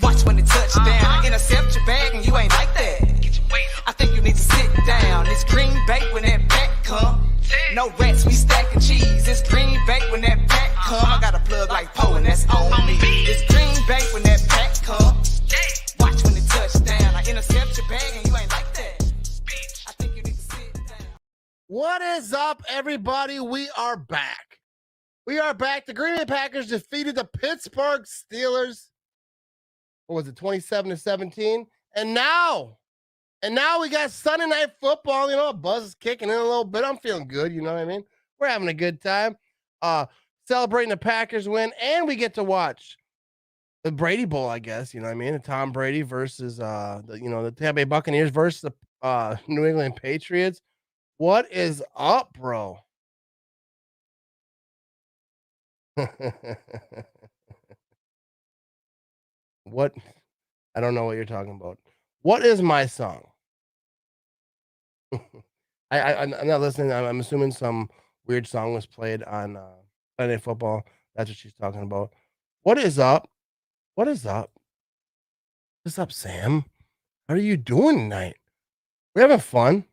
Watch when it touch down. I intercept your bag and you ain't like that. I think you need to sit down. It's Green Bay when that back come. No rats, we stacking cheese. It's Green Bay when that back come. I got a plug like Poe and that's on me. It's Green Bay when that back come. Watch when it touch down. I intercept your bag and you ain't like that. I think you need to sit down. What is up, everybody? We are back. We are back. The Green Bay Packers defeated the Pittsburgh Steelers. What was it, 27-17? And now we got Sunday Night Football. You know, buzz is kicking in a little bit. I'm feeling good. You know what I mean? We're having a good time. Celebrating the Packers win, and we get to watch the Brady Bowl, I guess. You know what I mean? The Tom Brady versus the Tampa Bay Buccaneers versus the New England Patriots. What is up, bro? What? I don't know what you're talking about. What is my song? I'm not listening. I'm assuming some weird song was played on Sunday Night Football. That's what she's talking about. What is up? What is up? What's up, Sam? How are you doing tonight? We're having fun.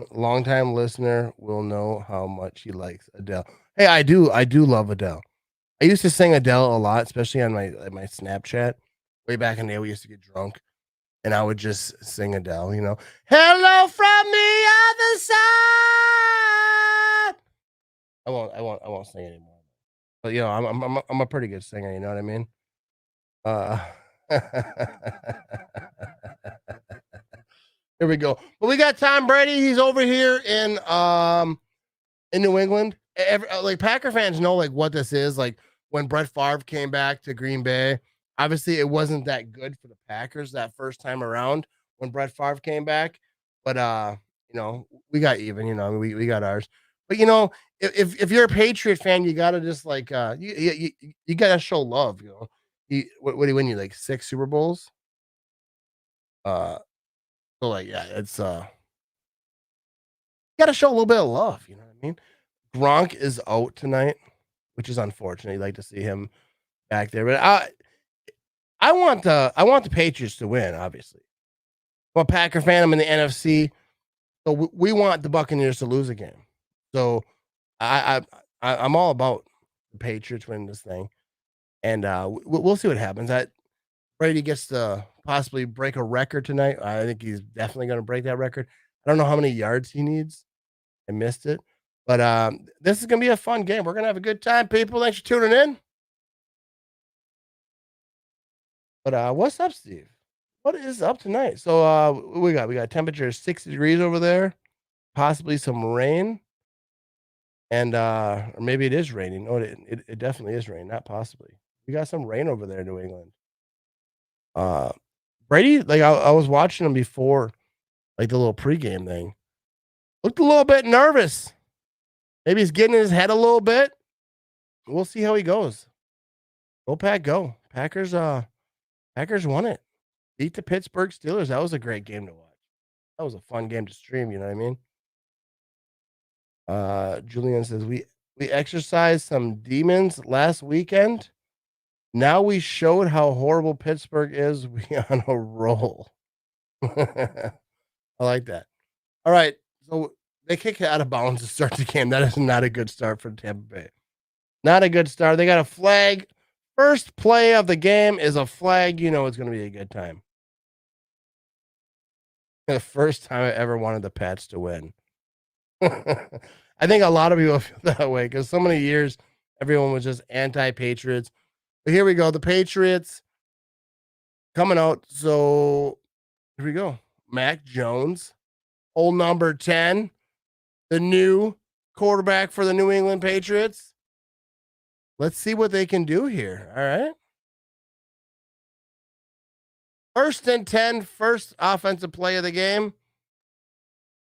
Longtime listener will know how much he likes Adele. Hey, I do love Adele. I used to sing Adele a lot, especially on my Snapchat. Way back in the day, we used to get drunk, and I would just sing Adele. You know, hello from the other side. I won't sing anymore. But you know, I'm a pretty good singer. You know what I mean? Here we go. But we got Tom Brady. He's over here in New England. Like Packer fans know like what this is. Like when Brett Favre came back to Green Bay, obviously it wasn't that good for the Packers that first time around when Brett Favre came back. But you know, we got even. You know, we got ours. But you know, if you're a Patriot fan, you gotta just like you gotta show love. You know, what do you win? You like 6 Super Bowls? So like, yeah, it's you gotta show a little bit of love, you know what I mean? Gronk is out tonight, which is unfortunate. You'd like to see him back there, but I want the Patriots to win, obviously. I'm a Packer fan. I'm in the NFC, so we want the Buccaneers to lose a game. So I'm all about the Patriots winning this thing, and we'll see what happens. Brady gets to possibly break a record tonight. I think he's definitely going to break that record. I don't know how many yards he needs. I missed it. But this is going to be a fun game. We're going to have a good time, people. Thanks for tuning in. But what's up, Steve? What is up tonight? So we got temperature 60 degrees over there, possibly some rain. And or maybe it is raining. No, it definitely is raining, not possibly. We got some rain over there in New England. Brady, like I was watching him before, like the little pregame thing. Looked a little bit nervous. Maybe he's getting in his head a little bit. We'll see how he goes. Go Pack, go. Packers won it. Beat the Pittsburgh Steelers. That was a great game to watch. That was a fun game to stream, you know what I mean? Julian says we exercised some demons last weekend. Now we showed how horrible Pittsburgh is. We on a roll. I like that. All right. So they kick it out of bounds to start the game. That is not a good start for Tampa Bay. Not a good start. They got a flag. First play of the game is a flag. You know it's going to be a good time. The first time I ever wanted the Pats to win. I think a lot of people feel that way because so many years everyone was just anti-Patriots. But here we go. The Patriots coming out. So here we go. Mac Jones, old number 10, the new quarterback for the New England Patriots. Let's see what they can do here. All right. 1st and 10, first offensive play of the game.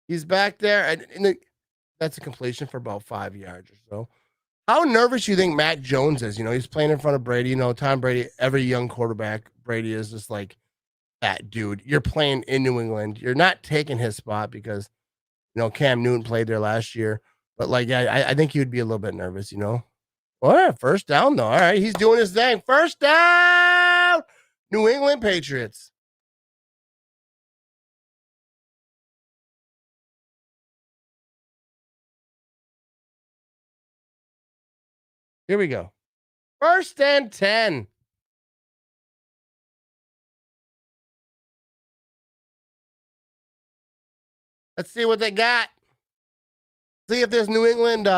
He's back there. And that's a completion for about 5 yards or so. How nervous do you think Mac Jones is? You know, he's playing in front of Brady. You know, Tom Brady, every young quarterback, Brady is just like that dude. You're playing in New England. You're not taking his spot because, you know, Cam Newton played there last year. But, like, I think he would be a little bit nervous, you know. All right, first down, though. All right, he's doing his thing. First down. New England Patriots. Here we go. 1st and 10. Let's see what they got. See if this New England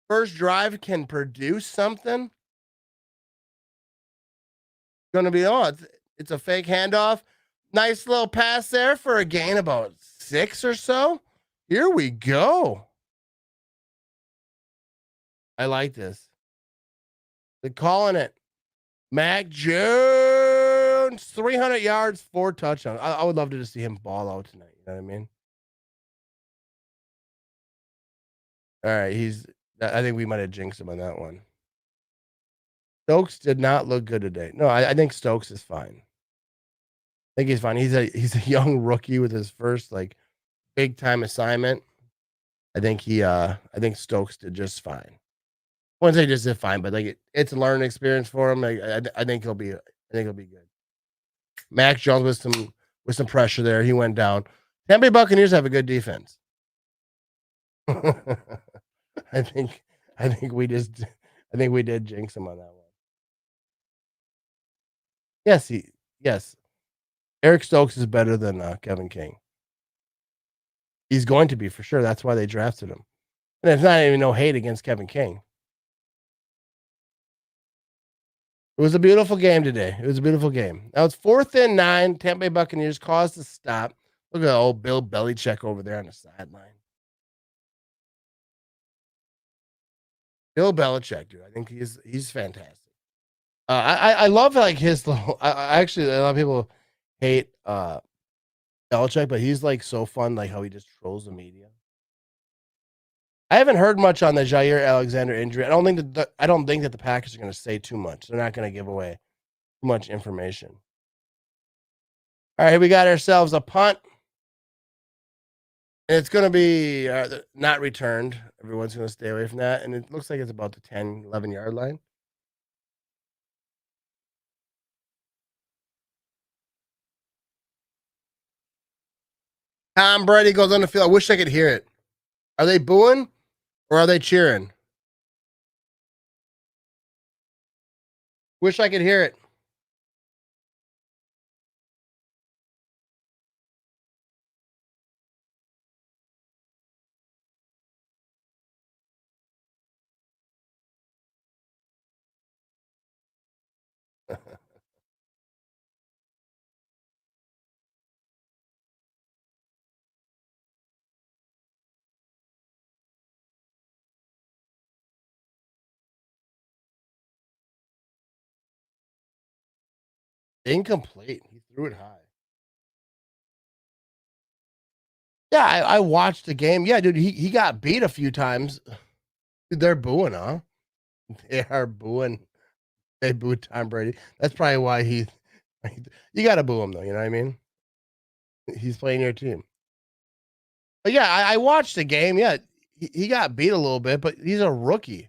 first drive can produce something. Going to be it's a fake handoff. Nice little pass there for a gain about 6 or so. Here we go. I like this. They're calling it. Mac Jones, 300 yards, 4 touchdowns. I would love to just see him ball out tonight. You know what I mean? All right, I think we might have jinxed him on that one. Stokes did not look good today. No, I think Stokes is fine. I think he's fine. He's a young rookie with his first like big time assignment. I think Stokes did just fine. I wouldn't say just did fine, but like it's a learning experience for him. I think he'll be good. Mac Jones with some pressure there. He went down. Tampa Bay Buccaneers have a good defense. I think we did jinx him on that one. Yes. Eric Stokes is better than Kevin King. He's going to be for sure. That's why they drafted him. And it's not even no hate against Kevin King. It was a beautiful game today. It was a beautiful game. Now it's 4th and 9. Tampa Bay Buccaneers caused a stop. Look at old Bill Belichick over there on the sideline. Bill Belichick, dude. I think he's fantastic. I love like his little. Actually, a lot of people hate Belichick, but he's like so fun, like how he just trolls the media. I haven't heard much on the Jair Alexander injury. I don't think that the Packers are going to say too much. They're not going to give away too much information. All right, we got ourselves a punt. And it's going to be not returned. Everyone's going to stay away from that. And it looks like it's about the 10, 11-yard line. Tom Brady goes on the field. I wish I could hear it. Are they booing or are they cheering? Wish I could hear it. Incomplete. He threw it high. Yeah, I watched the game. Yeah, dude, he got beat a few times. They're booing, huh? They are booing. They booed Tom Brady. That's probably why you got to boo him, though. You know what I mean? He's playing your team. But yeah, I watched the game. Yeah, he got beat a little bit, but he's a rookie.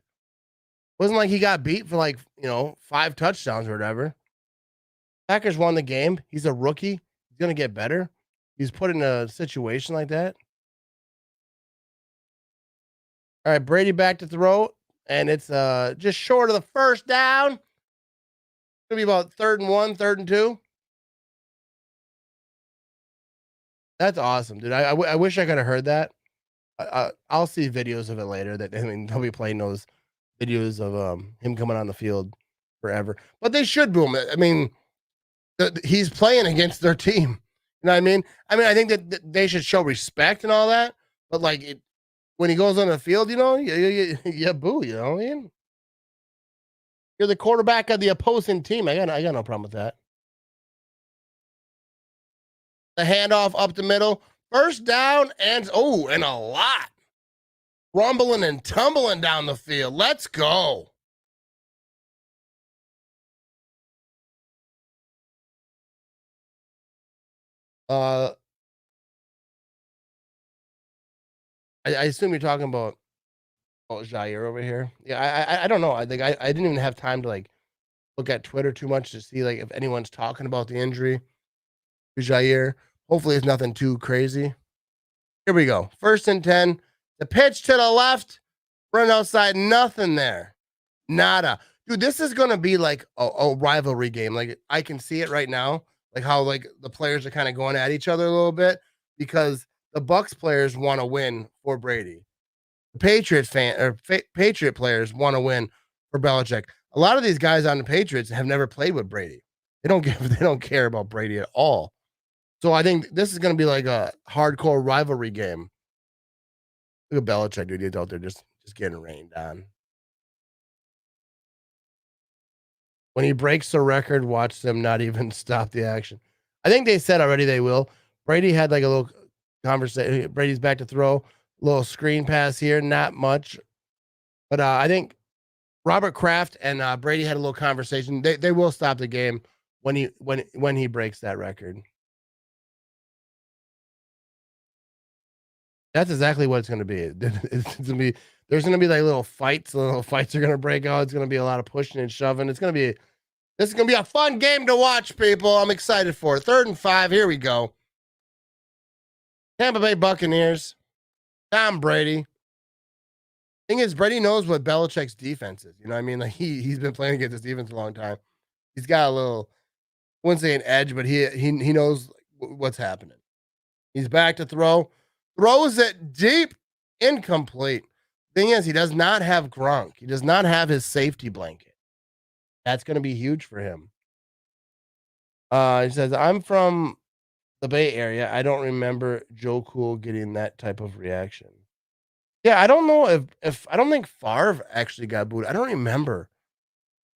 Wasn't like he got beat for like, 5 touchdowns or whatever. Packers won the game. He's a rookie. He's going to get better. He's put in a situation like that. All right, Brady back to throw, and it's just short of the first down. It's going to be about 3rd and 1, 3rd and 2. That's awesome, dude. I wish I could have heard that. I'll see videos of it later. They'll be playing those videos of him coming on the field forever. But they should boo him. I mean, he's playing against their team. You know what I mean? I think that they should show respect and all that. But like when he goes on the field, you boo. You know what I mean? You're the quarterback of the opposing team. I got no problem with that. The handoff up the middle. First down and a lot. Rumbling and tumbling down the field. Let's go. I assume you're talking about Jair over here. Yeah, I don't know. I think I didn't even have time to like look at Twitter too much to see like if anyone's talking about the injury to Jair. Hopefully, it's nothing too crazy. Here we go. 1st and 10. The pitch to the left. Run outside. Nothing there. Nada. Dude, this is gonna be like a rivalry game. Like I can see it right now. Like how like the players are kind of going at each other a little bit because the Bucs players want to win for Brady. The Patriot players want to win for Belichick. A lot of these guys on the Patriots have never played with Brady. They don't care about Brady at all. So I think this is going to be like a hardcore rivalry game. Look at Belichick, dude. He's out there just getting rained on. When he breaks the record, watch them not even stop the action. I think they said already they will. Brady had like a little conversation. Brady's back to throw. Little screen pass here, not much. But I think Robert Kraft and Brady had a little conversation. They will stop the game when he breaks that record. That's exactly what it's going to be. It's going to be there's going to be like little fights. Little fights are going to break out. It's going to be a lot of pushing and shoving. This is going to be a fun game to watch, people. I'm excited for it. 3rd and 5. Here we go. Tampa Bay Buccaneers. Tom Brady. Thing is, Brady knows what Belichick's defense is. You know what I mean? Like he's been playing against this defense a long time. He's got a little, I wouldn't say an edge, but he knows what's happening. He's back to throw. Throws it deep, incomplete. Thing is, he does not have Gronk. He does not have his safety blanket. That's going to be huge for him. He says, I'm from the Bay Area. I don't remember Joe Cool getting that type of reaction. Yeah, I don't know if I don't think Favre actually got booed. I don't remember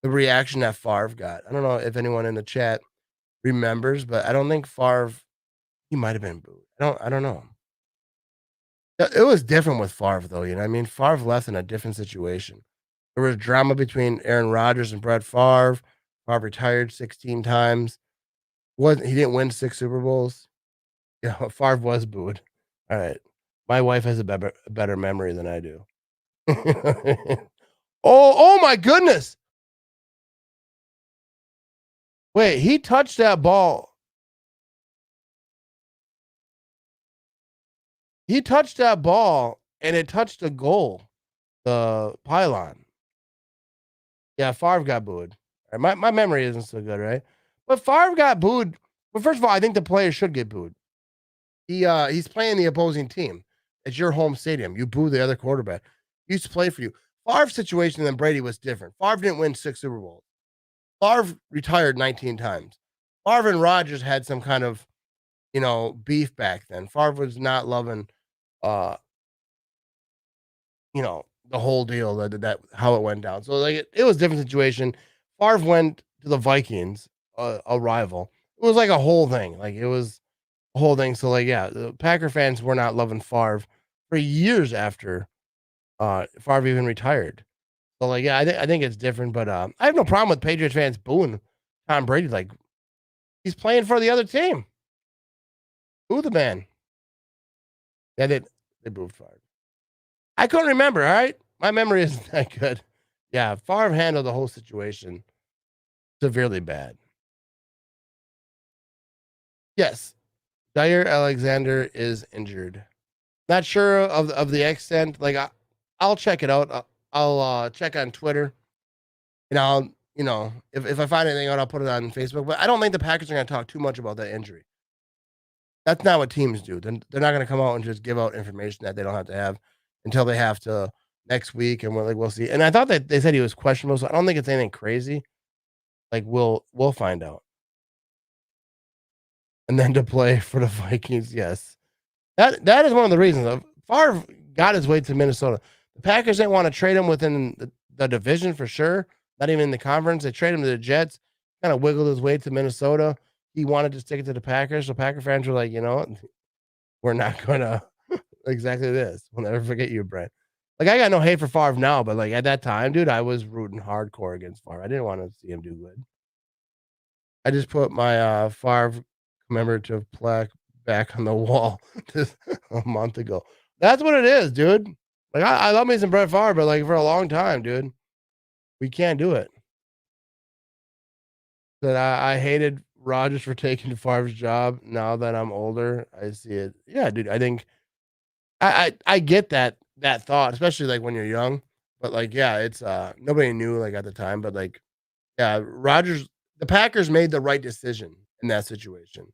the reaction that Favre got. I don't know if anyone in the chat remembers, but I don't think Favre, he might have been booed. I don't know. It was different with Favre, though. You know what I mean? Favre left in a different situation. There was drama between Aaron Rodgers and Brett Favre. Favre retired 16 times. He didn't win 6 Super Bowls. Yeah, Favre was booed. All right. My wife has a better memory than I do. Oh my goodness. Wait, he touched that ball. He touched that ball and it touched the goal, the pylon. Yeah, Favre got booed. My memory isn't so good, right? But Favre got booed. Well, first of all, I think the players should get booed. He's playing the opposing team. It's your home stadium. You boo the other quarterback. He used to play for you. Favre's situation than Brady was different. Favre didn't win 6 Super Bowls. Favre retired 19 times. Favre and Rodgers had some kind of, beef back then. Favre was not loving, the whole deal that how it went down. So like it was a different situation. Favre went to the Vikings, a rival. It was like a whole thing. Like it was a whole thing. So like yeah, the Packer fans were not loving Favre for years after Favre even retired. So like yeah, I think it's different. But I have no problem with Patriots fans booing Tom Brady. Like he's playing for the other team. Boo the man. Yeah, they booed Favre. I couldn't remember, all right? My memory isn't that good. Yeah, Favre handled the whole situation severely bad. Yes, Jair Alexander is injured. Not sure of the extent. Like, I'll check it out. I'll check on Twitter. And I'll, if I find anything out, I'll put it on Facebook. But I don't think the Packers are going to talk too much about that injury. That's not what teams do. They're not going to come out and just give out information that they don't have to have until they have to next week, and we'll see. And I thought that they said he was questionable, so I don't think it's anything crazy. Like we'll find out. And then to play for the Vikings, yes, that is one of the reasons. Favre got his way to Minnesota. The Packers didn't want to trade him within the division for sure. Not even in the conference. They traded him to the Jets. Kind of wiggled his way to Minnesota. He wanted to stick it to the Packers, so Packer fans were like, we're not going to. Exactly this. We'll never forget you, Brent. Like, I got no hate for Favre now, but like at that time, dude, I was rooting hardcore against Favre. I didn't want to see him do good. I just put my Favre commemorative plaque back on the wall just a month ago. That's what it is, dude. Like, I love me some Brett Favre, but like for a long time, dude, we can't do it. That I hated Rodgers for taking Favre's job. Now that I'm older, I see it. Yeah, dude. I think I get that thought, especially like when you're young. But like, yeah, it's nobody knew like at the time. But like, yeah, Rodgers, the Packers made the right decision in that situation.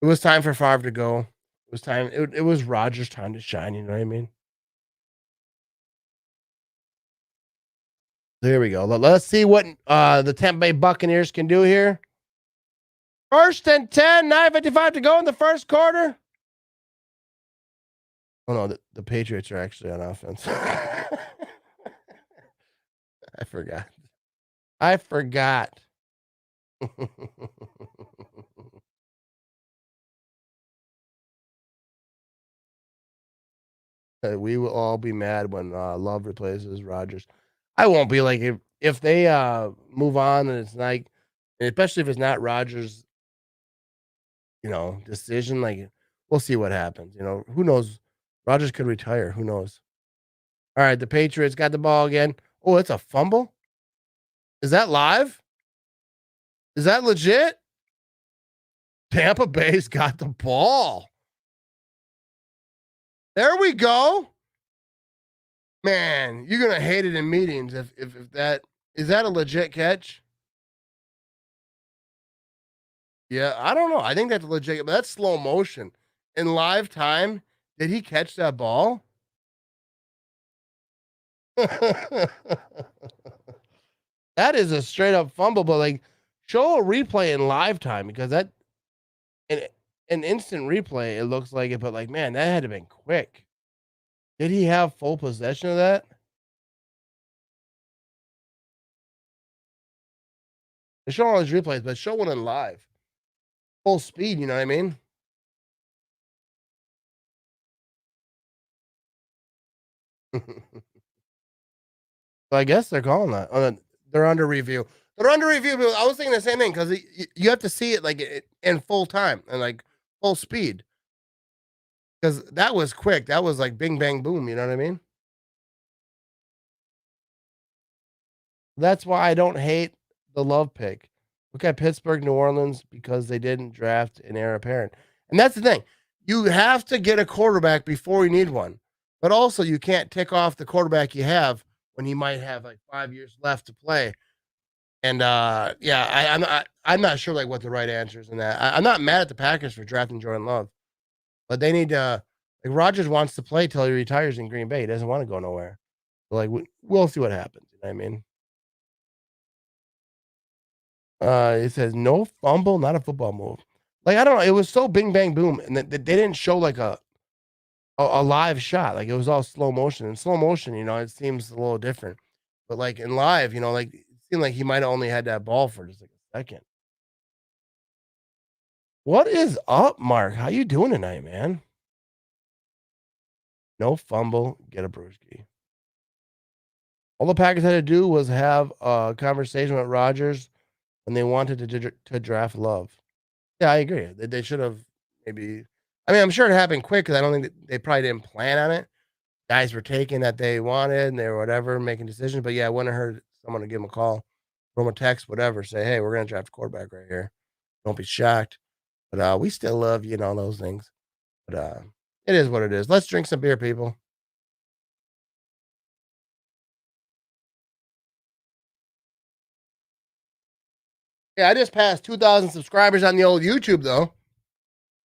It was time for Favre to go. It was time. It was Rodgers' time to shine. You know what I mean? There we go. Let's see what the Tampa Bay Buccaneers can do here. First and 10, 9:55 to go in the first quarter. Oh no, the Patriots are actually on offense. I forgot. I forgot. We will all be mad when Love replaces Rodgers. I won't be like if they move on and it's like, especially if it's not Rodgers, decision. Like we'll see what happens. Who knows? Rodgers could retire. Who knows? All right, the Patriots got the ball again. Oh, it's a fumble. Is that live? Is that legit? Tampa Bay's got the ball. There we go. Man, you're gonna hate it in meetings if that is that a legit catch? Yeah, I don't know. I think that's legit, but that's slow motion. In live time, did he catch that ball? That is a straight up fumble, but like show a replay in live time because that an, an instant replay, it looks like it, but like man, that had to have been quick. Did he have full possession of that? They show all these replays, but show one in live. Full speed, you know what I mean? So I guess they're calling that. They're under review. They're under review. But I was thinking the same thing because you have to see it like in full time and like full speed because that was quick. That was like bing bang boom. You know what I mean? That's why I don't hate the Love pick. Look at Pittsburgh, New Orleans because they didn't draft an heir apparent, and that's the thing. You have to get a quarterback before you need one, but also you can't tick off the quarterback you have when he might have like 5 years left to play. And yeah, I'm not sure like what the right answer is in that. I'm not mad at the Packers for drafting Jordan Love, but they need to like Rodgers wants to play till he retires in Green Bay. He doesn't want to go nowhere. So, like we'll see what happens. You know what I mean? It says no fumble, not a football move. Like I don't know. It was so bing bang boom, and they didn't show like a live shot. Like it was all slow motion. In slow motion, it seems a little different. But like in live, like it seemed like he might have only had that ball for just like a second. What is up, Mark? How you doing tonight, man? No fumble, get a brewski. All the Packers had to do was have a conversation with Rodgers when they wanted to draft Love. Yeah, I agree. They should have maybe. I mean, I'm sure it happened quick because I don't think they probably didn't plan on it. Guys were taking that they wanted and they were whatever, making decisions. But yeah, I wouldn't have heard someone to give them a call, from a text, whatever, say, hey, we're going to draft a quarterback right here. Don't be shocked. But we still love you and all those things. But it is what it is. Let's drink some beer, people. Yeah, I just passed 2,000 subscribers on the old YouTube, though.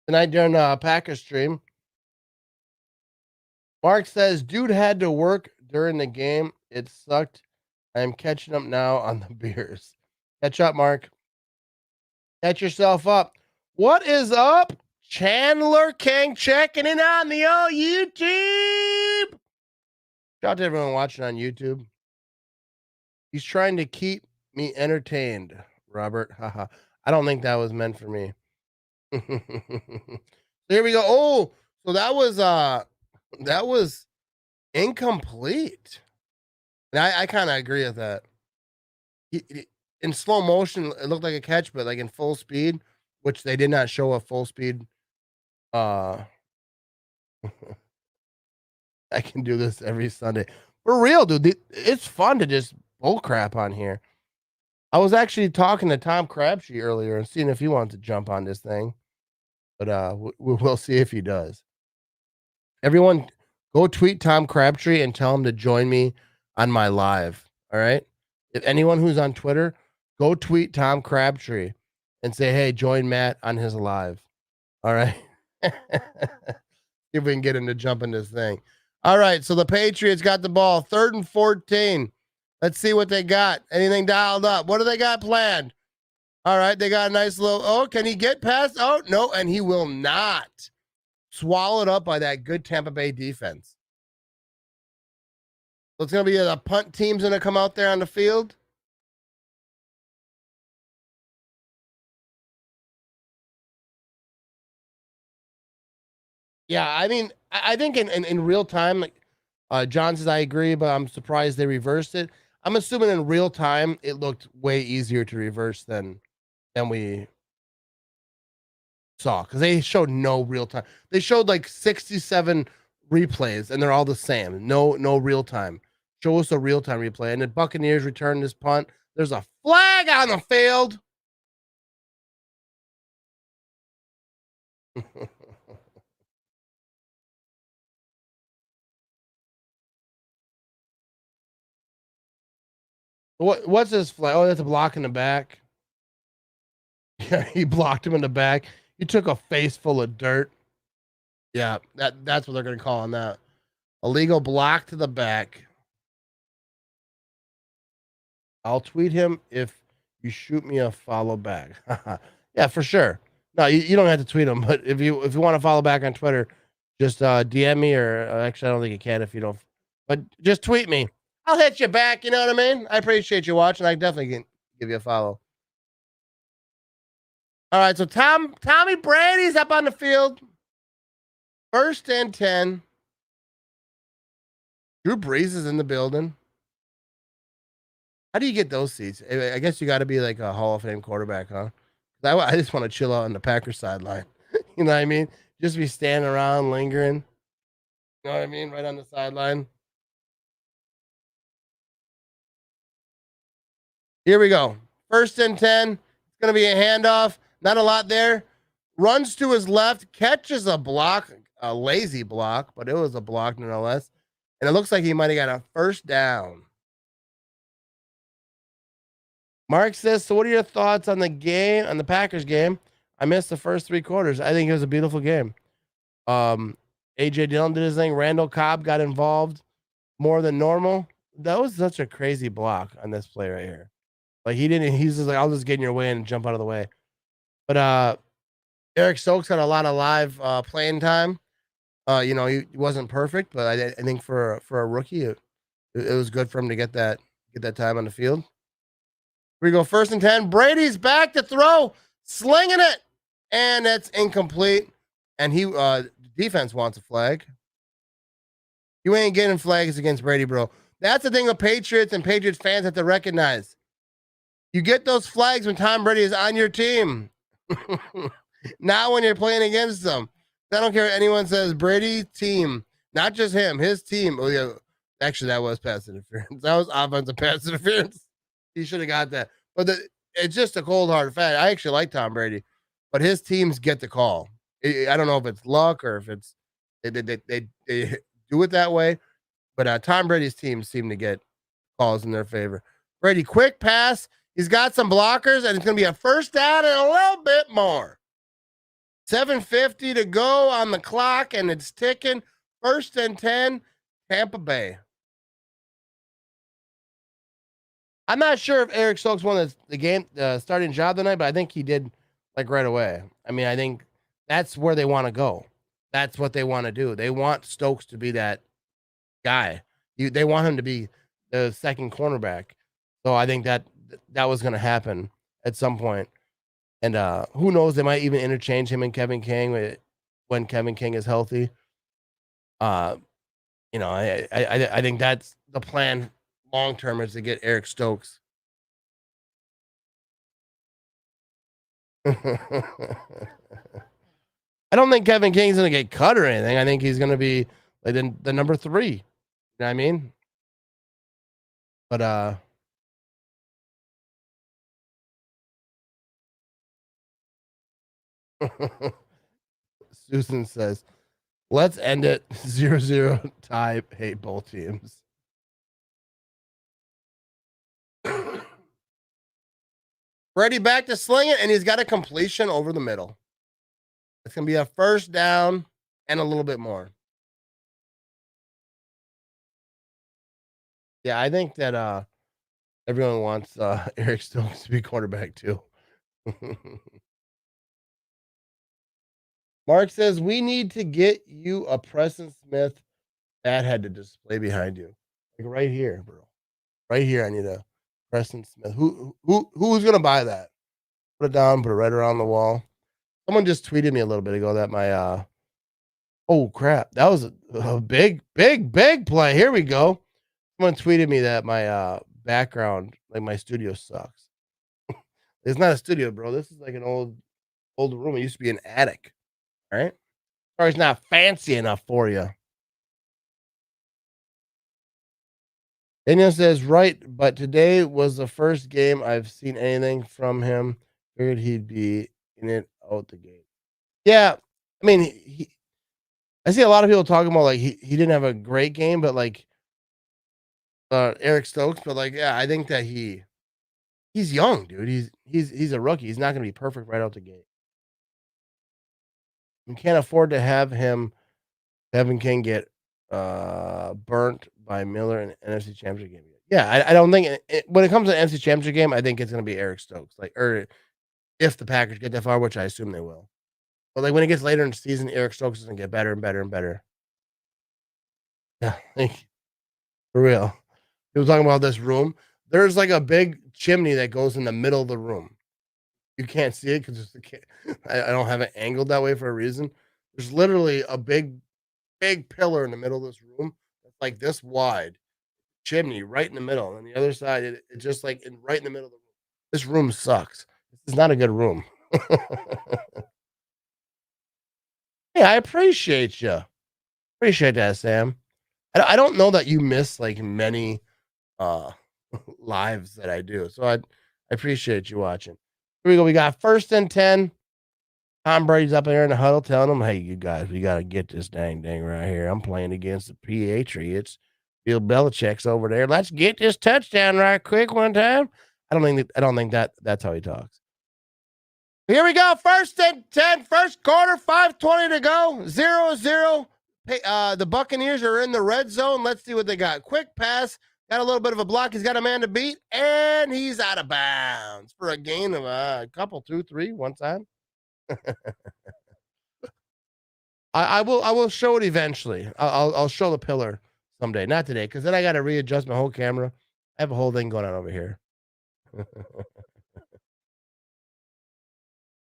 Tonight during Packers stream. Mark says, dude had to work during the game. It sucked. I am catching up now on the beers. Catch up, Mark. Catch yourself up. What is up? Chandler King checking in on the old YouTube. Shout out to everyone watching on YouTube. He's trying to keep me entertained, Robert. Haha. I don't think that was meant for me. There we go. Oh, so that was incomplete. And I kind of agree with that. In slow motion, it looked like a catch, but like in full speed, which they did not show a full speed. I can do this every Sunday. For real, dude. It's fun to just bull crap on here. I was actually talking to Tom Crabtree earlier and seeing if he wants to jump on this thing, but we'll see if he does. Everyone, go tweet Tom Crabtree and tell him to join me on my live. All right. If anyone who's on Twitter, go tweet Tom Crabtree and say, "Hey, join Matt on his live." All right. See if we can get him to jump in this thing. All right. So the Patriots got the ball, 3rd and 14. Let's see what they got. Anything dialed up? What do they got planned? All right. They got a nice little. Oh, can he get past? Oh, no. And he will not. Swallowed up by that good Tampa Bay defense. So it's going to be the punt team's going to come out there on the field. Yeah, I mean, I think in real time, like John says, I agree, but I'm surprised they reversed it. I'm assuming in real time it looked way easier to reverse than we saw because they showed no real time. They showed like 67 replays and they're all the same. No real time. Show us a real time replay. And the Buccaneers return this punt. There's a flag on the field. What's this flag? Oh, that's a block in the back. Yeah, he blocked him in the back. He took a face full of dirt. Yeah, that's what they're gonna call on that. Illegal block to the back. I'll tweet him if you shoot me a follow back. Yeah, for sure. No, you don't have to tweet him, but if you want to follow back on Twitter, just DM me or actually I don't think you can if you don't. But just tweet me. I'll hit you back. You know what I mean? I appreciate you watching. I definitely can give you a follow. All right, so Tommy Brady's up on the field. 1st and 10. Drew Brees is in the building. How do you get those seats? I guess you got to be like a Hall of Fame quarterback, huh? I just want to chill out on the Packers sideline. You know what I mean? Just be standing around, lingering. You know what I mean? Right on the sideline. Here we go. 1st and 10. It's going to be a handoff. Not a lot there. Runs to his left, catches a block, a lazy block, but it was a block nonetheless. And it looks like he might have got a 1st down. Mark says, so what are your thoughts on the game, on the Packers game? I missed the first 3 quarters. I think it was a beautiful game. AJ Dillon did his thing. Randall Cobb got involved more than normal. That was such a crazy block on this play right here. Like he's just like, I'll just get in your way and jump out of the way. But Eric Stokes got a lot of live playing time. He wasn't perfect, but I think for a rookie, it was good for him to get that time on the field. We go 1st and 10. Brady's back to throw, slinging it, and it's incomplete. And defense wants a flag. You ain't getting flags against Brady, bro. That's the thing with Patriots and Patriots fans have to recognize. You get those flags when Tom Brady is on your team, not when you're playing against them. I don't care what anyone says. Brady's team, not just him, his team. Oh yeah, actually that was pass interference. That was offensive pass interference. He should have got that. But it's just a cold hard fact. I actually like Tom Brady, but his teams get the call. I don't know if it's luck or if it's they do it that way. But Tom Brady's teams seem to get calls in their favor. Brady, quick pass. He's got some blockers, and it's going to be a 1st down and a little bit more. 7:50 to go on the clock, and it's ticking. 1st and 10, Tampa Bay. I'm not sure if Eric Stokes won the game starting job tonight, but I think he did like right away. I mean, I think that's where they want to go. That's what they want to do. They want Stokes to be that guy. They want him to be the second cornerback. So I think that was going to happen at some point. And who knows? They might even interchange him and Kevin King when Kevin King is healthy. I think that's the plan long term is to get Eric Stokes. I don't think Kevin King's going to get cut or anything. I think he's going to be like the number 3. You know what I mean? But Susan says, let's end it 0-0 tie. Hate both teams. Brady back to sling it, and he's got a completion over the middle. It's going to be a first down and a little bit more. Yeah, I think that everyone wants Eric Stokes to be quarterback too. Mark says, we need to get you a Preston Smith bat head to display behind you. Like right here, bro. Right here, I need a Preston Smith. Who's gonna buy that? Put it down, put it right around the wall. Someone just tweeted me a little bit ago that my oh crap, that was a big play. Here we go. Someone tweeted me that my background, like my studio sucks. It's not a studio, bro. This is like an old room. It used to be an attic. All right. Sorry, it's not fancy enough for you. Daniel says, right, but today was the first game I've seen anything from him. Figured he'd be in it out the gate. Yeah. I mean, I see a lot of people talking about like he didn't have a great game, but like Eric Stokes, but like, yeah, I think that he's young, dude. He's a rookie. He's not gonna be perfect right out the gate. You can't afford to have him Kevin King get burnt by Miller in NFC Championship game. Yeah, I don't think when it comes to the NFC Championship game, I think it's going to be Eric Stokes. Like, or if the Packers get that far, which I assume they will. But like when it gets later in the season, Eric Stokes is going to get better and better and better. Yeah, like, for real. He was talking about this room. There's like a big chimney that goes in the middle of the room. You can't see it because I don't have it angled that way for a reason. There's literally a big pillar in the middle of this room that's like this wide, chimney right in the middle, and the other side, it's just like right in the middle of the room. This room sucks. This is not a good room. Hey, I appreciate you. Appreciate that, Sam. I don't know that you miss like many uh lives that I do, so I appreciate you watching. Here we go. We got 1st and 10. Tom Brady's up there in the huddle telling them, hey, you guys, we got to get this dang right here. I'm playing against the Patriots. Bill Belichick's over there. Let's get this touchdown right quick one time. I don't think that's how he talks. Here we go. 1st and 10, first quarter, 5:20 to go. 0-0. The Buccaneers are in the red zone. Let's see what they got. Quick pass. Got a little bit of a block. He's got a man to beat, and he's out of bounds for a gain of a couple, 2, 3, one time. I will show it eventually. I'll show the pillar someday, not today, because then I got to readjust my whole camera. I have a whole thing going on over here.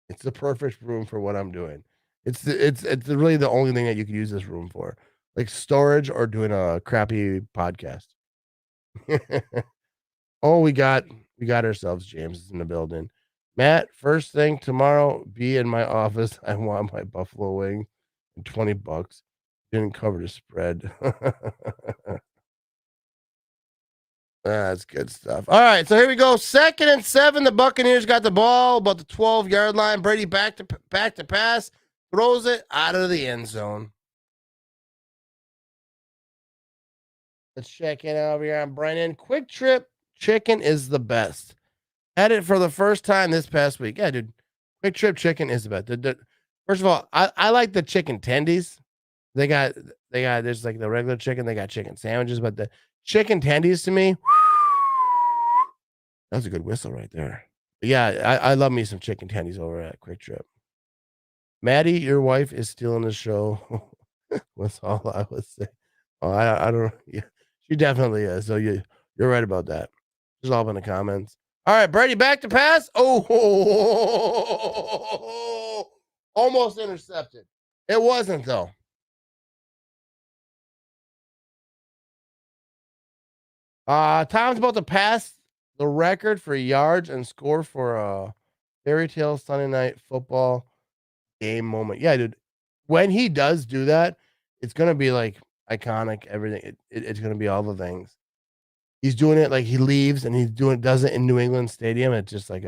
It's the perfect room for what I'm doing. It's really the only thing that you could use this room for, like storage or doing a crappy podcast. Oh, we got ourselves James in the building. Matt, first thing tomorrow, be in my office. I want my buffalo wing. $20. Didn't cover the spread. That's good stuff. All right, so here we go. 2nd and 7. The Buccaneers got the ball about the 12-yard line. Brady back to pass, throws it out of the end zone. Let's check in over here on Brennan. Quick Trip chicken is the best. Had it for the first time this past week. Yeah, dude. Quick Trip chicken is the best. First of all, I like the chicken tendies. They got there's like the regular chicken, they got chicken sandwiches, but the chicken tendies to me, that was a good whistle right there. But yeah, I love me some chicken tendies over at Quick Trip. Maddie, your wife is still in the show. That's all I would say. Oh, I don't. Yeah, she definitely is. So you're right about that. Just all in the comments. All right, Brady back to pass. Oh, almost intercepted. It wasn't though. Tom's about to pass the record for yards and score for a fairy tale Sunday night football game moment. Yeah, dude. When he does do that, it's gonna be like iconic. Everything. It's gonna be all the things. He's doing it like he leaves and does it in New England Stadium. It's just like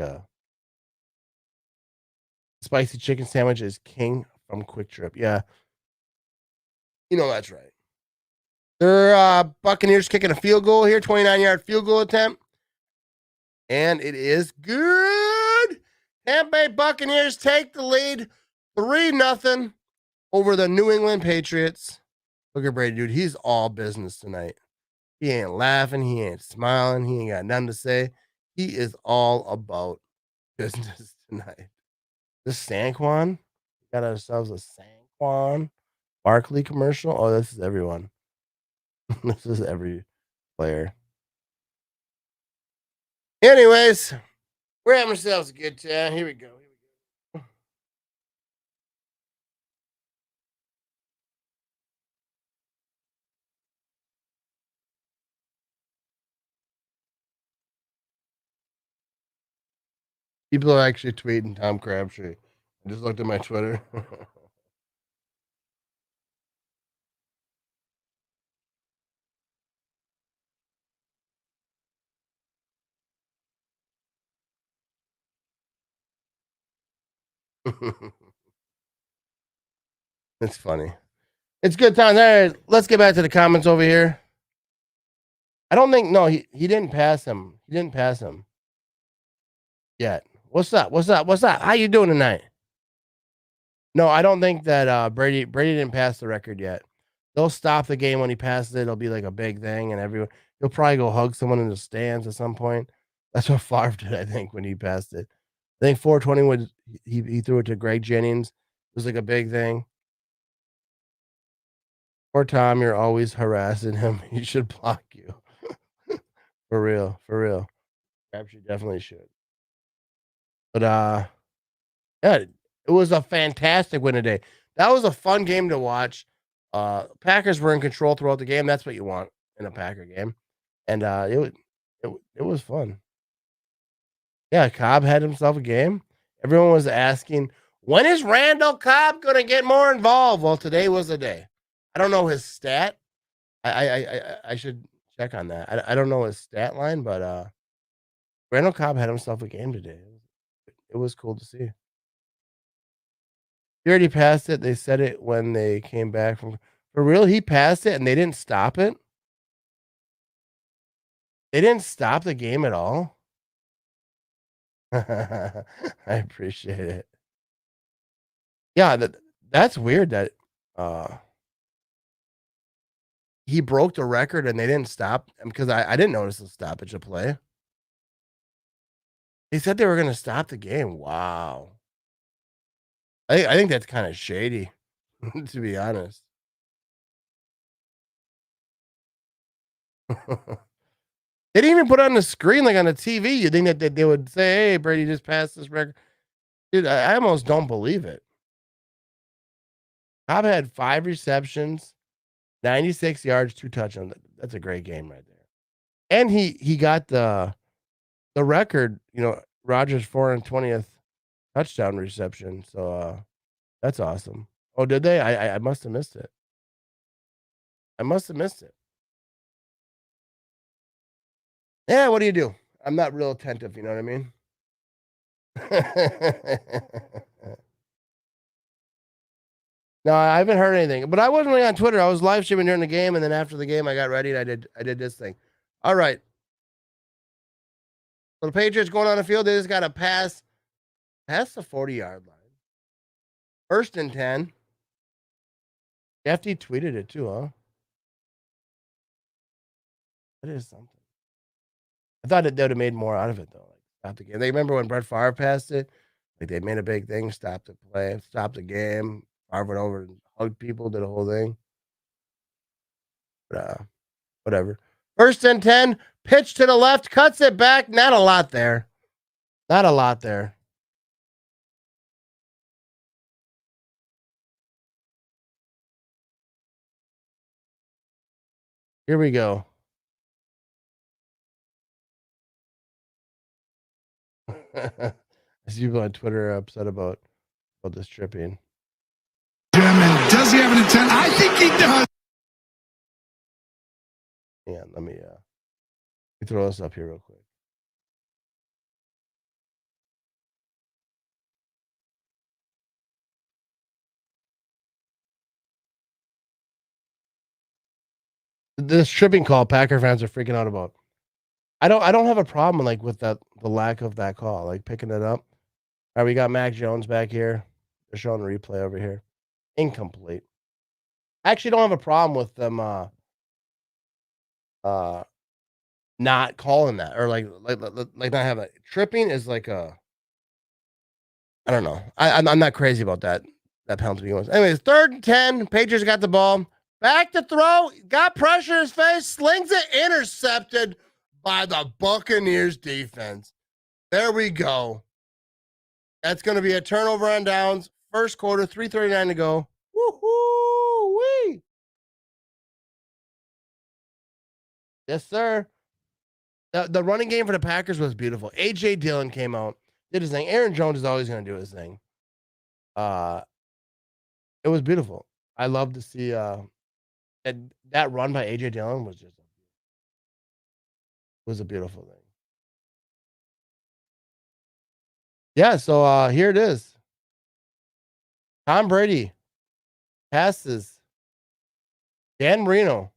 Spicy chicken sandwich is king from Quick Trip. Yeah, that's right. Their Buccaneers kicking a field goal here, 29-yard field goal attempt. And it is good. Tampa Bay Buccaneers take the lead 3-0 over the New England Patriots. Look at Brady, dude. He's all business tonight. He ain't laughing. He ain't smiling. He ain't got nothing to say. He is all about business tonight. This Sanquon, got ourselves a Sanquon Barkley commercial. Oh, this is everyone. This is every player. Anyways, we're having ourselves a good time. Here we go. People are actually tweeting Tom Crabtree. I just looked at my Twitter. It's funny. It's good times. All right, let's get back to the comments over here. I don't think he didn't pass him. He didn't pass him yet. What's up? What's up? What's up? How you doing tonight? No, I don't think that Brady didn't pass the record yet. They'll stop the game when he passes it. It'll be like a big thing, and everyone he'll probably go hug someone in the stands at some point. That's what Favre did, I think, when he passed it. I think 420 was he threw it to Greg Jennings. It was like a big thing. Poor Tom, you're always harassing him. He should block you. For real, for real. Perhaps you definitely should. But yeah, it was a fantastic win today. That was a fun game to watch. Packers were in control throughout the game. That's what you want in a Packer game. And it was fun. Yeah, Cobb had himself a game. Everyone was asking, when is Randall Cobb going to get more involved? Well, today was the day. I don't know his stat. I should check on that. I don't know his stat line, but Randall Cobb had himself a game today. It was cool to see. He already passed it. They said it when they came back from. For real, he passed it and they didn't stop it. They didn't stop the game at all. I appreciate it. Yeah, that's weird that he broke the record and they didn't stop because I didn't notice the stoppage of play. They said they were going to stop the game. Wow. I think that's kind of shady, to be honest. They didn't even put it on the screen like on the TV. You think that they would say, "Hey, Brady just passed this record"? Dude, I almost don't believe it. Cobb had 5 receptions, 96 yards, 2 touchdowns. That's a great game right there. And he got the record, Rodgers' 420th touchdown reception. So that's awesome. Oh, did they? I must have missed it. I must have missed it. Yeah, what do you do? I'm not real attentive, you know what I mean? No, I haven't heard anything. But I wasn't really on Twitter. I was live streaming during the game, and then after the game, I got ready and I did this thing. All right. So the Patriots going on the field, they just got to pass the 40-yard line. 1st and 10. Hefty tweeted it too, huh? That is something. I thought they would have made more out of it though. Like stop the game. They remember when Brett Favre passed it. Like they made a big thing, stopped the play, stopped the game. Favre went over and hugged people, did a whole thing. But whatever. 1st and 10, pitch to the left, cuts it back. Not a lot there. Not a lot there. Here we go. As people on Twitter are upset about this tripping. And does he have an intent? I think he does. Yeah, let me throw this up here real quick. This tripping call, Packer fans are freaking out about. I don't have a problem like with the lack of that call, like picking it up. All right, we got Mac Jones back here. They're showing the replay over here. Incomplete. I actually don't have a problem with them not calling that or like not having it. Tripping is like a I don't know. I'm not crazy about that penalty was. Anyways, 3rd and 10. Patriots got the ball. Back to throw. Got pressure in his face. Slings it. Intercepted by the Buccaneers defense. There we go. That's going to be a turnover on downs. First quarter, 3:39 to go. Woo-hoo-wee. Yes, sir. The running game for the Packers was beautiful. A.J. Dillon came out, did his thing. Aaron Jones is always going to do his thing. It was beautiful. I love to see that run by A.J. Dillon was a beautiful thing. Yeah, so here it is. Tom Brady passes Dan Marino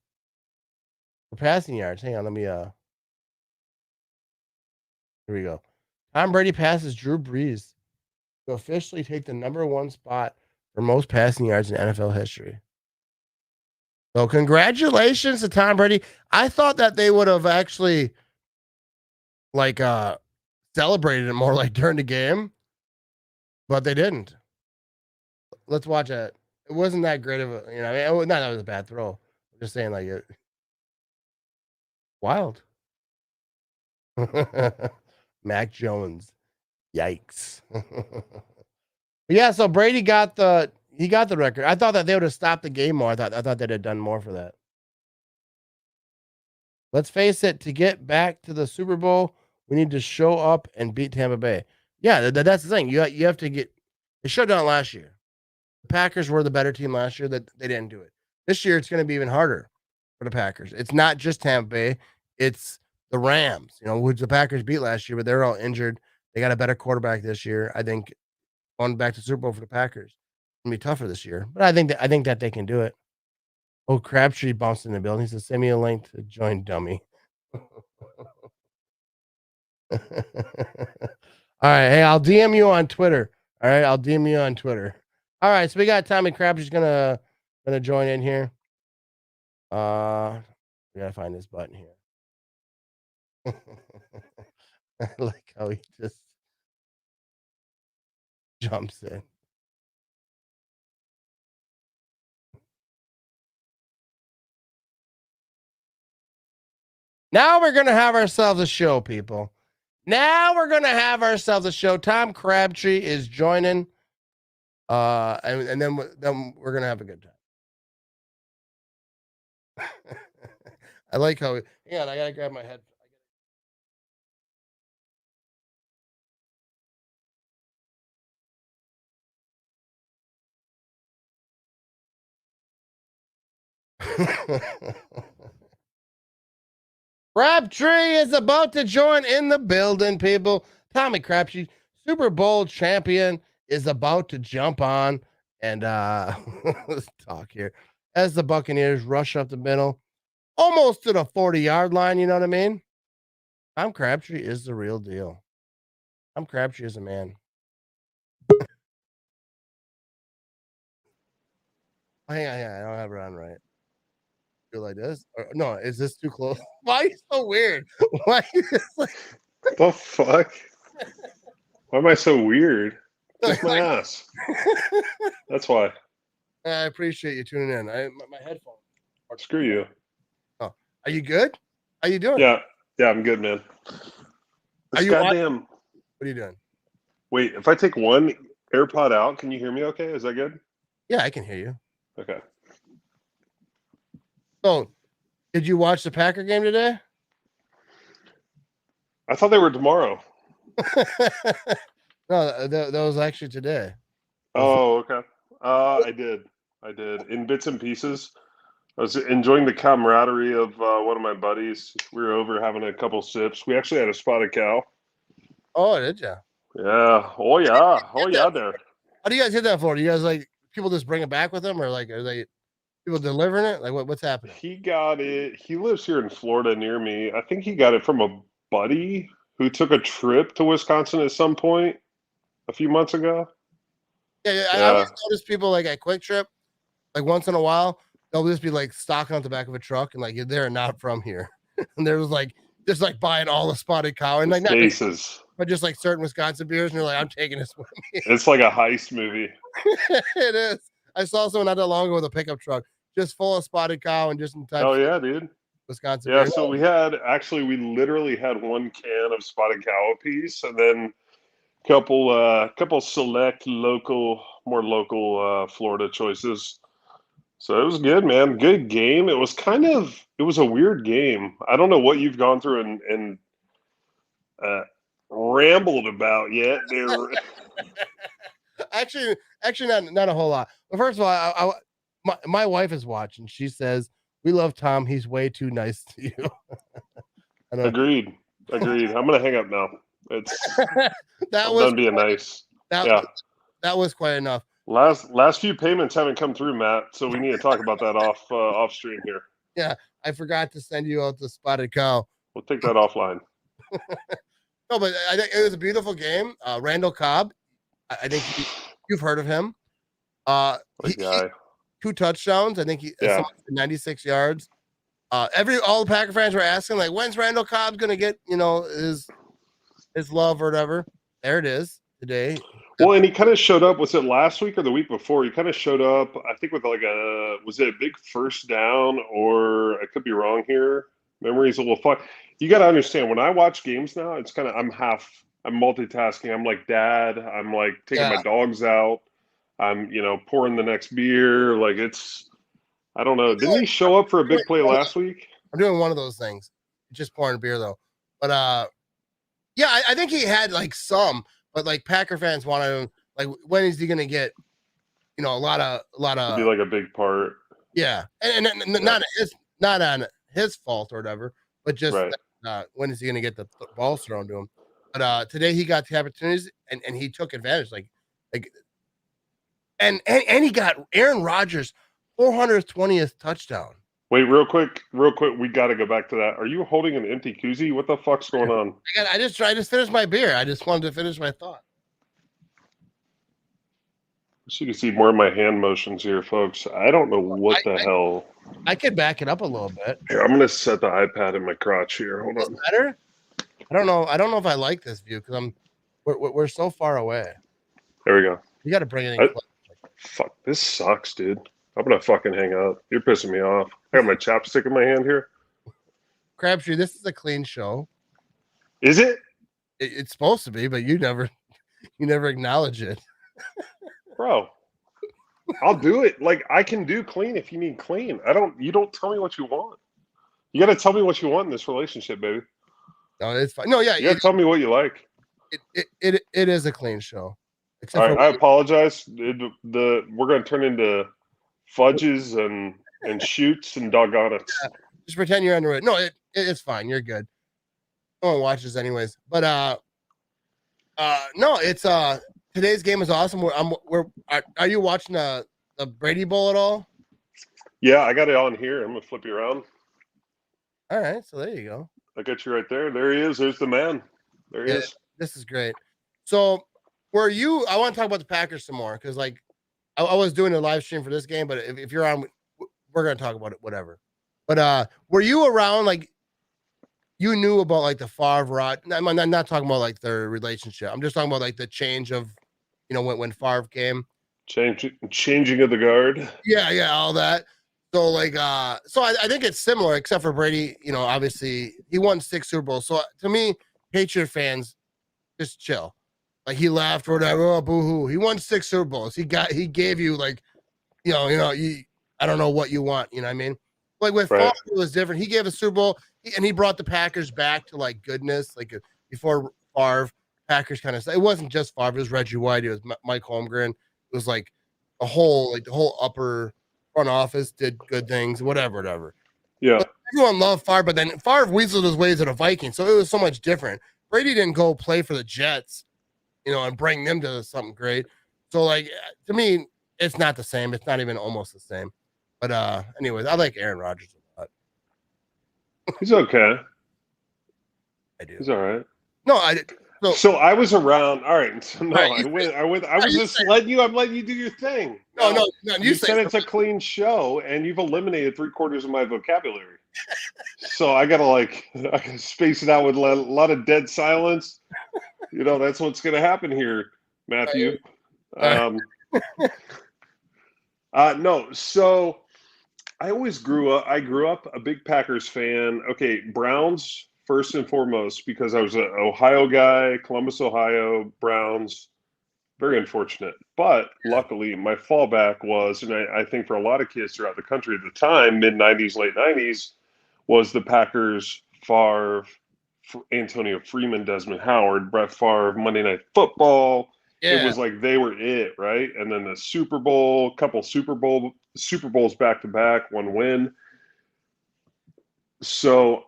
for passing yards. Hang on, let me here we go. Tom Brady passes Drew Brees to officially take the #1 spot for most passing yards in NFL history. So congratulations to Tom Brady. I thought that they would have actually like celebrated it more like during the game, but they didn't. Let's watch it. It wasn't that great of a, I mean, not that it was a bad throw. I'm just saying like it wild. Mac Jones. Yikes. Yeah, so Brady got the record. I thought that they would have stopped the game more. I thought they'd have done more for that. Let's face it, to get back to the Super Bowl, we need to show up and beat Tampa Bay. Yeah, that's the thing. You have to get. They showed down last year. The Packers were the better team last year. That they didn't do it. This year, it's going to be even harder for the Packers. It's not just Tampa Bay. It's the Rams. Which the Packers beat last year, but they're all injured. They got a better quarterback this year. I think going back to Super Bowl for the Packers is gonna be tougher this year. But I think that they can do it. Oh, Crabtree bounced in the building. He says, "Send me a link to join, dummy." All right, hey, I'll DM you on Twitter. All right, I'll DM you on Twitter. All right, so we got Tommy Crabtree's gonna join in here. We gotta find this button here. I like how he just jumps in. Now we're gonna have ourselves a show, people. Now we're gonna have ourselves a show. Tom Crabtree is joining, and then we're gonna have a good time. I like how. Hang on, I gotta grab my head. Crabtree is about to join in the building, people. Tommy Crabtree, Super Bowl champion, is about to jump on and let's talk here. As the Buccaneers rush up the middle, almost to the 40-yard line, you know what I mean? Tom Crabtree is the real deal. Tom Crabtree is a man. Hang on, I don't have it on right. Feel like this? No, is this too close? Why are you so weird? Why? What the fuck? Why am I so weird? Just my ass. That's why. I appreciate you tuning in. My headphones. Screw you. Oh, are you good? How you doing? Yeah, I'm good, man. This goddamn. What are you doing? Wait, if I take one AirPod out, can you hear me? Okay, is that good? Yeah, I can hear you. Okay. So, did you watch the Packer game today? I thought they were tomorrow. No, that was actually today. Oh, okay. I did. In bits and pieces. I was enjoying the camaraderie of one of my buddies. We were over having a couple sips. We actually had a spotted cow. Oh, did you? Yeah. Oh, yeah. Oh, yeah, there. How do you guys hit that for? Do you guys like people just bring it back with them, or like are they? People delivering it? Like what's happening? He got it. He lives here in Florida near me. I think he got it from a buddy who took a trip to Wisconsin at some point a few months ago. Yeah. I Yeah. always notice people like at Quick Trip, like once in a while, they'll just be like stocking on the back of a truck and like they're not from here. And there was like just like buying all the spotted cow and like not Cases. but just like certain Wisconsin beers, and you're like, I'm taking this with me. It's like a heist movie. It is. I saw someone not that long ago with a pickup truck just full of spotted cow and just in type Oh yeah, dude. Wisconsin Yeah, beer. so we literally had one can of spotted cow apiece, and then couple select more local Florida choices. So it was good, man. Good game. It was a weird game. I don't know what you've gone through and rambled about yet. actually not a whole lot. But first of all, my wife is watching. She says, "We love Tom. He's way too nice to you." Agreed. I'm gonna hang up now. I'm done being nice. That was quite enough. Last few payments haven't come through, Matt. So we need to talk about that off stream here. Yeah, I forgot to send you out the spotted cow. We'll take that offline. No, but I think it was a beautiful game. Randall Cobb, I think you've heard of him. He, 2 touchdowns. I think he 96 yards. All the Packer fans were asking like, when's Randall Cobb's gonna get his love or whatever? There it is today. Well, and he kind of showed up. Was it last week or the week before? He kind of showed up, I think, with was it a big first down, or I could be wrong here. Memory's a little fun. You got to understand, when I watch games now, it's kind of, I'm multitasking. I'm like dad. I'm like taking my dogs out. I'm, pouring the next beer. Like I don't know. Didn't he show up for a big play last week? I'm doing one of those things. Just pouring beer though. But yeah, I think he had like some. But like Packer fans wanted him, like when is he gonna get, a lot of be like a big part. Yeah, and not on his fault or whatever, but just when is he gonna get the ball thrown to him? But today he got the opportunities and he took advantage. And he got Aaron Rodgers' 420th touchdown. Wait, real quick, we got to go back to that. Are you holding an empty koozie? What the fuck's going on? I just finished my beer. I just wanted to finish my thought. So you can see more of my hand motions here, folks. I don't know what the hell. I could back it up a little bit. Here, I'm going to set the iPad in my crotch here. Hold on. Better? I don't know if I like this view because we're so far away. There we go. You got to bring it in. Fuck, this sucks, dude. I'm gonna fucking hang up. You're pissing me off. I got my chapstick in my hand here. Crabtree, this is a clean show. Is it? It's supposed to be, but you never acknowledge it. Bro, I'll do it. Like, I can do clean if you need clean. You don't tell me what you want. You got to tell me what you want in this relationship, baby. No, it's fine. No, yeah. You got to tell me what you like. It is a clean show. All right, I apologize. We're going to turn into fudges and shoots and doggone it. Yeah, just pretend you're under it. No, it's fine. You're good. No one watches anyways. But no, it's today's game is awesome. Are you watching the Brady Bowl at all? Yeah, I got it on here. I'm gonna flip you around. All right, so there you go. I got you right there. There he is. There's the man. There he is. This is great. So I want to talk about the Packers some more because like I was doing a live stream for this game, but if you're on, we're gonna talk about it, whatever. But were you around like you knew about like the Favre I'm not talking about like their relationship. I'm just talking about like the change of when Favre came. Changing of the guard. Yeah, all that. So like so I think it's similar except for Brady, obviously he won 6 Super Bowls. So to me, Patriot fans just chill. Like he laughed or whatever. Oh, boo-hoo. He won 6 Super Bowls. He gave you like, I don't know what you want. You know what I mean? Like with Favre, it was different. He gave a Super Bowl and he brought the Packers back to like goodness. Like before Favre, Packers kind of, it wasn't just Favre. It was Reggie White. It was Mike Holmgren. It was like the whole upper front office did good things, whatever. Yeah. But everyone loved Favre, but then Favre weaseled his ways at a Vikings. So it was so much different. Brady didn't go play for the Jets, and bring them to something great. So, like, to me, it's not the same. It's not even almost the same. But anyways, I like Aaron Rodgers a lot. He's okay. I do. He's all right. No, I did. So I was around. All right. So no, All right, I went. I was just letting you. I'm letting you do your thing. No. You said it's a clean show, and you've eliminated 3/4 of my vocabulary. So I gotta space it out with a lot of dead silence. That's what's gonna happen here, Matthew. No. So I grew up a big Packers fan. Okay, Browns first and foremost, because I was an Ohio guy, Columbus, Ohio, Browns. Very unfortunate. But luckily, my fallback was, and I think for a lot of kids throughout the country at the time, mid-'90s, late '90s, was the Packers, Favre, Antonio Freeman, Desmond Howard, Brett Favre, Monday Night Football. Yeah. It was like they were it, right? And then the Super Bowl, couple Super Bowls back to back, one win. So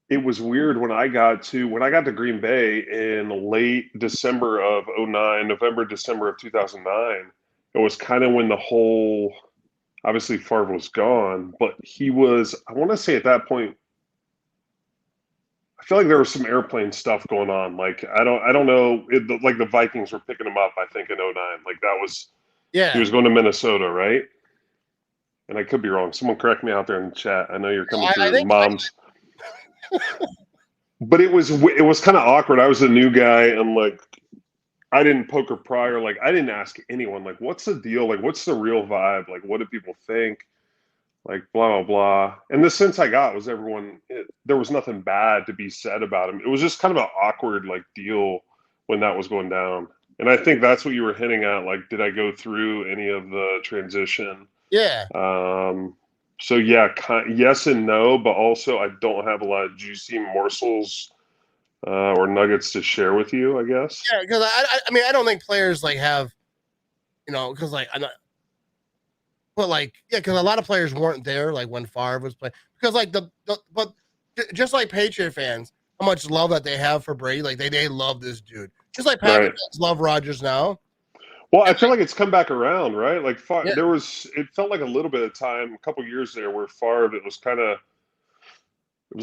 it was weird when I got to Green Bay in late December of 2009, November, December of 2009. It was kind of when the whole, obviously Favre was gone, but he was, I want to say at that point, I feel like there was some airplane stuff going on. Like, I don't know, like the Vikings were picking him up, I think, in 2009. Like that was, he was going to Minnesota, right? And I could be wrong. Someone correct me out there in the chat. I know you're coming through moms. But it was kind of awkward. I was a new guy, and like I didn't poker prior. Like I didn't ask anyone. Like, what's the deal? Like, what's the real vibe? Like, what do people think? Like, blah blah blah. And the sense I got was there was nothing bad to be said about him. It was just kind of an awkward like deal when that was going down. And I think that's what you were hinting at. Like, did I go through any of the transition? Yeah. So yeah, yes and no, but also I don't have a lot of juicy morsels or nuggets to share with you, I guess. Yeah, because I mean I don't think players like have, because like I'm not, but like because a lot of players weren't there like when Favre was playing, because like but just like Patriot fans, how much love that they have for Brady, like they love this dude, just like Packers fans love Rodgers now. Well, I feel like it's come back around, right? Like it felt like a little bit of time, a couple years there, where Favre, it was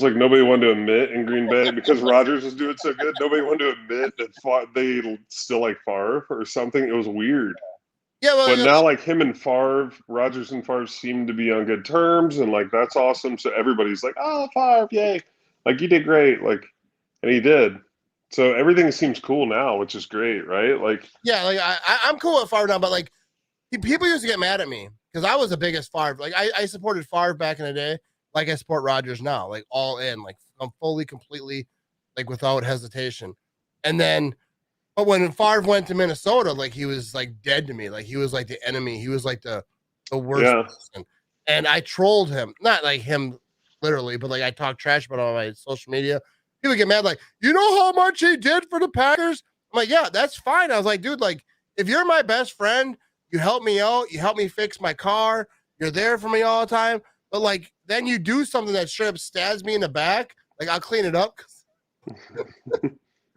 like nobody wanted to admit in Green Bay because Rodgers was doing so good. Nobody wanted to admit that they still like Favre or something. It was weird. Yeah, well, but now like him and Favre, Rodgers and Favre seem to be on good terms, and like that's awesome. So everybody's like, "Oh, Favre, yay! Like you did great!" Like, and he did. So everything seems cool now, which is great, right? Like, yeah, like I'm cool with Favre now, but like people used to get mad at me because I was the biggest Favre. Like I supported Favre back in the day, like I support Rodgers now, like all in, like I'm fully, completely, like without hesitation. And then, but when Favre went to Minnesota, like he was like dead to me. Like he was like the enemy. He was like the worst person. And I trolled him, not like him literally, but like I talked trash about him on my social media. People get mad, like, you know how much he did for the Packers? I'm like, yeah, that's fine. I was like, dude, like, if you're my best friend, you help me out, you help me fix my car, you're there for me all the time. But like, then you do something that straight up stabs me in the back, like I'll clean it up. But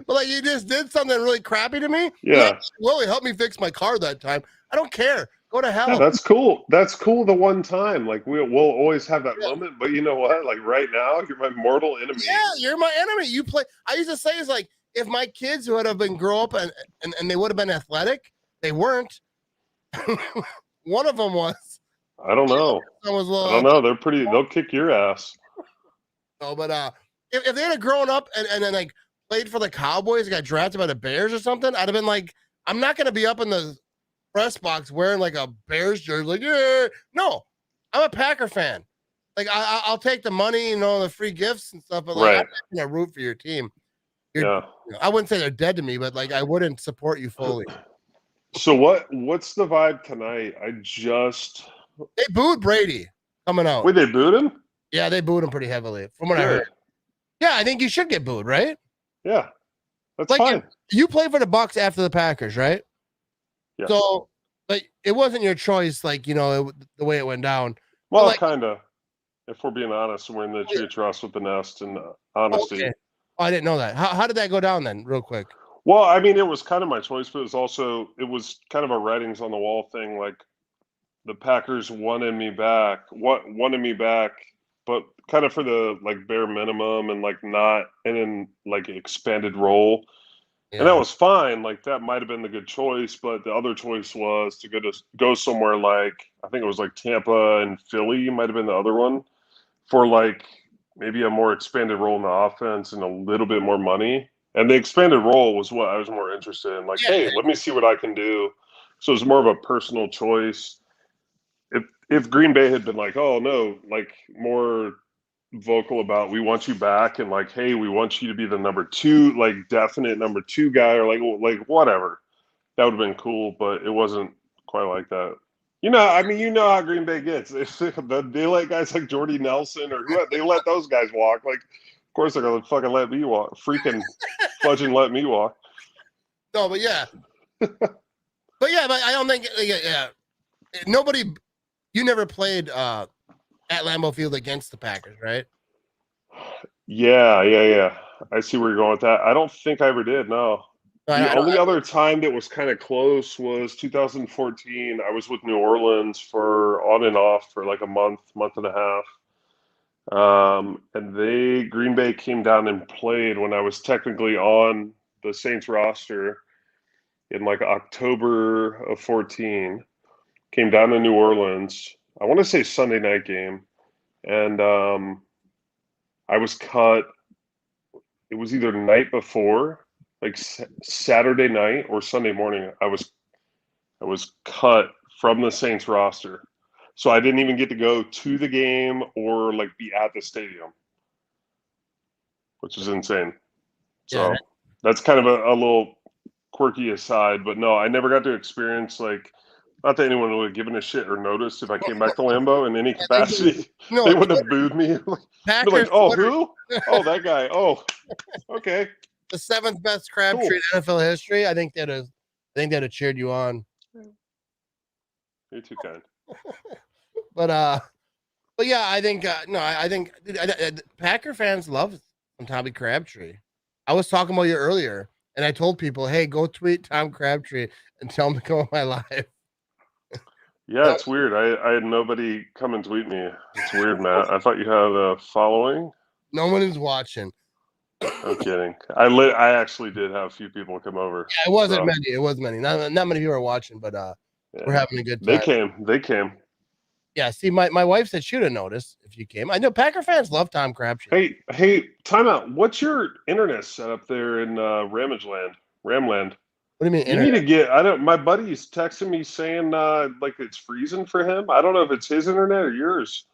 like, you just did something really crappy to me. Yeah. Well, he helped me fix my car that time. I don't care. Go to hell. Yeah, that's cool. That's cool. The one time, like we'll always have that moment. But you know what? Like right now, you're my mortal enemy. Yeah, you're my enemy. You play. I used to say is like if my kids would have been grow up and they would have been athletic, they weren't. One of them was. I don't know. I don't know. They're pretty. They'll kick your ass. No, but if they had grown up and then like played for the Cowboys, and got drafted by the Bears or something, I'd have been like, I'm not gonna be up in the press box wearing like a Bears jersey, like, yeah. No, I'm a Packer fan. Like I'll take the money, the free gifts and stuff, but like I'm not gonna root for your team. I wouldn't say they're dead to me, but like I wouldn't support you fully. So what's the vibe tonight? They booed Brady coming out. Wait, they booed him? Yeah, they booed him pretty heavily, from what I heard. Yeah, I think you should get booed, right? Yeah, that's fine. You play for the Bucs after the Packers, right? Yeah. So, like, it wasn't your choice, like, the way it went down. Well, like, kind of. If we're being honest, we're in the tree trust with the nest and honesty. Okay. Oh, I didn't know that. How did that go down then, real quick? Well, I mean, it was kind of my choice, but it was kind of a writings on the wall thing. Like, the Packers wanted me back, but kind of for the like bare minimum and like not and in like expanded role. And that was fine. Like that might have been the good choice, but the other choice was to go somewhere like I think it was like Tampa and Philly might have been the other one for like maybe a more expanded role in the offense and a little bit more money. And the expanded role was what I was more interested in. Like, hey, let me see what I can do. So it was more of a personal choice. If Green Bay had been like, oh no, like more vocal about we want you back and like, hey, we want you to be the number two, like definite number two guy, or like whatever, that would have been cool. But it wasn't quite like that. You know, I mean, you know how Green Bay gets. They let guys like Jordy Nelson or who they let those guys walk. Like, of course they're gonna fucking let me walk. Freaking fudging let me walk. No, but yeah. but I don't think nobody. You never played at Lambeau Field against the Packers, right? Yeah. I see where you're going with that. I don't think I ever did. No. The only other time that was kind of close was 2014. I was with New Orleans for on and off for like a month and a half. And Green Bay came down and played when I was technically on the Saints roster in like October of 14. Came down to New Orleans. I want to say Sunday night game. And I was cut. It was either the night before, like Saturday night or Sunday morning. I was cut from the Saints roster, so I didn't even get to go to the game or like be at the stadium, which is insane. So that's kind of a little quirky aside, but no, I never got to experience like. Not that anyone would have given a shit or noticed if I came back to Lambeau in any capacity. They wouldn't have booed me. They're like, oh, who? Oh, that guy. Oh, okay. The 7th best Crabtree in NFL history. I think that have cheered you on. You're too kind. but yeah, I think I think Packer fans love Tommy Crabtree. I was talking about you earlier, and I told people, hey, go tweet Tom Crabtree and tell him to come on my live. Yeah, it's weird. I had nobody come and tweet me. It's weird, Matt. I thought you had a following. No one is watching. I'm kidding. I actually did have a few people come over. Yeah, it wasn't many. It was many. Not many people are watching, but we're having a good time. They came. Yeah, see, my wife said she would have noticed if you came. I know Packer fans love Tom Crabtree. Hey, time out. What's your internet set up there in Ramland? What do you mean? You need to get. My buddy's texting me saying like it's freezing for him. I don't know if it's his internet or yours.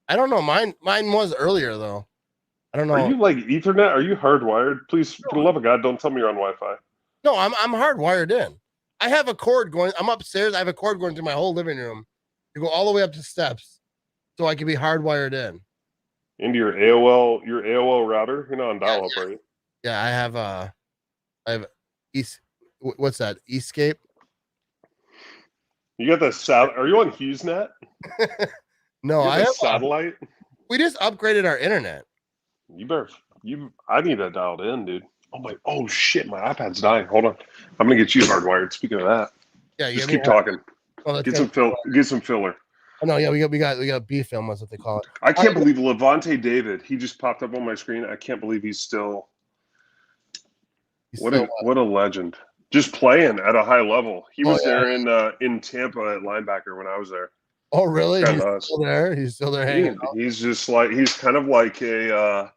I don't know. Mine was earlier though. I don't know. Are you like Ethernet? Are you hardwired? Please, for the love of God, don't tell me you're on Wi-Fi. No, I'm hardwired in. I have a cord going. I'm upstairs. I have a cord going through my whole living room to go all the way up the steps, so I can be hardwired in. Into your AOL router. You're not on dial-up, right? Yeah, I have East. What's that? Eastscape. You got the satellite. Are you on HughesNet? No, I have satellite. We just upgraded our internet. I need that dialed in, dude. Oh shit, my iPad's dying. Hold on. I'm gonna get you hardwired. Speaking of that. Yeah, just keep talking. Get some filler. Oh no, yeah, we got B film, that's what they call it. I can't believe Levante David. He just popped up on my screen. I can't believe he's still what a legend. Just playing at a high level. He was there in Tampa at linebacker when I was there. Oh really? He's still there? He's still there hanging out? He's just like he's kind of like a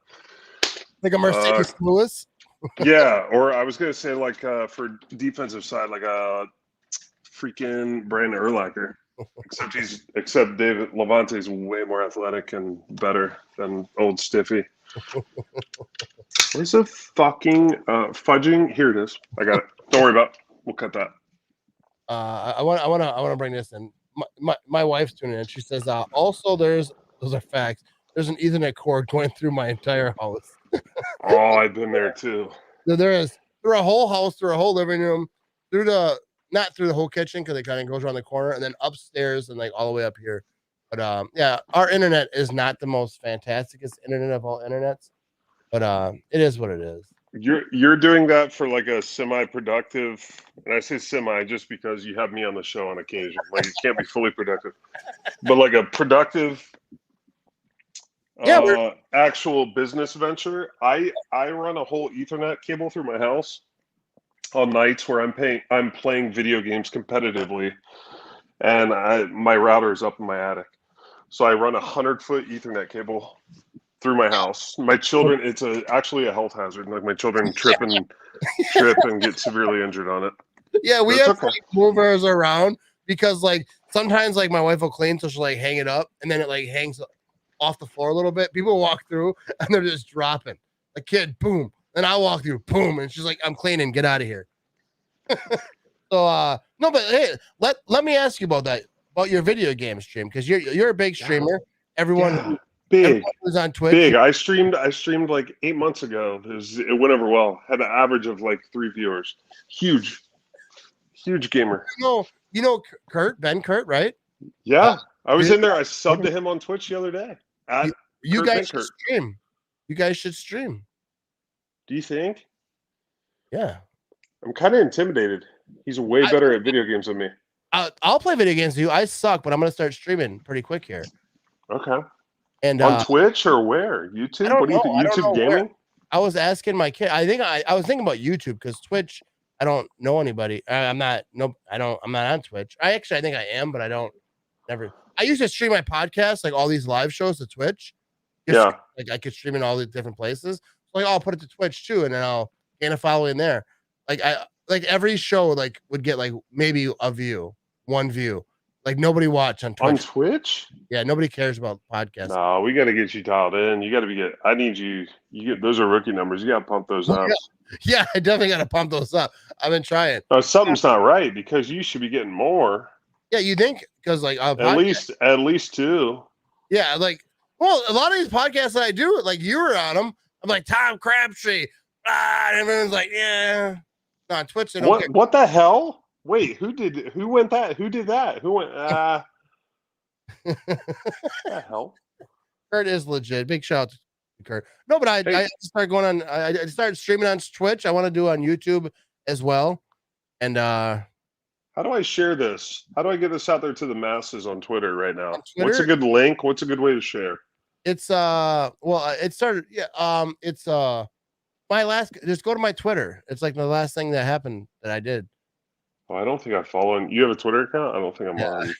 Mercedes Lewis. Yeah, or I was gonna say like for defensive side, like a freaking Brandon Urlacher. Except David Levante's way more athletic and better than old Stiffy. Where's the fucking fudging? Here it is. I got it. Don't worry about it. We'll cut that. I want to bring this in. My wife's tuning in. She says also those are facts. There's an Ethernet cord going through my entire house. Oh, I've been there too. There is through a whole house, through a whole living room, not through the whole kitchen because it kind of goes around the corner, and then upstairs and like all the way up here. But yeah, our internet is not the most fantastic internet of all internets, but it is what it is. You're doing that for like a semi-productive, and I say semi just because you have me on the show on occasion. Like it can't be fully productive, but like a productive Yeah, actual business venture. I run a whole Ethernet cable through my house on nights where I'm playing video games competitively, and my router is up in my attic, so I run 100-foot Ethernet cable through my house. My children, it's actually a health hazard. Like my children trip and get severely injured on it. yeah, we That's have okay. like movers around because like sometimes like my wife will clean, so she'll like hang it up and then it like hangs off the floor a little bit. People walk through and they're just dropping. A kid, boom. Then I walk through, boom, and she's like, "I'm cleaning, get out of here." So no, but hey, let me ask you about that, about your video game stream, because you're a big streamer. Everyone Big. who's on Twitch. Big. I streamed like 8 months ago. It went over well. Had an average of like 3 viewers. Huge gamer. You know Ben Kurt, right? Yeah. I was in there. I subbed to him on Twitch the other day. You guys should stream. You guys should stream. Do you think? Yeah. I'm kind of intimidated. He's way better at video games than me. I'll play video games with you. I suck, but I'm gonna start streaming pretty quick here. Okay. And on Twitch or where? YouTube? What do you think? YouTube gaming? Where. I was asking my kid. I think I was thinking about YouTube because Twitch. I don't know anybody. I'm not on Twitch. I think I am, but I don't. Never. I used to stream my podcast, like all these live shows to Twitch. Yeah. Like I could stream in all the different places. So like I'll put it to Twitch too, and then I'll gain a following there. Like every show like would get like maybe one view. Like nobody watch on Twitch. On Twitch? Yeah, nobody cares about podcasts. No, we got to get you dialed in. You got to I need you. Those are rookie numbers. You got to pump those up. Yeah, I definitely got to pump those up. I've been trying. Something's not right because you should be getting more. Yeah, you think? Because like at least 2. Yeah, like a lot of these podcasts that I do, like you were on them. I'm like Tom Crabtree. And everyone's like, yeah. No, on Twitch, they don't care. What the hell? Wait, who did that? Who went? What the hell? Kurt is legit. Big shout out to Kurt. No, but I started going on. I started streaming on Twitch. I want to do on YouTube as well. And how do I share this? How do I get this out there to the masses on Twitter right now? What's a good link? What's a good way to share? It's it started. Yeah. It's my last. Just go to my Twitter. It's like the last thing that happened that I did. Oh, I don't think I follow. You have a Twitter account? I don't think I'm on.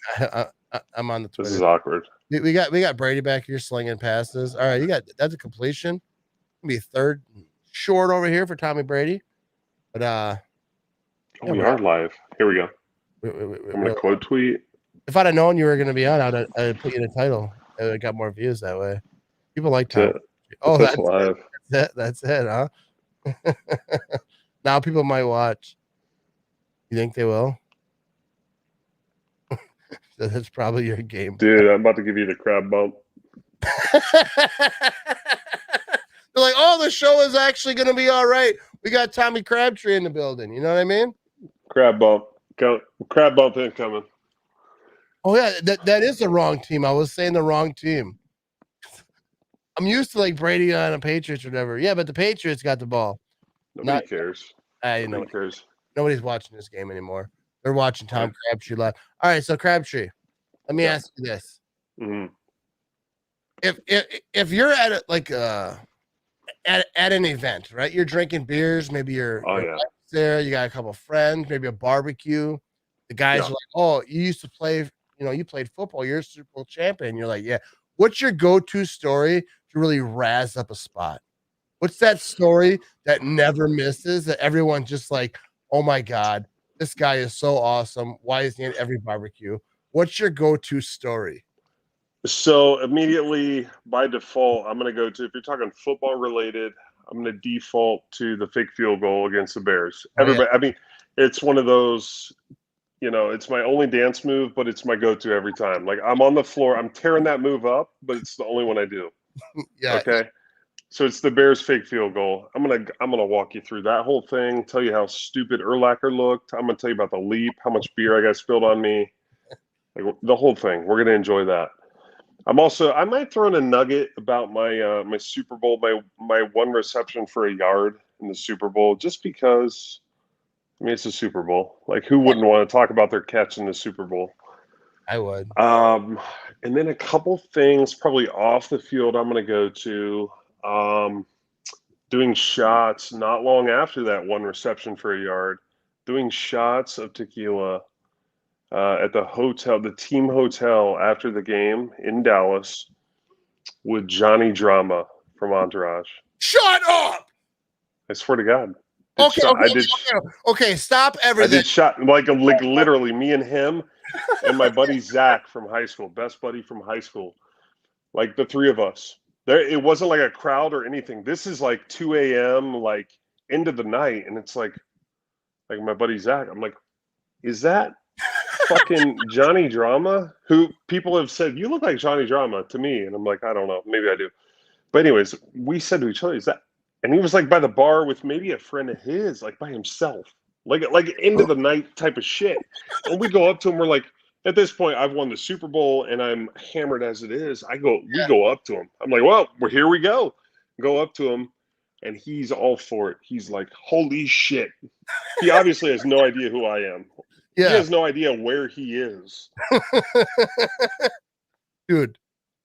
I'm on the Twitter. This is awkward. We got Brady back here slinging passes. All right, that's a completion. Be third short over here for Tommy Brady. But we are live. Here we go. I'm gonna quote tweet. If I'd have known you were gonna be on, I'd put you in a title. It got more views that way. People like Tommy. Oh, that's live. That's it, huh? Now people might watch. You think they will? That's probably your game. Dude, I'm about to give you the crab bump. They're like, oh, the show is actually going to be all right. We got Tommy Crabtree in the building. You know what I mean? Crab bump. Crab bump incoming. Oh, yeah. That is the wrong team. I was saying the wrong team. I'm used to like Brady on a Patriots or whatever. Yeah, but the Patriots got the ball. Nobody cares. Nobody cares. Nobody's watching this game anymore. They're watching Tom Crabtree live. All right, so Crabtree, let me ask you this: if you're at at an event, right? You're drinking beers, maybe you're there. You got a couple of friends, maybe a barbecue. The guys are like, "Oh, you used to play. You played football. You're a Super Bowl champion." You're like, "Yeah." What's your go-to story to really razz up a spot? What's that story that never misses, that everyone's just like, oh my God, this guy is so awesome. Why is he in every barbecue? What's your go-to story? So immediately by default, I'm going to go to, if you're talking football related, I'm going to default to the fake field goal against the Bears. Everybody, I mean, it's one of those, it's my only dance move, but it's my go-to every time. Like I'm on the floor, I'm tearing that move up, but it's the only one I do. Yeah. Okay. So it's the Bears fake field goal. I'm gonna walk you through that whole thing, tell you how stupid Urlacher looked. I'm gonna tell you about the leap, how much beer I got spilled on me, like the whole thing. We're gonna enjoy that. I might throw in a nugget about my my Super Bowl, my one reception for a yard in the Super Bowl just because, I mean, it's a Super Bowl. Like, who wouldn't want to talk about their catch in the Super Bowl? I would. And then a couple things probably off the field I'm going to go to. Doing shots not long after that one reception for a yard, doing shots of tequila at the hotel, the team hotel after the game in Dallas with Johnny Drama from Entourage. Shut up. I swear to God. Okay, stop I everything. did shot like literally me and him and my buddy Zach from high school, best buddy from high school, like the three of us. There, it wasn't like a crowd or anything. This is like 2 a.m., like into the night, and it's like my buddy Zach. I'm like, is that fucking Johnny Drama? Who people have said you look like Johnny Drama to me, and I'm like, I don't know, maybe I do. But anyways, we said to each other, is that? And he was like by the bar with maybe a friend of his, like by himself, like into the night type of shit. And we go up to him, we're like, at this point, I've won the Super Bowl and I'm hammered as it is. We go up to him. I'm like, well, here we go. Go up to him, and he's all for it. He's like, holy shit. He obviously has no idea who I am. Yeah. He has no idea where he is. Dude.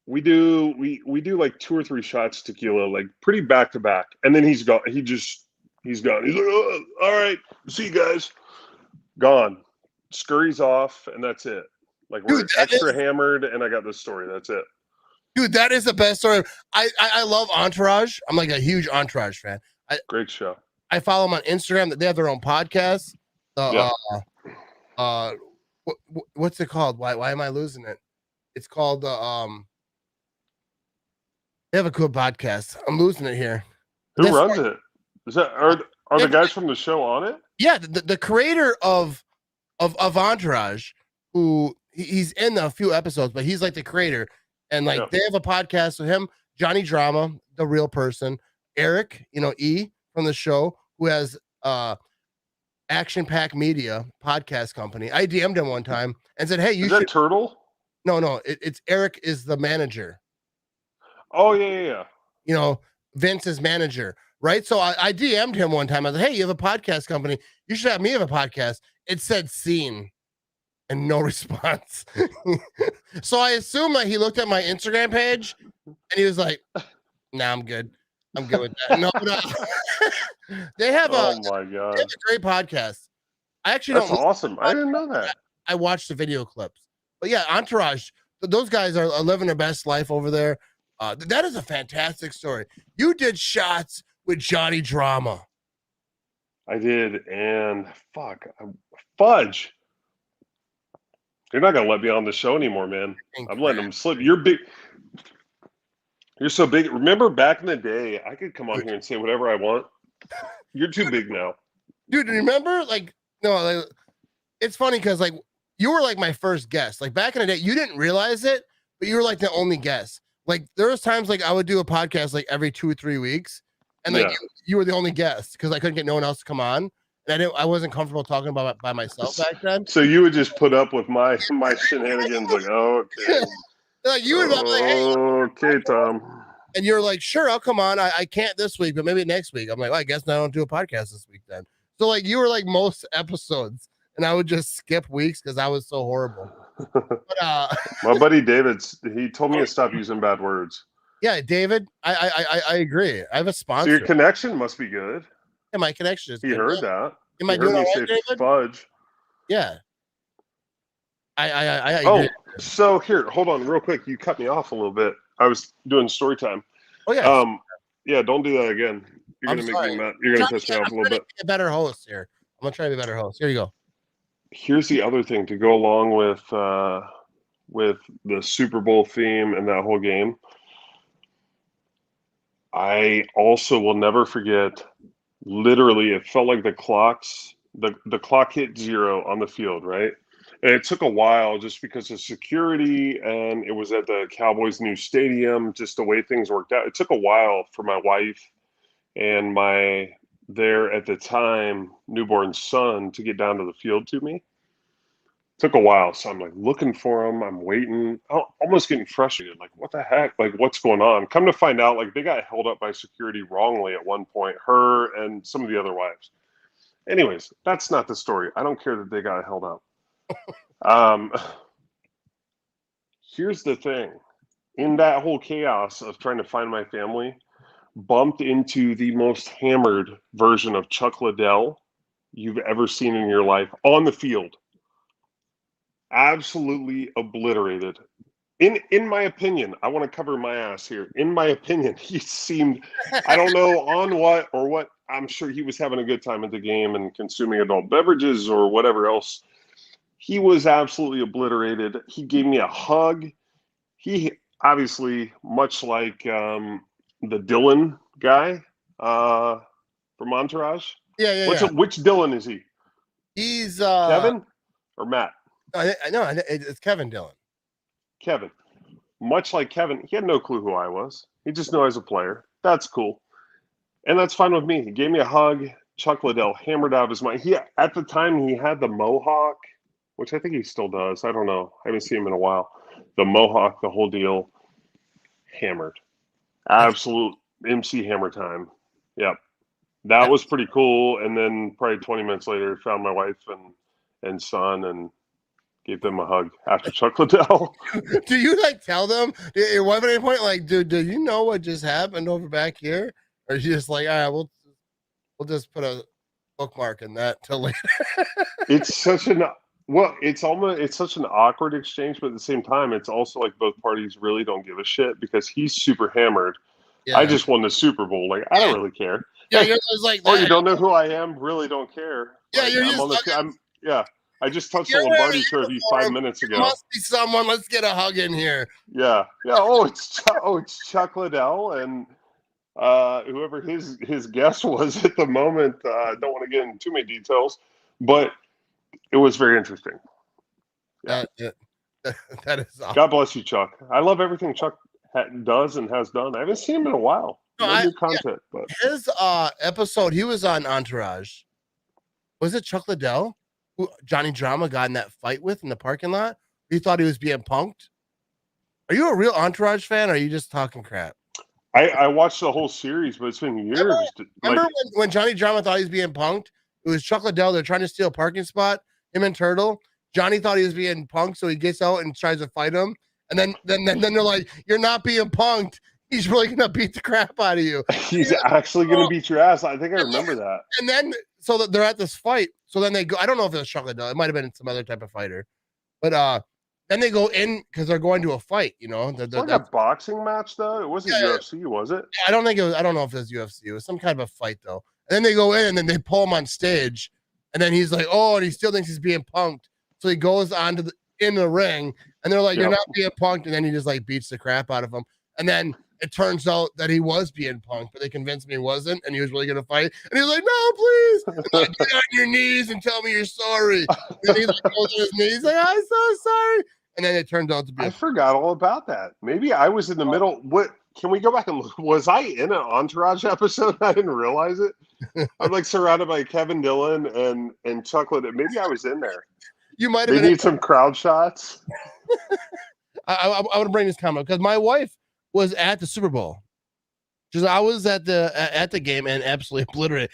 We do like 2 or 3 shots tequila, like pretty back to back. And then he's gone. He's gone. He's like, oh, all right, see you guys. Gone. Scurries off, and that's it. Like, we're extra hammered, and I got this story. That's it. Dude, that is the best story. I love Entourage. I'm like a huge Entourage fan. Great show. I follow them on Instagram. They have their own podcast. What's it called? Why am I losing it? It's called they have a cool podcast. I'm losing it here. Who runs it? Is that are the guys from the show on it? Yeah, the creator of Entourage, who he's in a few episodes, but he's like the creator, and like they have a podcast with him, Johnny Drama, the real person, Eric, E from the show, who has Action Pack Media podcast company. I DM'd him one time and said, "Hey, Is that Turtle?" No, it's Eric is the manager. Oh yeah. Vince's manager, right? So I DM'd him one time. I was like, "Hey, you have a podcast company. You should have me have a podcast." It said "seen," and no response. So I assume that he looked at my Instagram page and he was like, "Nah, I'm good. I'm good with that." No. They have my God. They have a great podcast. I actually That's awesome. I didn't know that. I watched the video clips. But yeah, Entourage, those guys are living their best life over there. That is a fantastic story. You did shots with Johnny Drama. I did, and fudge. You're not gonna let me on the show anymore, man. I'm letting them slip. You're big. You're so big. Remember back in the day, I could come on here and say whatever I want. You're too big now, dude. Remember, it's funny because you were like my first guest. Like back in the day, you didn't realize it, but you were like the only guest. Like there was times like I would do a podcast like every 2 or 3 weeks, and you were the only guest because I couldn't get no one else to come on, and I wasn't comfortable talking about by myself back then. So you would just put up with my shenanigans, like, oh, okay, like you would be like, hey, okay, Tom, and you're like, sure, I'll come on. I can't this week, but maybe next week. I'm like, well, I guess I don't do a podcast this week then. So like you were like most episodes, and I would just skip weeks because I was so horrible. But, my buddy David, he told me to stop using bad words. Yeah, David, I agree. I have a sponsor. So your connection must be good. Yeah, my connection is good. He heard that. Am I doing all right, David? Fudge. Yeah. I agree. So here, hold on real quick. You cut me off a little bit. I was doing story time. Oh yeah. Yeah, don't do that again. You're gonna make me mad. You're gonna piss me off a little bit. Be a better host here. I'm gonna try to be a better host. Here you go. Here's the other thing to go along with the Super Bowl theme and that whole game. I also will never forget, literally, it felt like the clock hit 0 on the field, right? And it took a while just because of security, and it was at the Cowboys' new stadium, just the way things worked out. It took a while for my wife and my there at the time newborn son to get down to the field to me. Took a while, so I'm like looking for him. I'm waiting, almost getting frustrated. Like, what the heck? Like, what's going on? Come to find out, like they got held up by security wrongly at one point. Her and some of the other wives. Anyways, that's not the story. I don't care that they got held up. Here's the thing: in that whole chaos of trying to find my family, bumped into the most hammered version of Chuck Liddell you've ever seen in your life on the field. Absolutely obliterated. In my opinion, I want to cover my ass here. In my opinion, he seemed, I don't know on what or what. I'm sure he was having a good time at the game and consuming adult beverages or whatever else. He was absolutely obliterated. He gave me a hug. He obviously, much like the Dylan guy from Entourage. Yeah. Which Dylan is he? He's Kevin or Matt? I know it's Kevin Dillon. Kevin. Much like Kevin, he had no clue who I was. He just knew I was a player. That's cool. And that's fine with me. He gave me a hug. Chuck Liddell hammered out of his mind. At the time, he had the mohawk, which I think he still does. I don't know. I haven't seen him in a while. The mohawk, the whole deal. Hammered. Absolute MC Hammer time. Yep. That was pretty cool. And then probably 20 minutes later, found my wife and son and gave them a hug after Chuck Liddell. Do you like tell them your wife at any point, like, dude, do you know what just happened over back here? Or is she just like, all right, we'll just put a bookmark in that till later? It's such an awkward exchange, but at the same time, it's also like both parties really don't give a shit because he's super hammered. Yeah. I just won the Super Bowl. Like, I don't really care. Yeah, you're just like, oh, you don't know who I am? Really don't care. Yeah, like, you're just I just touched the Lombardi Trophy 5 minutes ago. Must be someone. Let's get a hug in here. Yeah. Oh, it's Chuck Liddell and whoever his guest was at the moment. I don't want to get into too many details, but it was very interesting. Yeah. That is awesome. God bless you, Chuck. I love everything Chuck does and has done. I haven't seen him in a while. No new content, but his episode, he was on Entourage. Was it Chuck Liddell who Johnny Drama got in that fight with in the parking lot? He thought he was being punked. Are you a real Entourage fan, or are you just talking crap? I watched the whole series, but it's been years. Remember when Johnny Drama thought he was being punked? It was Chuck Liddell. They're trying to steal a parking spot. Him and Turtle. Johnny thought he was being punked, so he gets out and tries to fight him. And then they're like, "You're not being punked. He's really gonna beat the crap out of you. He's actually gonna beat your ass." I think I remember that. And then so that they're at this fight. So then they go. I don't know if it was Chuck Liddell. It might have been some other type of fighter. But then they go in because they're going to a fight. You know, it's like a boxing match though. It wasn't UFC, was it? I don't think it was. I don't know if it was UFC. It was some kind of a fight though. And then they go in and then they pull him on stage. And then he's like, "Oh," and he still thinks he's being punked. So he goes in the ring, and they're like, "You're not being punked," and then he just like beats the crap out of him. And then it turns out that he was being punked, but they convinced me he wasn't, and he was really gonna fight. And he was like, "No, please, like, get on your knees and tell me you're sorry." And he like goes on his knees, he's like, "I'm so sorry." And then it turned out to be. I forgot all about that. Maybe I was in the middle. What? Can we go back and look? Was I in an Entourage episode? I didn't realize it. I'm like surrounded by Kevin Dillon and Chuck Liddell. Maybe I was in there. You might have. They need some crowd shots. I want to bring this comment because my wife was at the Super Bowl. Because I was at the game and absolutely obliterated.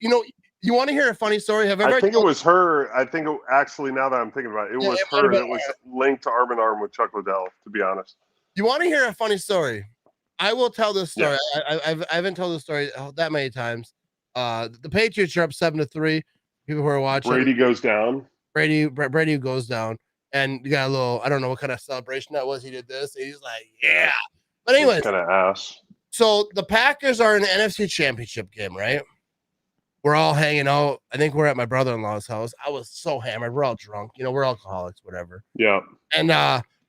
You want to hear a funny story? I think it was her. I think actually, now that I'm thinking about it, it was her that was linked to arm in arm with Chuck Liddell. To be honest, you want to hear a funny story? I will tell this story. Yeah. I haven't told this story that many times. The Patriots are up 7-3. People who are watching. Brady goes down. Brady goes down, and you got a little. I don't know what kind of celebration that was. He did this. And he's like, "Yeah." But anyway, kind of ass. So the Packers are in the NFC Championship game, right? We're all hanging out. I think we're at my brother-in-law's house. I was so hammered. We're all drunk. You know, we're alcoholics, whatever. Yeah. And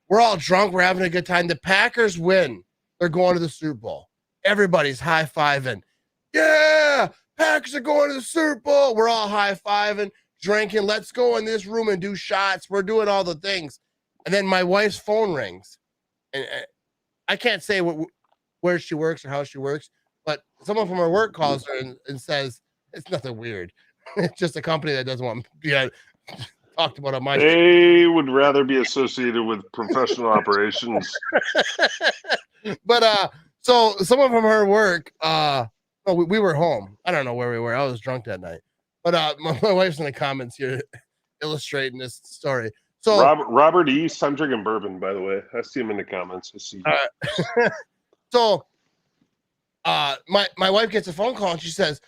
we're all drunk. We're having a good time. The Packers win. They're going to the Super Bowl. Everybody's high-fiving. Yeah, Packers are going to the Super Bowl. We're all high-fiving, drinking. Let's go in this room and do shots. We're doing all the things. And then my wife's phone rings. And I can't say where she works or how she works, but someone from her work calls her and says, it's nothing weird. It's just a company that doesn't want talked about on my They would rather be associated with professional operations. But so someone from her work, we were home. I don't know where we were. I was drunk that night. But my wife's in the comments here illustrating this story. So Robert East, I'm drinking bourbon, by the way. I see him in the comments. I see. So my wife gets a phone call and she says,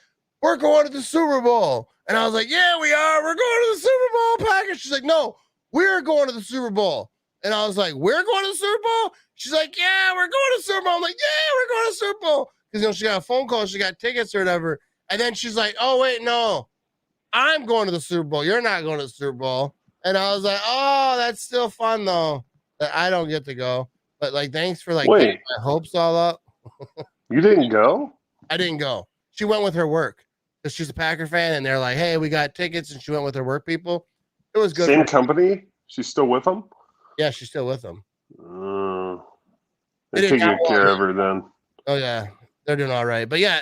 "We're going to the Super Bowl." And I was like, "Yeah, we are. We're going to the Super Bowl Packers." She's like, "No, we're going to the Super Bowl." And I was like, "We're going to the Super Bowl?" She's like, "Yeah, we're going to the Super Bowl." I'm like, "Yeah, we're going to the Super Bowl." Because she got a phone call, she got tickets or whatever. And then she's like, "Oh, wait, no. I'm going to the Super Bowl. You're not going to the Super Bowl." And I was like, "Oh, that's still fun though. That I don't get to go." But like, thanks for getting my hopes all up. You didn't go? I didn't go. She went with her work because she's a Packer fan, and they're like, "Hey, we got tickets," and she went with her work people. It was good. Same company? She's still with them? Yeah, she's still with them. They take good care of her then. Oh yeah, they're doing all right. But yeah,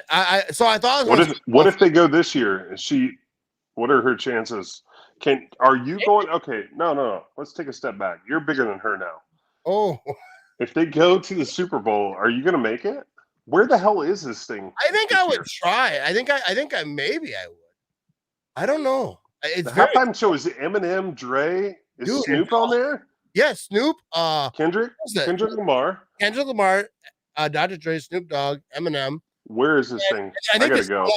so I thought. What if they go this year? What are her chances? Are you going? Okay, no. Let's take a step back. You're bigger than her now. Oh. If they go to the Super Bowl, are you going to make it? Where the hell is this thing? I think I would try. I think maybe I would. I don't know. It's the halftime show is Eminem, Dre. Is Snoop on there? Yes, Snoop. Kendrick Lamar. Kendrick Lamar. Dr. Dre, Snoop Dogg, Eminem. Where is this thing? I gotta go.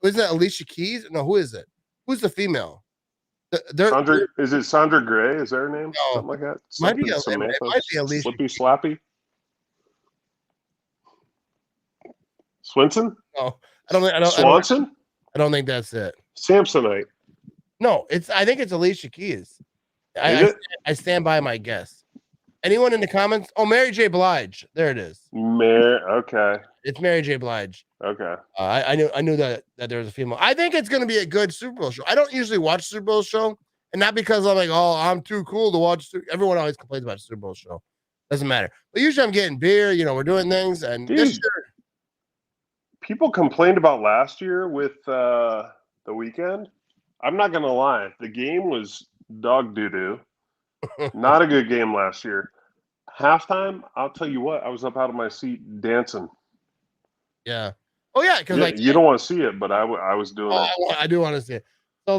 Was that Alicia Keys? No, who is it? Who's the female? Is it Sandra Gray? Is that her name? No, something like that. It might be Alicia. Slippy Slappy. Swinson? No, I don't. Swanson? I don't think that's it. Samsonite. No, I think it's Alicia Keys. I stand by my guess. Anyone in the comments? Oh, Mary J. Blige. There it is. Okay. It's Mary J. Blige. Okay. I knew that there was a female. I think it's going to be a good Super Bowl show. I don't usually watch Super Bowl show, and not because I'm like, oh, I'm too cool to watch. Everyone always complains about Super Bowl show. Doesn't matter. But usually I'm getting beer. We're doing things, and this year, people complained about last year with the weekend. I'm not going to lie. The game was dog doo-doo. Not a good game last year. Halftime, I'll tell you what, I was up out of my seat dancing. Yeah. Oh yeah, because you don't want to see it, but I was doing it. I do want to see it. So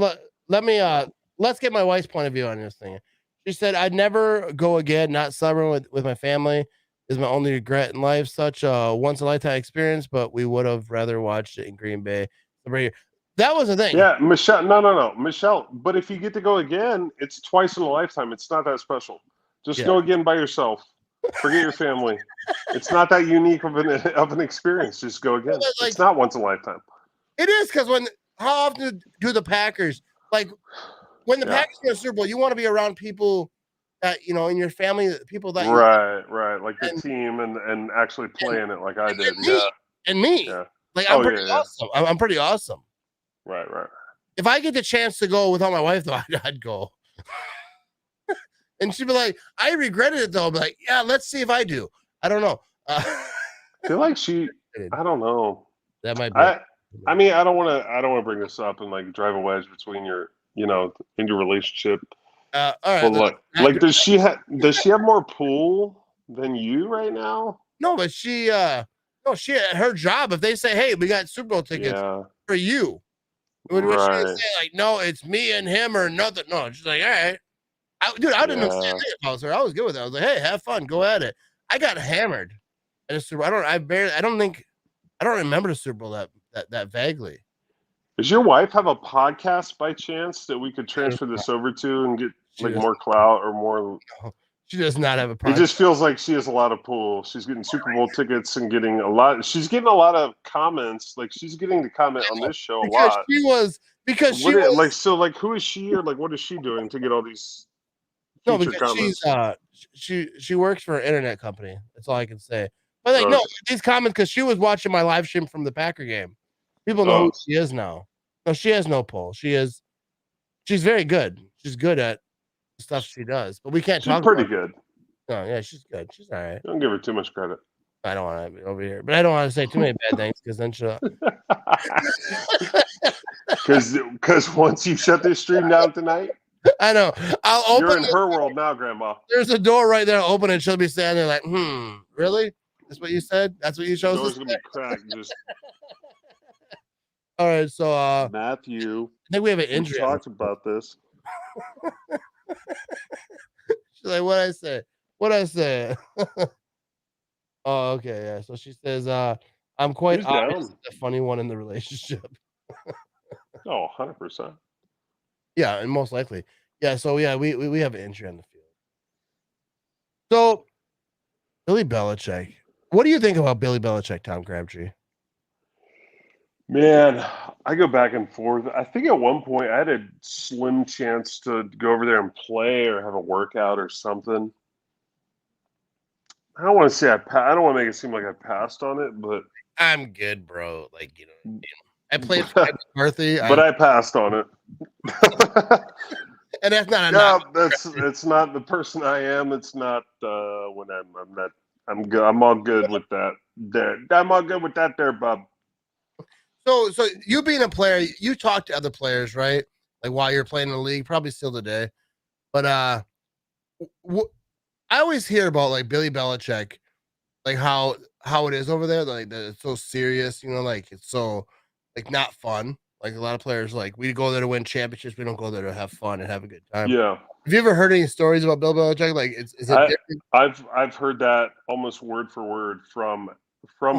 let's get my wife's point of view on this thing. She said, "I'd never go again. Not celebrating with my family is my only regret in life. Such a once in a lifetime experience, but we would have rather watched it in Green Bay." That was the thing. Yeah, Michelle. No, Michelle. But if you get to go again, it's twice in a lifetime. It's not that special. Just go again by yourself. Forget your family. It's not that unique of an experience. Just go again. It's not once in a lifetime. It is, because how often do the Packers, when the Packers go to Super Bowl, you want to be around people that in your family, people that right, like the team and actually playing it like I did. And me. Yeah. I'm pretty awesome. I'm pretty awesome. Right. If I get the chance to go without my wife, though, I'd go. And she'd be like, "I regretted it though." I'd be like, "Yeah, let's see if I do." I don't know. I feel like I don't know. That might be. I mean, I don't want to bring this up and drive a wedge between your, in your relationship. All right. But does she have more pull than you right now? No, but she her job. If they say, "Hey, we got Super Bowl tickets for you," would she say "No, it's me and him or nothing"? No, she's like, "All right." I didn't know anything about her. I was good with it. I was like, "Hey, have fun, go at it." I got hammered at a Super Bowl. I don't remember the Super Bowl that vaguely. Does your wife have a podcast by chance that we could transfer this over to and get more clout or more? No, she does not have a podcast. It just feels like she has a lot of pull. She's getting Super Bowl tickets and getting a lot. She's getting a lot of comments. She's getting to comment on this show a lot. Who is she, or what is she doing to get all these? No, because she works for an internet company. That's all I can say. But these comments, because she was watching my live stream from the Packer game. People know who she is now. No, she has no pull. She's very good. She's good at the stuff she does. But we can't talk. She's pretty good. No, yeah, she's good. She's all right. Don't give her too much credit. I don't want to be over here, but I don't want to say too many bad things because then she'll. Because once you shut this stream down tonight, I know. I'll You're open. in her world now, Grandma. There's a door right there. I'll open it. She'll be standing there like, really? That's what you said? That's what you chose? Door's gonna be cracked. Just all right. So, Matthew. I think we have an We injury. talked about this. She's like, what I say? What I say? Oh, okay. Yeah. So she says, I'm quite Who's obviously down? the funny one in the relationship. Oh, 100%. Yeah, and most likely. Yeah. So yeah, we have an injury on the field. So Billy Belichick. What do you think about Billy Belichick, Tom Crabtree? Man, I go back and forth. I think at one point I had a slim chance to go over there and play or have a workout or something. I don't want to say I don't want to make it seem like I passed on it, but I'm good, bro. Like, I played for McCarthy. but I passed on it. And that's not Yeah, it's not the person I am. It's not when I'm not. I'm good. I'm all good with that. I'm all good with that, there, bub. So you being a player, you talk to other players, right? Like while you're playing in the league, probably still today. But I always hear about like Billy Belichick, like how it is over there, like that it's so serious, like it's so like not fun. Like a lot of players, like we go there to win championships, we don't go there to have fun and have a good time. Yeah. Have you ever heard any stories about Bill Belichick? Like, is it different? I've heard that almost word for word from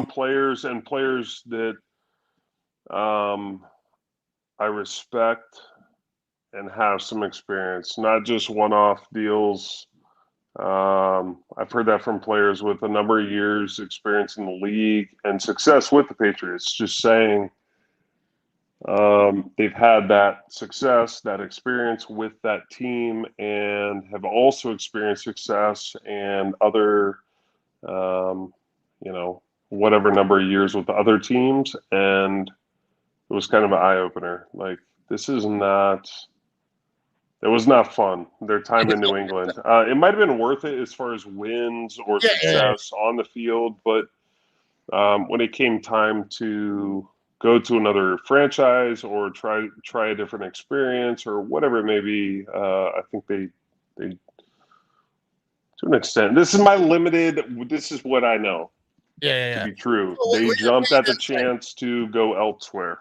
players and players that I respect and have some experience, not just one-off deals. I've heard that from players with a number of years experience in the league and success with the Patriots, just saying they've had that success, that experience with that team, and have also experienced success and other, whatever number of years with other teams. And it was kind of an eye-opener. Like, it was not fun, their time in New England. It might have been worth it as far as wins or success on the field, but when it came time to go to another franchise or try a different experience or whatever it may be, I think they to an extent. This is what I know. To be true. So they jumped at the chance to go elsewhere.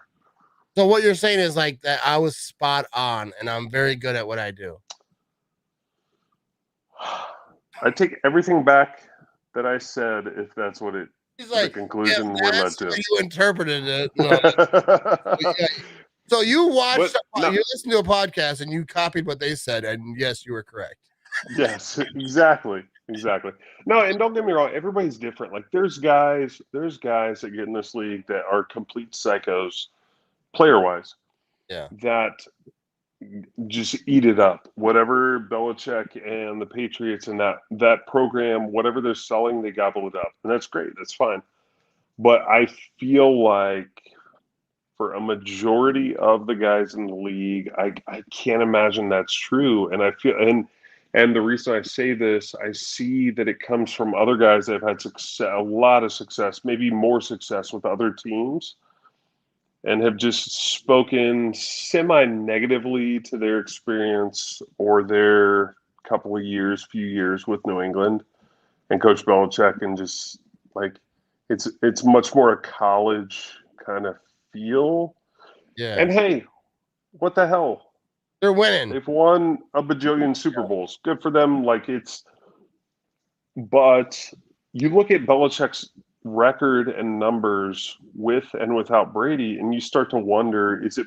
So what you're saying is like that I was spot on and I'm very good at what I do. I take everything back that I said if that's what it He's like, the conclusion we're led to. You interpreted it. No. So you watched, you listened to a podcast and you copied what they said, and yes, you were correct. Yes, exactly. No, and don't get me wrong, everybody's different. Like there's guys that get in this league that are complete psychos, player-wise. Yeah. That just eat it up. Whatever Belichick and the Patriots and that program, whatever they're selling, they gobble it up. And that's great. That's fine. But I feel like for a majority of the guys in the league, I can't imagine that's true. And I feel and the reason I say this, I see that it comes from other guys that have had success, a lot of success, maybe more success with other teams, and have just spoken semi-negatively to their experience or their few years with New England and Coach Belichick, and just like it's much more a college kind of feel. Yeah. And hey, what the hell? They're winning. They've won a bajillion Super Bowls. Good for them. But you look at Belichick's record and numbers with and without Brady, and you start to wonder: is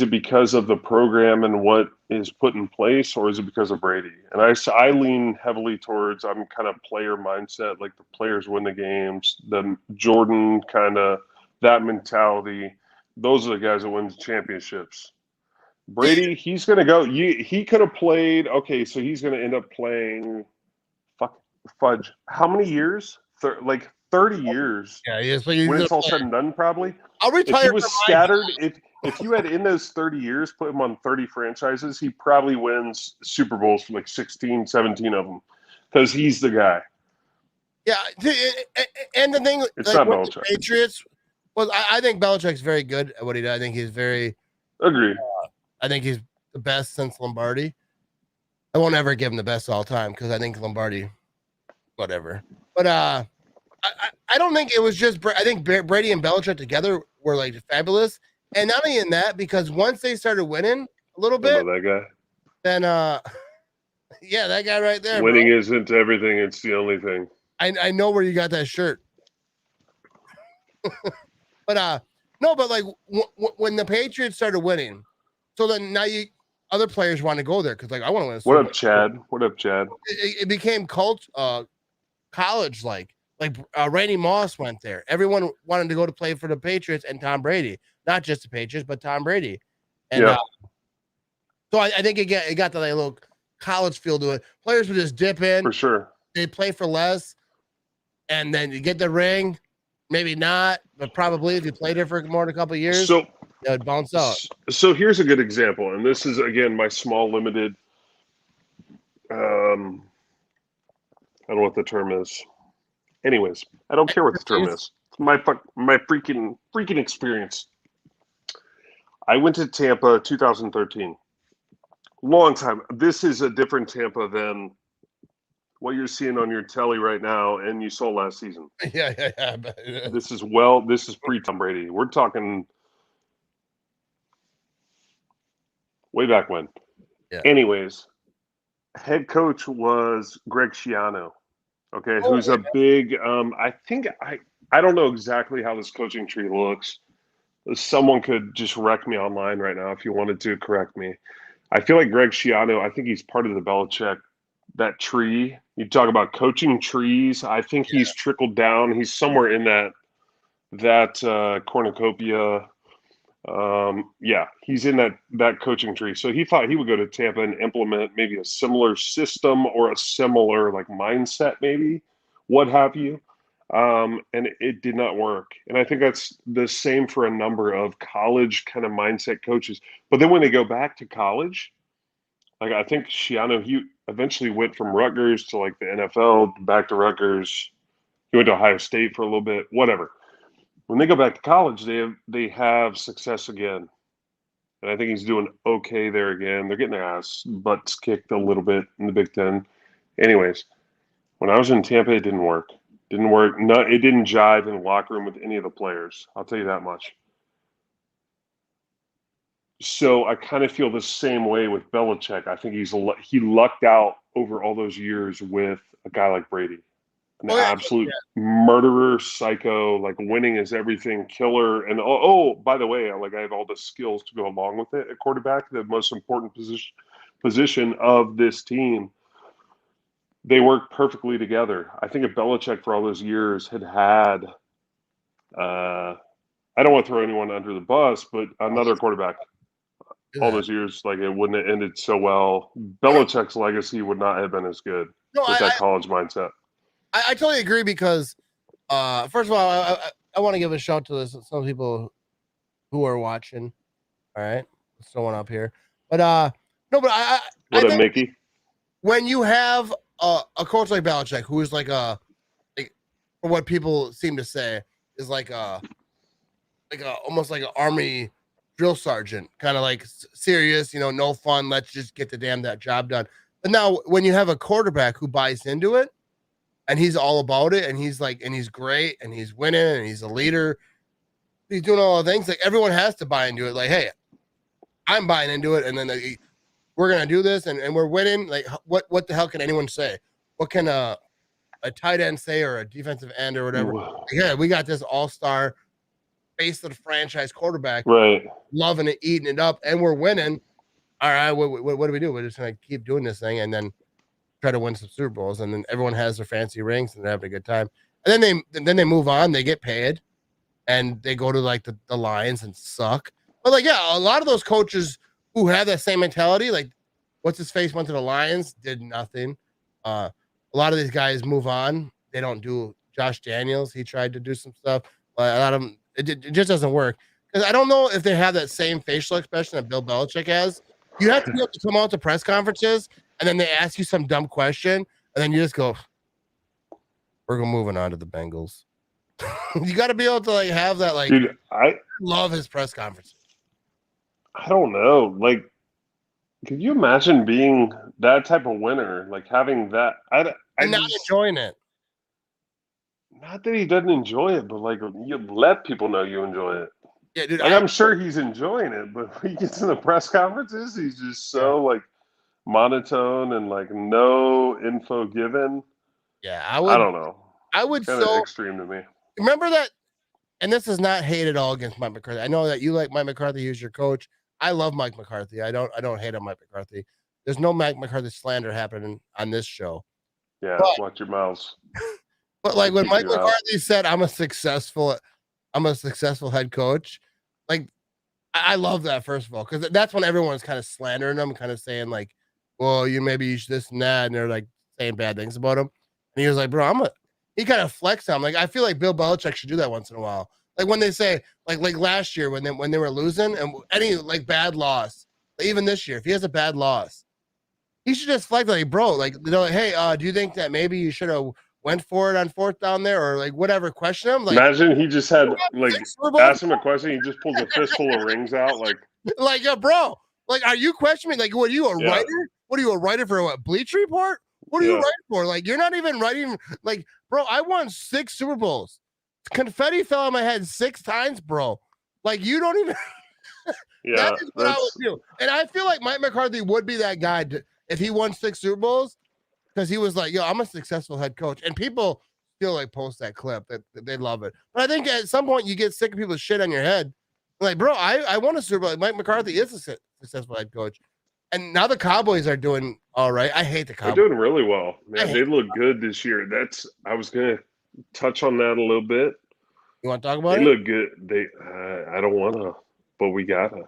it because of the program and what is put in place, or is it because of Brady? And I lean heavily towards I'm kind of player mindset, like the players win the games, the Jordan kind of that mentality. Those are the guys that win the championships. Brady, he's going to go. He could have played. Okay, so he's going to end up playing. Fudge. How many years? 30 years. Yeah, yes. When it's all said and done, probably. I'll retire. If he was scattered, if you had in those 30 years put him on 30 franchises, he probably wins Super Bowls for like 16, 17 of them because he's the guy. Yeah, and the thing, it's not Belichick. The Patriots. Well, I think Belichick's very good at what he does. I think he's very agree. I think he's the best since Lombardi. I won't ever give him the best all time because I think Lombardi, whatever. But I don't think it was just. I think Brady and Belichick together were like fabulous, and not only in that, because once they started winning a little bit, that guy. Then yeah, that guy right there. Winning bro. isn't everything; it's the only thing. I know where you got that shirt. But no, but like when the Patriots started winning, so then now other players want to go there because like I want to win. What up, Chad? What up, Chad? It became college like Randy Moss went there. Everyone wanted to go to play for the Patriots and Tom Brady, not just the Patriots, but Tom Brady. And so I think it got to like a little college feel to it. Players would just dip in for sure. They play for less, and then you get the ring. Maybe not, but probably if you played it for more than a couple of years, so it would bounce out. So here's a good example, and this is again my small limited. I don't know what the term is. Anyways, I don't care what the term is. It's my freaking experience. I went to Tampa 2013. Long time. This is a different Tampa than what you're seeing on your telly right now and you saw last season. Yeah. This is pre-Tom Brady. We're talking way back when. Yeah. Anyways, head coach was Greg Schiano. Okay, who's a big I don't know exactly how this coaching tree looks. Someone could just wreck me online right now if you wanted to correct me. I feel like Greg Schiano, I think he's part of the Belichick, that tree. You talk about coaching trees. I think he's trickled down. He's somewhere in that cornucopia. He's in that coaching tree. So he thought he would go to Tampa and implement maybe a similar system or a similar like mindset, maybe, what have you. And it did not work. And I think that's the same for a number of college kind of mindset coaches. But then when they go back to college, like I think Schiano, he eventually went from Rutgers to like the NFL, back to Rutgers. He went to Ohio State for a little bit, whatever. When they go back to college, they have success again. And I think he's doing okay there again. They're getting their butts kicked a little bit in the Big Ten. Anyways, when I was in Tampa, it didn't work. Didn't work. No, it didn't jive in the locker room with any of the players. I'll tell you that much. So I kind of feel the same way with Belichick. I think he lucked out over all those years with a guy like Brady, an absolute murderer, psycho, like winning is everything, killer. And by the way, like I have all the skills to go along with it at quarterback, the most important position of this team. They work perfectly together. I think if Belichick for all those years had I don't want to throw anyone under the bus, but another quarterback all those years, like it wouldn't have ended so well. Belichick's legacy would not have been as good with that college mindset. I totally agree because, first of all, I want to give a shout to some people who are watching. All right, let's throw one up here. But no, but I think Mickey? When you have a coach like Belichick, who is like for what people seem to say is like almost like an army drill sergeant, kind of like serious, no fun. Let's just get that job done. But now when you have a quarterback who buys into it and he's all about it and he's great and he's winning and he's a leader, he's doing all the things, like everyone has to buy into it. Like, hey, I'm buying into it. And then we're going to do this and we're winning. Like what the hell can anyone say? What can a tight end say or a defensive end or whatever? Like, yeah, we got this all-star face of the franchise quarterback, right? Loving it, eating it up, and we're winning. All right, what do we do? We're just going to keep doing this thing and then try to win some Super Bowls. And then everyone has their fancy rings and they're having a good time. And then they move on, they get paid and they go to like the Lions and suck. But like, yeah, a lot of those coaches who have that same mentality, like what's his face went to the Lions, did nothing. A lot of these guys move on. They don't do Josh Daniels. He tried to do some stuff. But a lot of them, it just doesn't work. Because I don't know if they have that same facial expression that Bill Belichick has. You have to be able to come out to press conferences and then they ask you some dumb question and then you just go, we're moving on to the Bengals. You got to be able to like have that, like, dude, I love his press conference. I don't know. Like, could you imagine being that type of winner? Like having that? I And not just enjoying it. not that he doesn't enjoy it, but like you let people know you enjoy it. Yeah, dude. Like I'm sure he's enjoying it, but when he gets in the press conferences, he's just so like monotone and like no info given. Yeah, I don't know. I It's would kind of so extreme to me. remember that. And this is not hate at all against Mike McCarthy. I know that you like Mike McCarthy. He was your coach. I love Mike McCarthy. I don't hate on Mike McCarthy. There's no Mike McCarthy slander happening on this show. Yeah, But watch your mouths. but like when Kick Mike you out. McCarthy said, I'm a successful head coach," like I love that, first of all, because that's when everyone's kind of slandering him, kind of saying like, well, you should this and that, and they're like saying bad things about him. And he was like, bro, he kind of flexed on him. Like, I feel like Bill Belichick should do that once in a while. Like when they say, like last year when they were losing and any like bad loss, even this year, if he has a bad loss, he should just flex like, bro, like, hey, do you think that maybe you should have went for it on fourth down there, or like whatever? Question him. Like, Imagine he just had like Super Bowl? ask him a question, he just pulls a fistful of rings out. Like, like, bro, like, are you questioning? Like, what are you, a Yeah. writer? What are you, a writer for? What, Bleacher Report? What are you Yeah. writing for? Like, you're not even writing. Like, bro, I won 6 Super Bowls. Confetti fell on my head 6 times, bro. Like, you don't even. yeah, That is what I would do. And I feel like Mike McCarthy would be that guy if he won 6 Super Bowls, because he was like, yo, I'm a successful head coach. And people still like post that clip that they love it. But I think at some point you get sick of people's shit on your head. Like, bro, I won a Super Bowl. Mike McCarthy is a successful head coach. And now the Cowboys are doing all right. I hate the They're Cowboys. doing really well. Man, they look good this year. I was gonna touch on that a little bit. You want to talk about They it? look good. I don't wanna, but we gotta.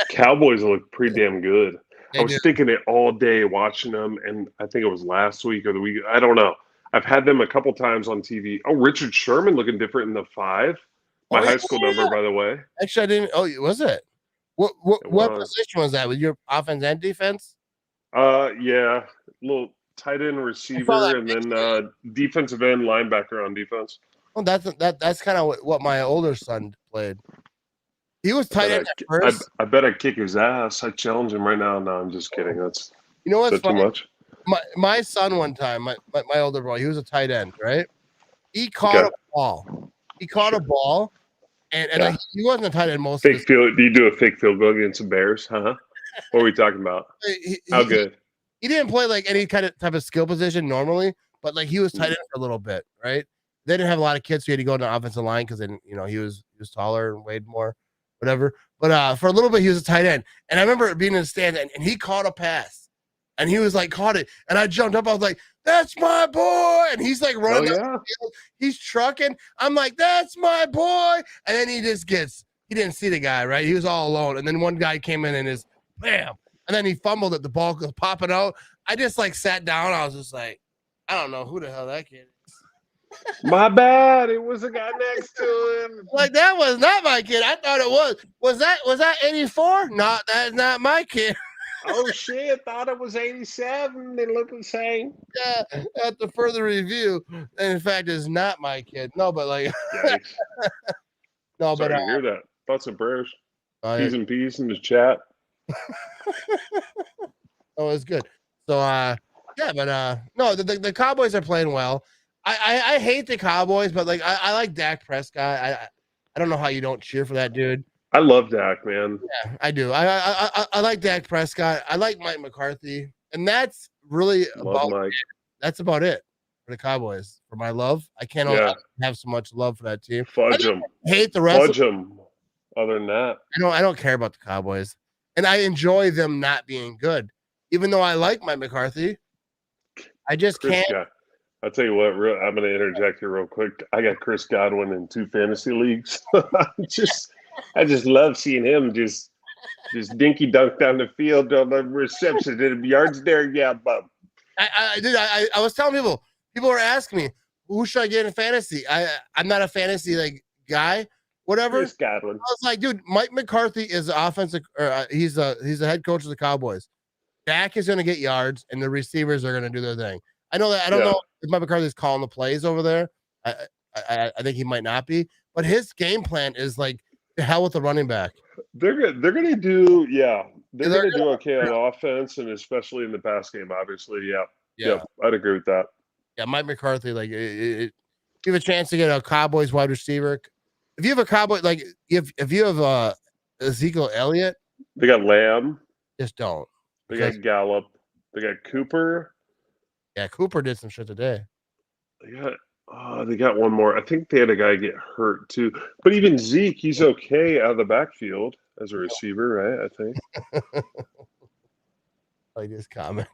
Cowboys look pretty damn good. They I was do. thinking it all day watching them, and I think it was last week or the week. I don't know. I've had them a couple times on TV. Oh, Richard Sherman looking different in the 5. My Oh, high school number, by the way. Actually, I didn't. Oh, was it? What It what was. position was that? With your offense and defense? Yeah, little tight end receiver, that and then defensive end linebacker on defense. Well, that's kind of what my older son played. He was tight end at first. I bet I'd kick his ass. I challenge him right now. No, I'm just kidding. That's You know what's too funny? much. My son one time, my older boy, he was a tight end, right? He caught a ball. He caught a ball, and like, he wasn't a tight end most of Fake field. Do you do a fake field goal against the Bears? Huh? What are we talking about? How good? He didn't play like any kind of type of skill position normally, but like he was tight end for a little bit, right? They didn't have a lot of kids, so he had to go to the offensive line because then he was taller and weighed more, whatever. But for a little bit, he was a tight end, and I remember being in the stand, and he caught a pass, and he was like caught it, and I jumped up. I was like, "That's my boy!" And he's like running down the field. He's trucking. I'm like, "That's my boy!" And then he didn't see the guy, right? He was all alone, and then one guy came in and is bam, and then he fumbled it. The ball was popping out. I just like sat down. I was just like, I don't know who the hell that kid is. My bad. It was a guy next to him. Like, that was not my kid. I thought it was. Was that 84? No, that's not my kid. Oh shit! Thought it was 87. They look the same. Yeah, after further review, in fact, is not my kid. No, but like, Yikes! no, Sorry but to hear that. Thoughts and prayers. yeah. P's and P's in the chat. Oh, it's good. So, yeah, but no, the Cowboys are playing well. I hate the Cowboys, but like I like Dak Prescott. I don't know how you don't cheer for that dude. I love Dak, man. Yeah, I do. I like Dak Prescott. I like Mike McCarthy, and that's really Love Mike. that's about it for the Cowboys. For my love, I can't have so much love for that team. Fudge them. Hate the rest. Fudge them. Other than that, I don't care about the Cowboys, and I enjoy them not being good, even though I like Mike McCarthy. I just can't. I'll tell you what. I'm going to interject here real quick. I got Chris Godwin in 2 fantasy leagues. I just love seeing him just dinky dunk down the field on the reception. Did it yards there? Yeah, but I was telling people were asking me, who should I get in fantasy? I'm not a fantasy like guy, whatever. Chris Godwin. I was like, dude, Mike McCarthy is the offensive, he's the head coach of the Cowboys. Dak is going to get yards, and the receivers are going to do their thing. I know that. I don't know if Mike McCarthy's calling the plays over there. I think he might not be, but his game plan is like, to hell with the running back. They're gonna do they're They're gonna do okay on offense and especially in the pass game. Obviously, Yeah. Yep, I'd agree with that. Yeah, Mike McCarthy, like you have a chance to get a Cowboys wide receiver. If you have a Cowboy, like if you have Ezekiel Elliott, They got Lamb. just don't. They got Gallup. They got Cooper. Yeah, Cooper did some shit today. They got one more. I think they had a guy get hurt too. But even Zeke, he's okay out of the backfield as a receiver, right? I think. Like this comment.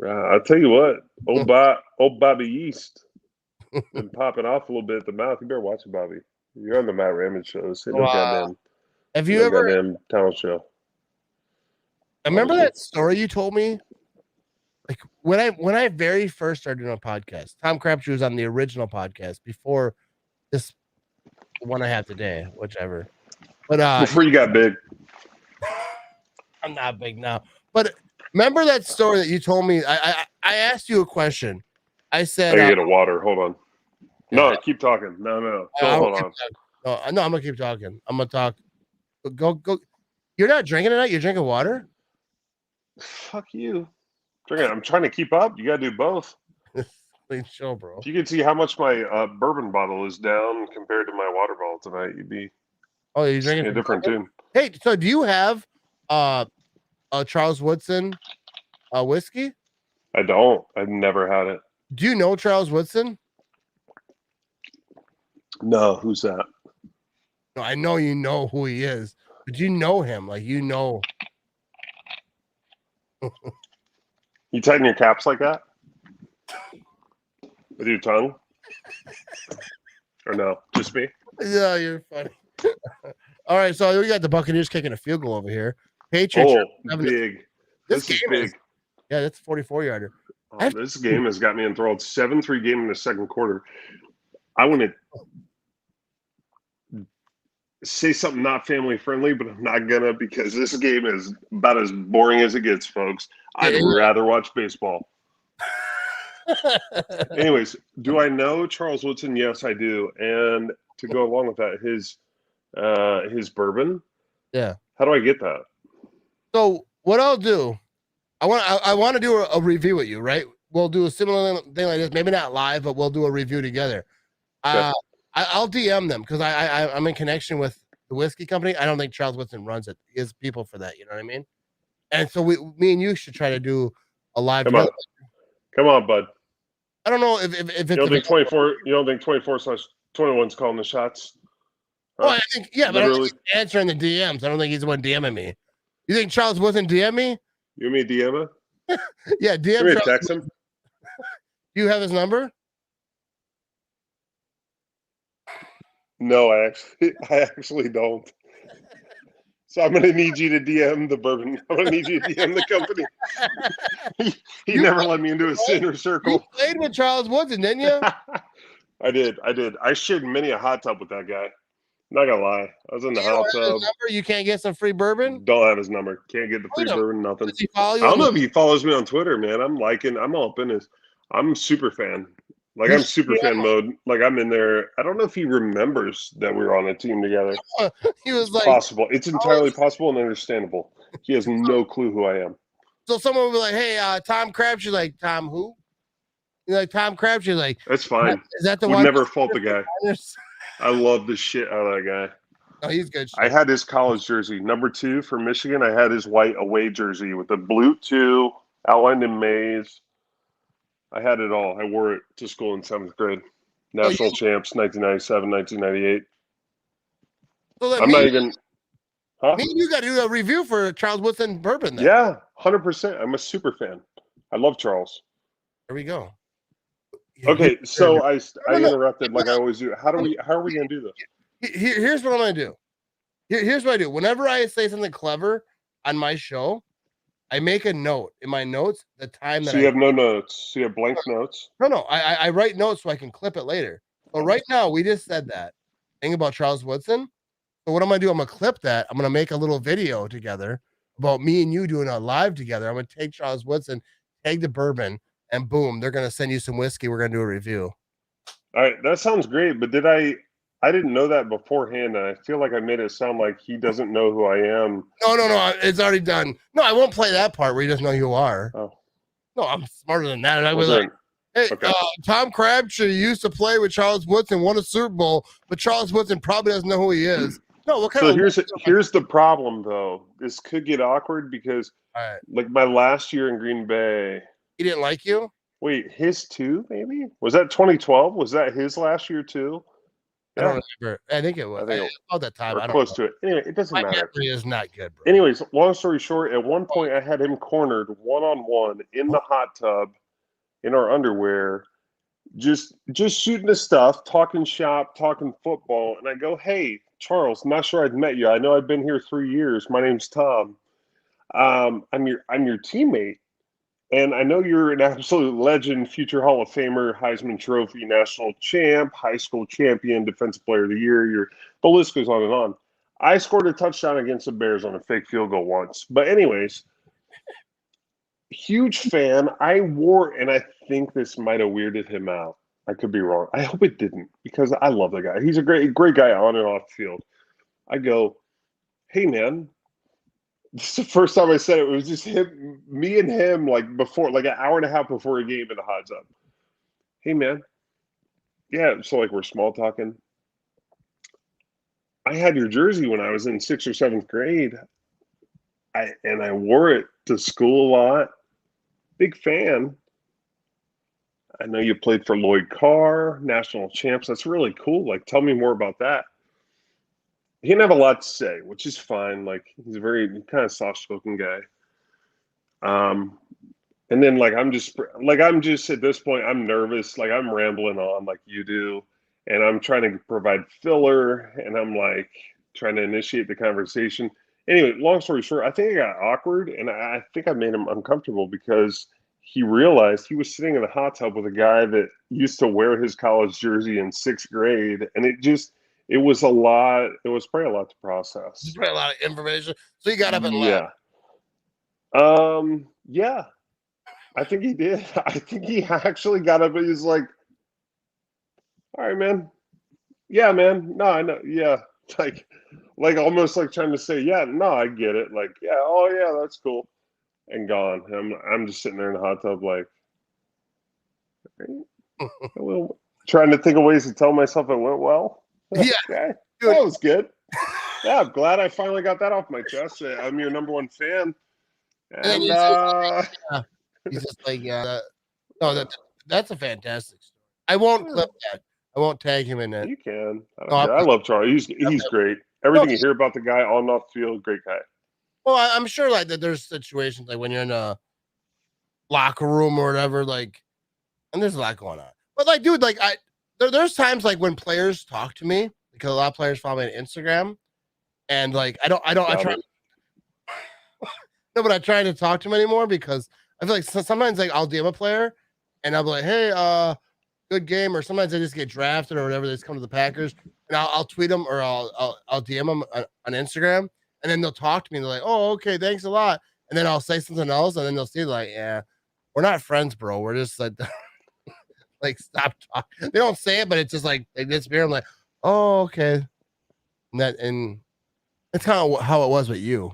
I'll tell you what, old Bobby East been popping off a little bit at the mouth. You better watch it, Bobby. You're on the Matt Raymond show. So goddamn. Have you ever goddamn talent show? I remember that story you told me. Like when I very first started doing a podcast, Tom Crabtree was on the original podcast before this one I have today, whichever. But before you got big. I'm not big now. But remember that story that you told me? I asked you a question. I said, I get a water. Hold on. No, keep talking. No. Hold on. No, I'm gonna keep talking. I'm gonna talk. Go. You're not drinking tonight? You're drinking water? Fuck you. I'm trying to keep up. You gotta do both. Please show, bro. If you could see how much my bourbon bottle is down compared to my water bottle tonight, you'd be you're drinking a different tune. Hey, so do you have a Charles Woodson whiskey? I don't. I've never had it. Do you know Charles Woodson? No, who's that? No, I know you know who he is, but you know him, like you know. You tighten your caps like that? With your tongue? Or no? Just me? Yeah, you're funny. All right, so we got the Buccaneers kicking a field goal over here. Patriots. Big. This is big. Yeah, that's a 44-yarder. This game has got me enthralled. 7-3 game in the second quarter. I want to say something not family friendly, but I'm not gonna because this game is about as boring as it gets, folks. I'd rather watch baseball. Anyways, do I know Charles Woodson? Yes, I do. And to go along with that, his bourbon. Yeah. How do I get that? So what I'll do, I want to do a review with you, right? We'll do a similar thing like this, maybe not live, but we'll do a review together. I'll DM them because I'm in connection with the whiskey company. I don't think Charles Woodson runs it. He has people for that. You know what I mean? And so me and you should try to do a live. Come on, bud. I don't know if it's. You don't think 24? You don't think 24/21's calling the shots? Well, I think but I don't think he's answering the DMs. I don't think he's the one DMing me. You think Charles Woodson DM me? You mean DM him? Yeah, DM. You text him. Do you have his number? No, I actually don't. So I'm going to need you to DM the bourbon. I'm going to need you to DM the company. He never let me into his inner circle. You played with Charles Woodson, didn't you? I did. I shared many a hot tub with that guy. Not going to lie. I was in the hot tub. You can't get some free bourbon? Don't have his number. Can't get the free bourbon, nothing. Does he follow you? I don't know if he follows me on Twitter, man. I'm all up in his. I'm super fan. Like I'm super fan mode. Like I'm in there. I don't know if he remembers that we were on a team together. He was like possible. It's entirely possible and understandable. He has no clue who I am. So someone will be like, "Hey, Tom Crabtree." Like, Tom who? You're like Tom Crabtree. Like, that's fine. Is that the Would one? Never fault the guy. I love the shit out of that guy. Oh, he's good. I had his college jersey, number 2 for Michigan. I had his white away jersey with the blue 2 outlined in maize. I had it all. I wore it to school in 7th grade. National champs, 1997, 1998. So I'm not even. Huh? You got to do a review for Charles Woodson bourbon. Then. Yeah, 100%. I'm a super fan. I love Charles. There we go. Okay, so I interrupted like I always do. How are we going to do this? Here's what I'm going to do. Here's what I do. Whenever I say something clever on my show, I make a note in my notes the time that. So you have no notes. So you have blank notes. No. I write notes so I can clip it later. So right now we just said that thing about Charles Woodson. So what I'm gonna do? I'm gonna clip that. I'm gonna make a little video together about me and you doing a live together. I'm gonna take Charles Woodson, take the bourbon, and boom, they're gonna send you some whiskey. We're gonna do a review. All right, that sounds great. But did I I didn't know that beforehand, and I feel like I made it sound like he doesn't know who I am. No. It's already done. No, I won't play that part where he doesn't know who you are. Oh, No, I'm smarter than that. And I was there like, hey, okay. Tom Crabtree used to play with Charles Woodson, won a Super Bowl, but Charles Woodson probably doesn't know who he is. No, what kind So of here's the problem, though. This could get awkward because, All right. like, my last year in Green Bay. He didn't like you? Wait, his too? Maybe was that 2012? Was that his last year too? Yeah. I don't remember. I think it was. About that time. Or I don't close know. to it. Anyway, it doesn't My matter. memory is not good, bro. Anyways, long story short, at one point I had him cornered one-on-one in the hot tub in our underwear, just shooting the stuff, talking shop, talking football, and I go, "Hey, Charles, not sure I've met you. I know I've been here 3 years. My name's Tom. I'm your teammate, and I know you're an absolute legend, future Hall of Famer, Heisman Trophy, national champ, high school champion, defensive player of the year. The list goes on and on. I scored a touchdown against the Bears on a fake field goal once. But anyways, huge fan. I wore, and I think this might have weirded him out. I could be wrong. I hope it didn't, because I love the guy. He's a great guy on and off the field. I go, hey, man. This is the first time I said it. It was just me and him, like before, like an hour and a half before a game in the hot tub. Hey, man. Yeah, so like we're small talking. I had your jersey when I was in 6th or 7th grade. I wore it to school a lot. Big fan. I know you played for Lloyd Carr, national champs. That's really cool. Like, tell me more about that. He didn't have a lot to say, which is fine. Like, he's a very kind of soft-spoken guy. And then I'm just at this point, I'm nervous. Like, I'm rambling on like you do, and I'm trying to provide filler, and I'm like trying to initiate the conversation. Anyway, long story short, I think I got awkward, and I think I made him uncomfortable because he realized he was sitting in a hot tub with a guy that used to wear his college jersey in 6th grade, and it was a lot. It was probably a lot to process. It's probably a lot of information. So you got up and left. Yeah. I think he did. I think he actually got up and he's like, all right, man. Yeah, man. No, I know. Yeah. Like almost like trying to say, yeah, no, I get it. Like, yeah, oh yeah, that's cool. And gone. I'm just sitting there in the hot tub like, well, trying to think of ways to tell myself it went well. Yeah. Okay. That was good. Yeah, I'm glad I finally got that off my chest. I'm your number one fan. And he's just like, yeah. No, that's a fantastic story. I won't clip that. I won't tag him in it. You can. I love Charlie. He's great. Everything you hear about the guy on and off the field, great guy. Well, I'm sure like that there's situations like when you're in a locker room or whatever, like, and there's a lot going on. But like, dude, like there's times like when players talk to me, because a lot of players follow me on Instagram, and like I try no, but I try to talk to him anymore because I feel like sometimes like I'll DM a player and I'll be like, hey, good game, or sometimes I just get drafted or whatever. They just come to the Packers, and I'll tweet them or I'll DM them on Instagram, and then they'll talk to me and they're like, oh, okay, thanks a lot, and then I'll say something else, and then they'll see like, yeah, we're not friends, bro. We're just like like stop talking. They don't say it, but it's just like they disappear. I'm like, oh, okay, and it's kind of how it was with you.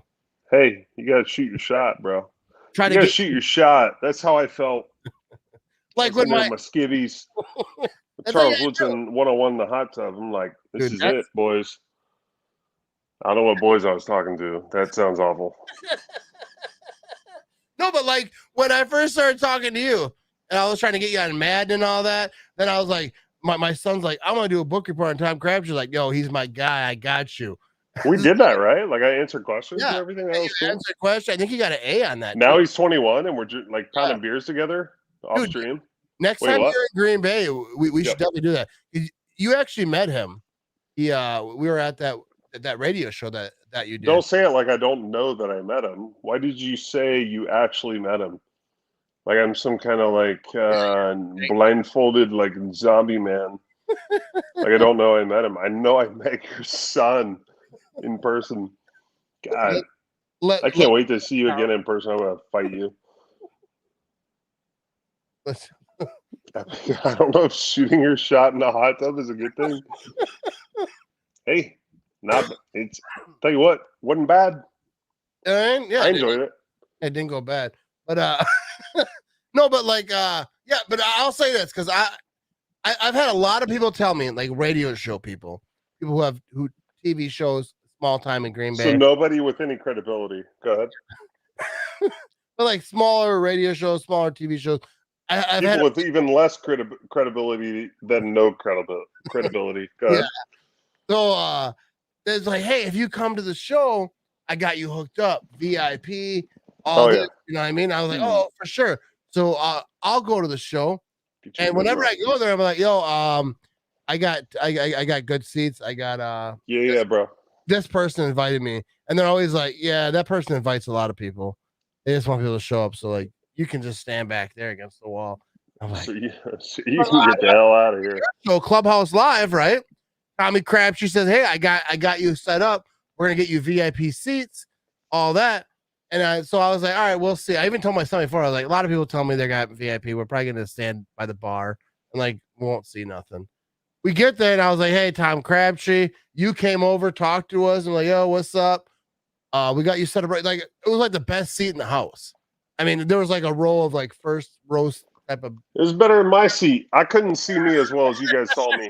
Hey, you gotta shoot your shot, bro. You gotta shoot your shot. That's how I felt. Like when my skivvies, Charles Woodson 101 in the hot tub. I'm like, this is it, boys. I don't know what boys I was talking to. That sounds awful. No, but like when I first started talking to you, and I was trying to get you on Madden and all that, then I was like, my son's like, I want to do a book report on Tom Crabtree. Like, yo, he's my guy. I got you. We did that, right? Like I answered questions and everything. That was cool. Answered question. I think he got an A on that. Now he's 21, and we're just like pounding beers together off stream. Next time you're in Green Bay, we should definitely do that. You actually met him. We were at that radio show that you did. Don't say it like I don't know that I met him. Why did you say you actually met him? Like I'm some kind of like blindfolded like zombie man. Like I don't know I met him. I know I met your son in person. God, I can't wait to see you again in person. I'm gonna fight you. I don't know if shooting your shot in a hot tub is a good thing. Hey, it's tell you what, wasn't bad. And yeah, I enjoyed it. It didn't go bad, but no, but like yeah, but I'll say this because I've had a lot of people tell me, like radio show people who TV shows small time in Green Bay. So nobody with any credibility. Go ahead. But like smaller radio shows, smaller TV shows. I've People had with even less credibility than no credibility. Go ahead. Yeah. So there's like, hey, if you come to the show, I got you hooked up, VIP, all this. You know what I mean? I was like, oh, for sure. So I'll go to the show, and whenever I go there, I'm like, yo, I got good seats. I got bro. This person invited me, and they're always like, yeah, that person invites a lot of people. They just want people to show up, so like you can just stand back there against the wall. I'm like, so you can get the hell out of here. So Clubhouse Live, right? Tommy Crabtree says, hey, I got you set up. We're gonna get you VIP seats, all that. And so I was like, all right, we'll see. I even told my son before, I was like, a lot of people tell me they got VIP. We're probably gonna stand by the bar and like we won't see nothing. We get there and I was like, hey, Tom Crabtree, you came over, talked to us, and like, yo, what's up? We got you set up right. Like it was like the best seat in the house. I mean, there was like a row of like first row type of. It was better in my seat. I couldn't see me as well as you guys saw me.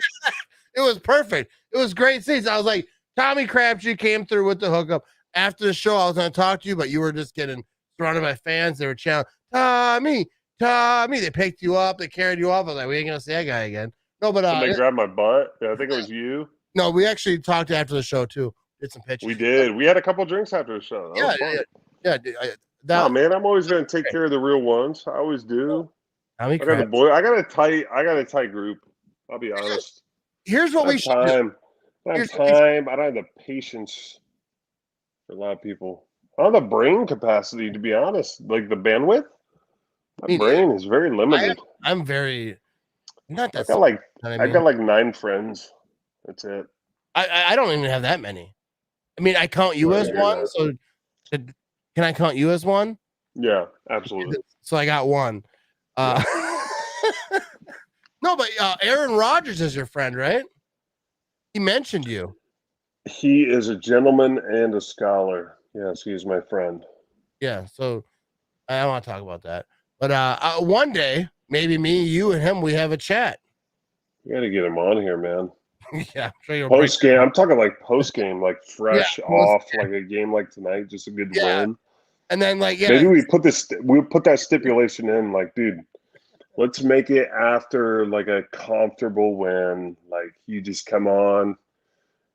It was perfect. It was great seats. I was like, Tommy Crabtree came through with the hookup. After the show, I was going to talk to you, but you were just getting surrounded by fans. They were chanting, Tommy. They picked you up. They carried you off. I was like, we ain't going to see that guy again. No, but they grabbed my butt. Yeah, I think it was you. No, we actually talked after the show too. Did some pitches. We did. We had a couple drinks after the show. Man, I'm always going to take care of the real ones. I always do. I got a tight group. I'll be honest. Here's what we should do. I don't have time. I don't have the patience for a lot of people. I don't have the brain capacity, to be honest. Like the bandwidth, my brain is very limited. I'm very not that. I got like 9 friends. That's it. I don't even have that many. I mean, I count you as one. So can I count you as one? Yeah, absolutely. So I got one. No, but Aaron Rodgers is your friend, right? He mentioned you. He is a gentleman and a scholar. Yes, he is my friend. Yeah, so I don't want to talk about that. But one day, maybe me, you, and him, we have a chat. You got to get him on here, man. Yeah, I'm sure you'll post game. I'm talking like post game, like fresh off, like a game like tonight, just a good win. And then maybe we'll put that stipulation in, like, dude, let's make it after like a comfortable win. Like you just come on,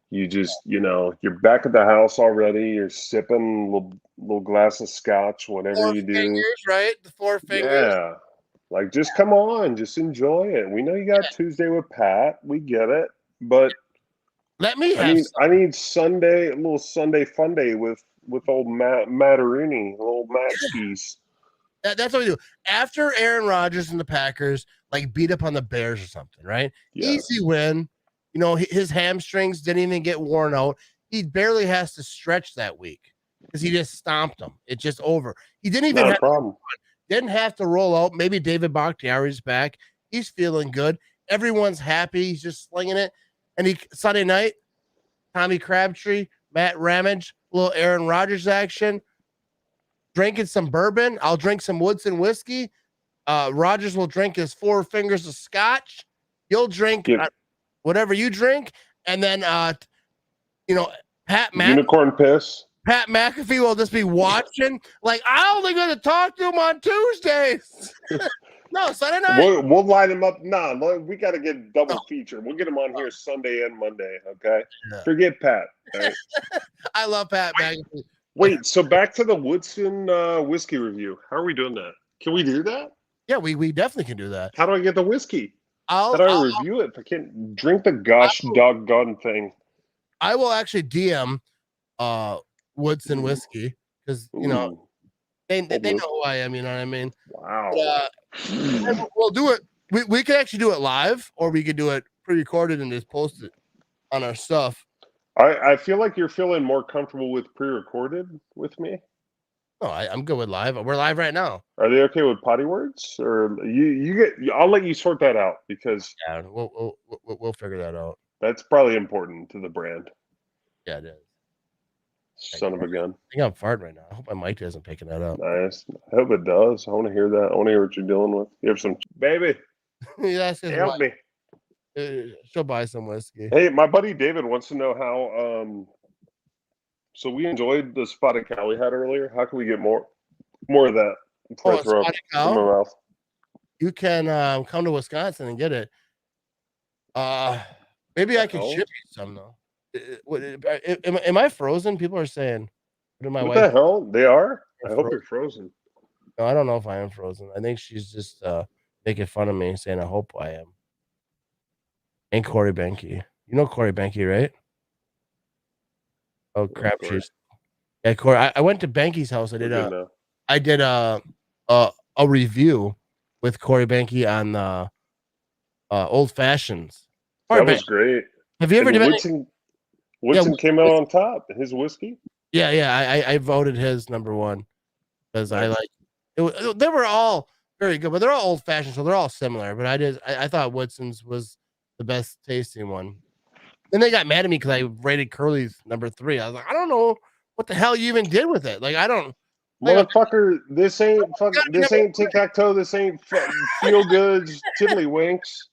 you just, you're back at the house already. You're sipping a little glass of scotch, whatever you do. Fingers, right? The 4 fingers. Yeah. Like just come on, just enjoy it. We know you got Tuesday with Pat. We get it. But let me I need Sunday, a little Sunday fun day with old Matterini, old Matt Keys. That's what we do. After Aaron Rodgers and the Packers like beat up on the Bears or something, right? Yeah. Easy win. His hamstrings didn't even get worn out. He barely has to stretch that week because he just stomped them. It's just over. He didn't even didn't have to roll out. Maybe David Bakhtiari's back. He's feeling good. Everyone's happy. He's just slinging it. And Sunday night, Tommy Crabtree, Matt Ramage, a little Aaron Rodgers action. Drinking some bourbon. I'll drink some Woodson whiskey. Rodgers will drink his 4 fingers of scotch. You'll drink whatever you drink. And then, Pat McAfee. Unicorn piss. Pat McAfee will just be watching. Like, I'm only going to talk to him on Tuesdays. No, Sunday night. We'll line him up. Nah, we got to get double feature. We'll get him on here Sunday and Monday, okay? Yeah. Forget Pat. Right? I love Pat McAfee. Wait, so back to the Woodson whiskey review. How are we doing that? Can we do that? Yeah, we definitely can do that. How do I get the whiskey? How do I review it if I can't drink the gosh doggone thing? I will actually DM Woodson whiskey because, they know who I am, you know what I mean? Wow. But, we'll do it. We could actually do it live, or we could do it pre-recorded and just post it on our stuff. I feel like you're feeling more comfortable with pre-recorded with me. No, I'm good with live. We're live right now. Are they okay with potty words, or you get? I'll let you sort that out because we'll figure that out. That's probably important to the brand. Yeah, it is. Son of a gun. I think I'm farting right now. I hope my mic isn't picking that up. Nice. I hope it does. I want to hear that. I want to hear what you're dealing with. You have some baby. That's his Help wife. me. She'll buy some whiskey. Hey, my buddy David wants to know how. So we enjoyed the spotted cow we had earlier. How can we get more of that? Before I throw up spotted in my cow? mouth. You can come to Wisconsin and get it. Maybe I could ship you some though. Am I frozen? People are saying. What the hell? They are? I hope you're frozen. No, I don't know if I am frozen. I think she's just making fun of me, saying I hope I am. And Corey Benke. You know Corey Benke, right? Oh crap! Yeah, Corey. I went to Benke's house. I did a review with Corey Benke on old fashions. That was great. Have you ever done Woodson came out on top. His whiskey. Yeah. I voted his number one because I like it. They were all very good, but they're all old fashioned, so they're all similar. But I thought Woodson's was the best tasting one. Then they got mad at me because I rated Curly's number 3. I was like, I don't know what the hell you even did with it. Like, I don't. Motherfucker, this ain't tic-tac-toe. This ain't feel goods, tiddlywinks.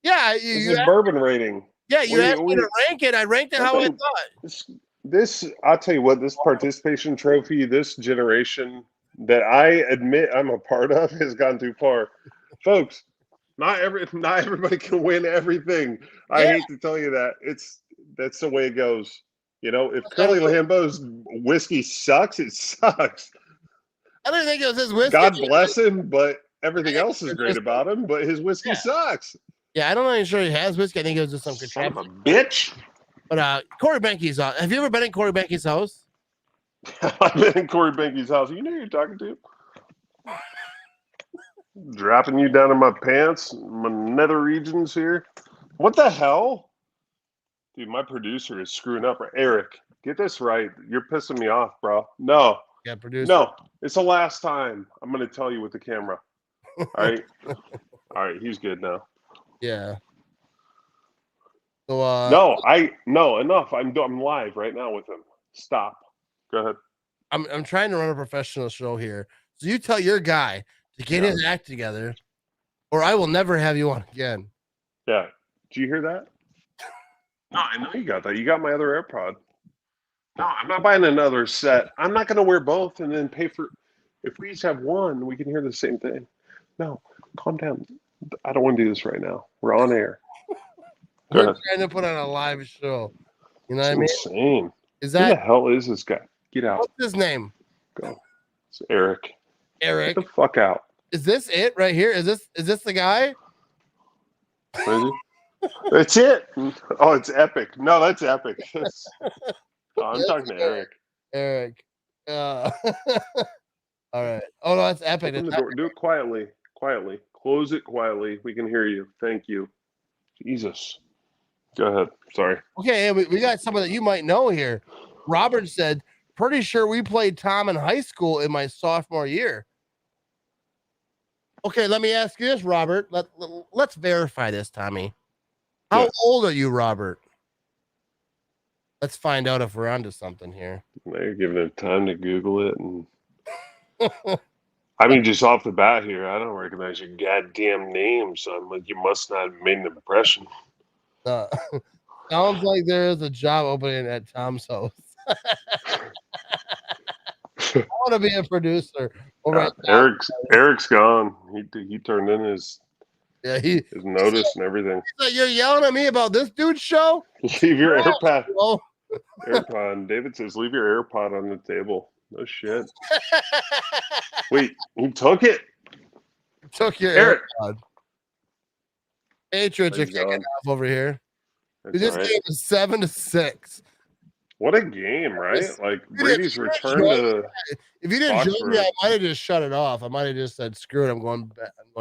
Yeah, this is bourbon rating. Yeah, you asked me to rank it. I ranked it how I thought. This, I'll tell you what, this participation trophy, this generation that I admit I'm a part of has gone too far. Folks, not everybody can win everything. I hate to tell you that. That's the way it goes. You know, if Curly Lambeau's whiskey sucks, it sucks. I don't think it was his whiskey. God bless him, but everything else is great about him, but his whiskey sucks. Yeah, I don't know if sure he has whiskey. I think it was just some contraption. Son of a bitch. But Corey Benke's have you ever been in Corey Benke's house? I've been in Corey Benke's house. You know who you're talking to? Dropping you down in my pants, my nether regions here. What the hell? Dude, my producer is screwing up. Eric, get this right. You're pissing me off, bro. No. Yeah, producer. No, it's the last time I'm going to tell you with the camera. All right? All right, he's good now. Yeah. So, no, enough. I'm live right now with him. Stop. Go ahead. I'm trying to run a professional show here. So you tell your guy to get his act together, or I will never have you on again. Yeah. Do you hear that? No, I know you got that. You got my other AirPod. No, I'm not buying another set. I'm not going to wear both and then pay for. If we each have one, we can hear the same thing. No, calm down. I don't want to do this right now. We're on air. We're trying to put on a live show. You know what I mean? Insane. Who the hell is this guy? Get out. What's his name? Go. It's Eric. Eric. Get the fuck out. Is this it right here? Is this the guy? Where is he? That's it. Oh, it's epic. No, that's epic. I'm talking to Eric. Eric. All right. Oh, no, that's epic. Open the door. Do it quietly. Quietly. Close it quietly. We can hear you. Thank you. Jesus. Go ahead. Sorry. Okay, we got someone that you might know here. Robert said, pretty sure we played Tom in high school in my sophomore year. Okay, let me ask you this, Robert. Let's verify this, Tommy. How old are you, Robert? Let's find out if we're onto something here. Now you're giving it time to Google it. And I mean, just off the bat here, I don't recognize your goddamn name, so I'm like, you must not have made an impression. Sounds like there is a job opening at Tom's house. I want to be a producer. Eric's gone. He turned in his notice and everything. He's like, you're yelling at me about this dude's show? Leave your AirPod. AirPod. David says, leave your AirPod on the table. No shit. Wait, he took it? Took your AirPod. Patriots are kicking off over here. Dude, this game is 7-6. What a game, right? Like Brady's return to. If you didn't join me, I might have just shut it off. I might have just said, "Screw it, I'm going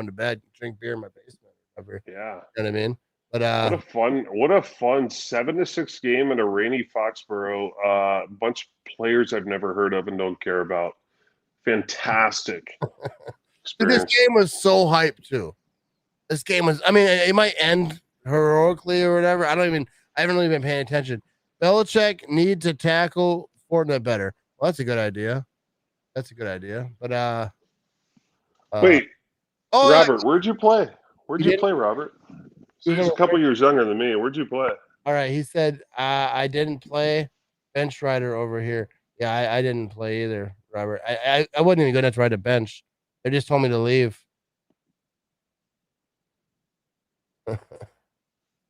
to bed, drink beer in my basement." Whatever. Yeah, you know what I mean. But what a fun 7-6 game in a rainy Foxborough. A bunch of players I've never heard of and don't care about. Fantastic. Dude, this game was so hyped too. This game was. I mean, it might end heroically or whatever. I haven't really been paying attention. Belichick needs to tackle Fortnite better. Well, that's a good idea. But Wait, oh, Robert, where'd you play? Where'd You you didn't- play, Robert? So You he's a know- couple years younger than me. Where'd you play? all right. He said I didn't play bench rider over here. Yeah, I didn't play either, Robert. I wasn't even good enough to ride a bench. They just told me to leave.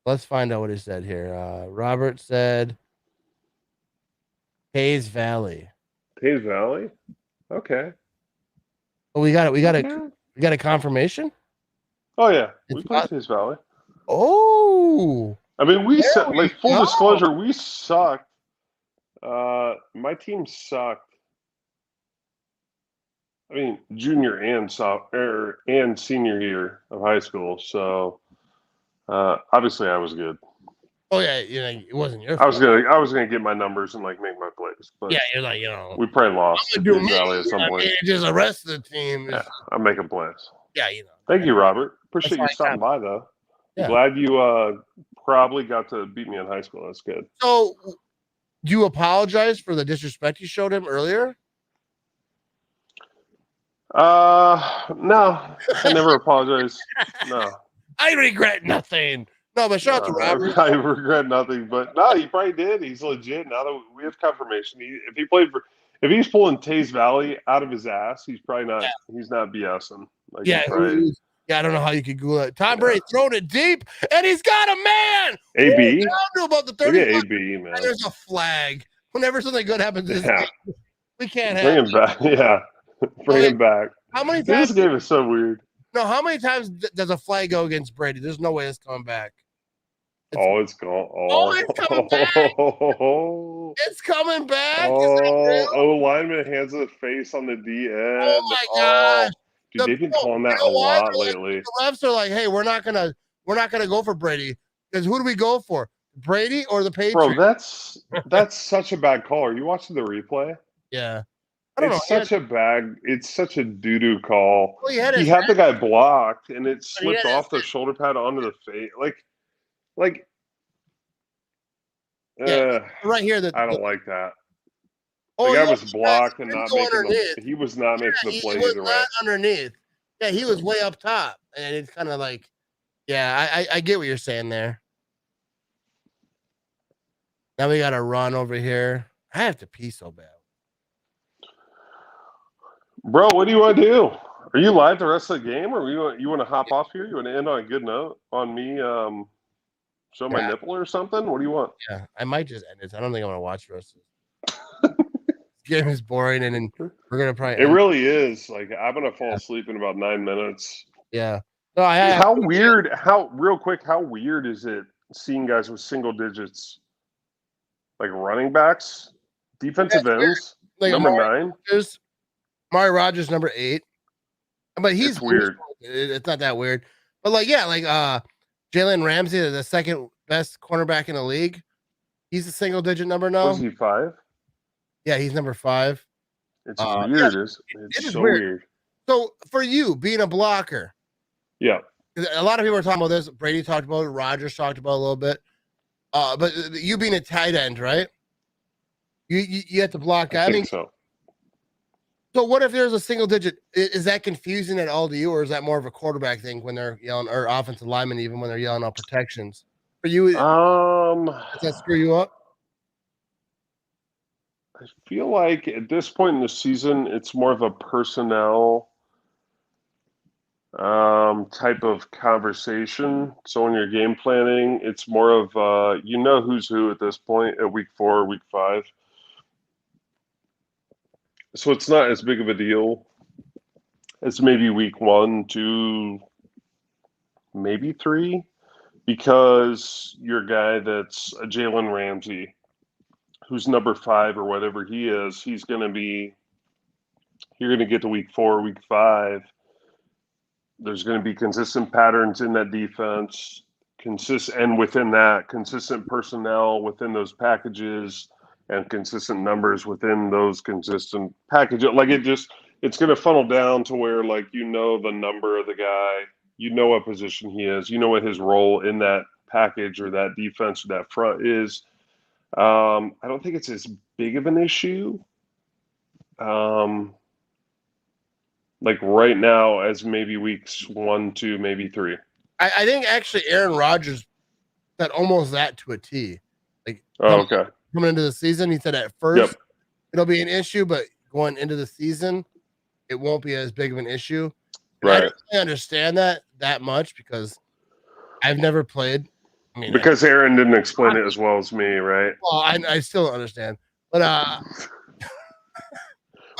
Let's find out what he said here. Robert said Hayes Valley. Hayes Valley? Okay. Oh, we got it. We got Okay. a confirmation. Oh, yeah. We It's played not- Hayes Valley. Oh, I mean, There we like, full go. disclosure, we sucked. My team sucked. I mean, junior and senior year of high school. So obviously, I was good. oh yeah. It wasn't your I was fault. gonna get my numbers and like make my plays, but Yeah, you're like we probably lost to I'm gonna do Hayes me. Valley at some point. Just the rest of the team. Yeah, I'm making plays. Yeah, Thank you, Robert. Appreciate you That's fine. stopping by, though. Yeah. Glad you probably got to beat me in high school. That's good. So, do you apologize for the disrespect you showed him earlier? No, I never apologize. No. I regret nothing. No, but shout out to Robert. I regret nothing, but no, he probably did. He's legit. Now that we have confirmation, if he's pulling Taze Valley out of his ass, he's probably not. Yeah. He's not BSing. Like, Yeah, he's probably, I don't know how you could Google it. Tom Brady throwing it deep, and he's got a man. AB. Down to about the Look 30. at AB, man. And there's a flag. Whenever something good happens, Yeah. we can't Bring have. him back. Yeah, bring him back. How many This times? game is so weird. No, how many times does a flag go against Brady? There's no way it's coming back. It's gone. Oh, it's coming back. Oh, It's coming back. Is that real? lineman hands the face on the D end. Oh my gosh. Dude, they've been calling that You know a why? lot They're like- lately. The refs are like, hey, we're not gonna go for Brady. Because who do we go for? Brady or the Patriots? Bro, that's such a bad call. Are you watching the replay? Yeah. I don't It's know. it's such a doo-doo call. Well, he had He his had the guy blocked and it But he had slipped off the shoulder pad onto the face. Like Yeah, right here. I don't like that. Oh, The guy yeah, was blocked and he not didn't go making underneath. he was not making the he play was either way. not underneath. Yeah, he was way up top, and it's kind of like, yeah, I get what you're saying there. Now we got to run over here. I have to pee so bad. Bro, what do you want to do? Are you live the rest of the game, or you want to hop off here? You want to end on a good note on me? Show my nipple or something? What do you want? Yeah, I might just end this. I don't think I'm gonna watch the rest of this. Game is boring, and then we're gonna probably. It really is. Like, I'm gonna fall asleep in about 9 minutes. Yeah. No, How weird? Real quick? How weird is it seeing guys with single digits, like running backs, defensive ends, like number 9? Amari Rogers, number 8. But he's It's weird. It's not that weird. But Jalen Ramsey, the second best cornerback in the league. He's a single digit number now. Was he 5? Yeah, he's number 5. It's weird. Yeah, It's it is so weird. weird. So for you being a blocker, Yeah. a lot of people are talking about this. Brady talked about it. Rogers talked about it a little bit. But you being a tight end, right? You have to block. I think so. So what if there's a single digit? Is that confusing at all to you, or is that more of a quarterback thing when they're yelling, or offensive linemen even when they're yelling out protections? For you, does that screw you up? I feel like at this point in the season, it's more of a personnel type of conversation. So when you're game planning, it's more of who's who at this point at week 4 or week 5. So it's not as big of a deal as maybe week 1, 2, maybe 3, because your guy that's a Jalen Ramsey, who's number 5 or whatever he is, you're going to get to week 4, week 5. There's going to be consistent patterns in that defense, and within that, consistent personnel within those packages and consistent numbers within those consistent packages. Like it's going to funnel down to where, like, the number of the guy, what position he is, what his role in that package or that defense or that front is. I don't think it's as big of an issue. Like right now as maybe weeks 1, 2, maybe 3. I think actually Aaron Rodgers said almost that to a T. Like okay. Coming into the season, he said at first it'll be an issue, but going into the season, it won't be as big of an issue. And I don't really understand that much because I've never played. I mean, because Aaron didn't explain it as well as me, right? Well, I still don't understand, but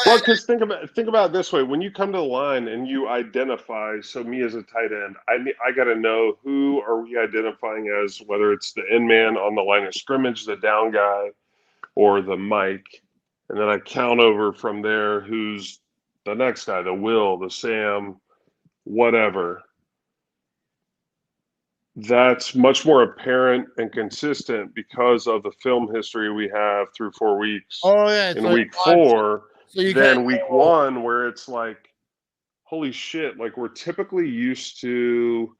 well, because think about it this way: when you come to the line and you identify, so me as a tight end, I got to know who are we identifying as, whether it's the end man on the line of scrimmage, the down guy, or the Mike, and then I count over from there who's the next guy, the Will, the Sam, whatever. That's much more apparent and consistent because of the film history we have through 4 weeks. Oh yeah, in week 4. So then week 1, where it's like, holy shit, like we're typically used to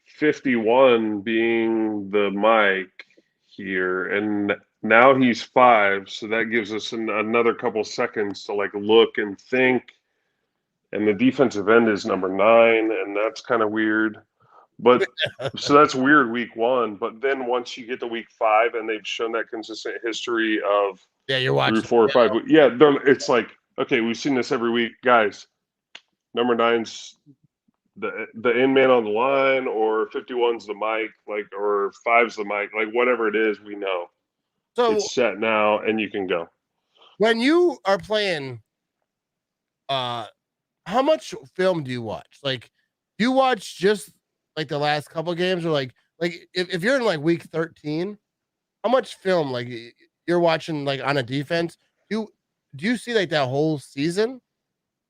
51 being the Mike here, and now he's 5, so that gives us another couple seconds to like look and think. And the defensive end is number 9, and that's kind of weird. But so that's weird week 1. But then once you get to week 5 and they've shown that consistent history of you're watching through 4 or 5 weeks, it's like, okay, we've seen this every week, guys. Number 9's the end man on the line, or 51's the Mike, like, or 5's the Mike, like whatever it is, we know. So it's set now, and you can go. When you are playing, how much film do you watch? Like, do you watch just like the last couple of games, or like if you're in like week 13, how much film like you're watching like on a defense? Do you see like that whole season?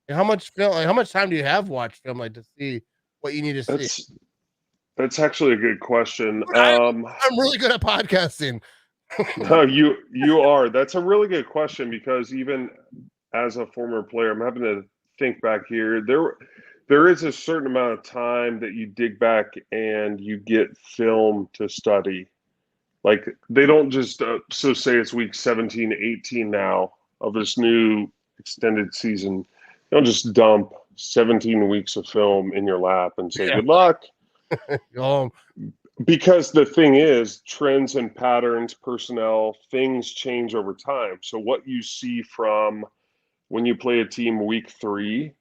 And how much film? Like how much time do you have watched film like to see what you need to see? That's actually a good question. I'm really good at podcasting. No, you are. That's a really good question, because even as a former player, I'm having to think back here. There is a certain amount of time that you dig back and you get film to study. Like they don't just so say it's week 17, 18 now of this new extended season. They don't just dump 17 weeks of film in your lap and say good luck. Because the thing is, trends and patterns, personnel, things change over time. So what you see from when you play a team week 3,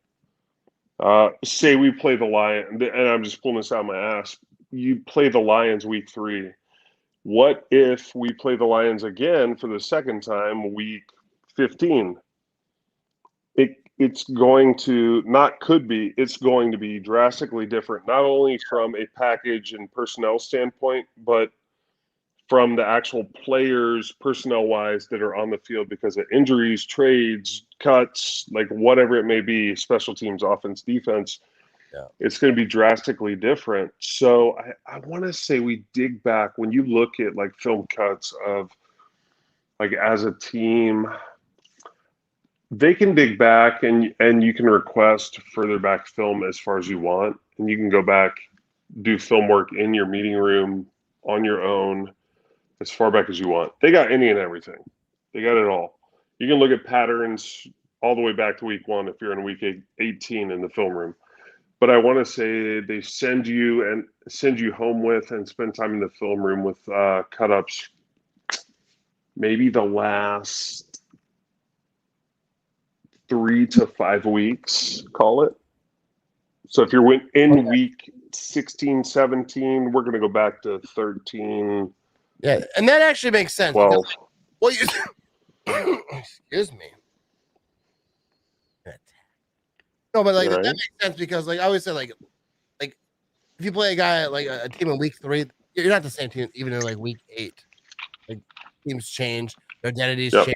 say we play the Lions, and I'm just pulling this out of my ass. You play the Lions week 3. What if we play the Lions again for the second time week 15? It's going to it's going to be drastically different, not only from a package and personnel standpoint, but from the actual players personnel-wise that are on the field because of injuries, trades, cuts, like whatever it may be, special teams, offense, defense. Yeah. It's going to be drastically different. So I want to say we dig back when you look at like film cuts of like as a team, they can dig back and you can request further back film as far as you want. And you can go back, do film work in your meeting room on your own as far back as you want. They got any and everything. They got it all. You can look at patterns all the way back to week 1 if you're in week 18 in the film room. But I want to say they send you home with and spend time in the film room with cut-ups maybe the last 3 to 5 weeks, call it. So if you're in week 16, 17, we're going to go back to 13. Yeah, and that actually makes sense. 12. Well, excuse me. No, but like that makes sense because like I always say like if you play a guy like a team in week 3, you're not the same team even in like week 8. Like teams change, their identities change.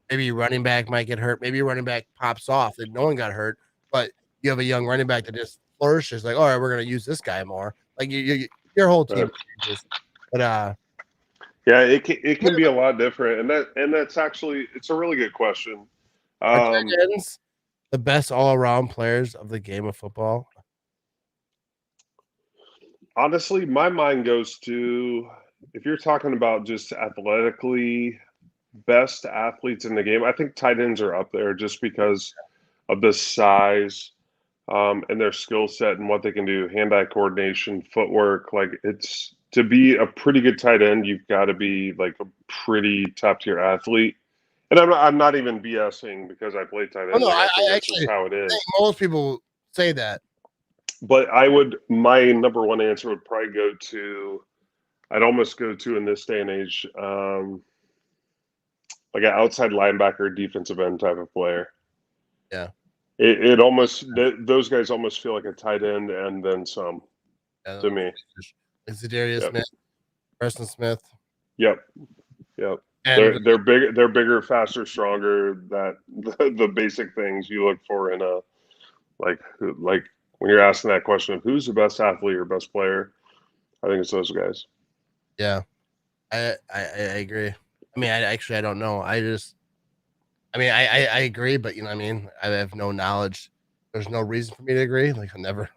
Maybe your running back might get hurt. Maybe your running back pops off and no one got hurt, but you have a young running back that just flourishes. Like, all right, we're gonna use this guy more. Like your whole team changes. But yeah, it can be a lot different, and that's actually it's a really good question. The best all-around players of the game of football? Honestly, my mind goes to if you're talking about just athletically best athletes in the game, I think tight ends are up there just because of the size and their skill set and what they can do, hand-eye coordination, footwork. Like it's to be a pretty good tight end, you've got to be like a pretty top-tier athlete. And I'm not even BSing because I play tight end. Oh, no, like, I think I that's just how it think is. most people say that. But my number one answer would probably go to, I'd almost go to in this day and age, like an outside linebacker, defensive end type of player. Yeah. It almost, those guys almost feel like a tight end and then some to me. It's Zadarius Smith, Preston Smith. Yep. And They're big. They're bigger, faster, stronger. That the basic things you look for in a like when you're asking that question of who's the best athlete or best player, I think it's those guys. Yeah, I agree. I mean, I don't know. I agree, but you know what I mean? I have no knowledge. There's no reason for me to agree. Like, I never.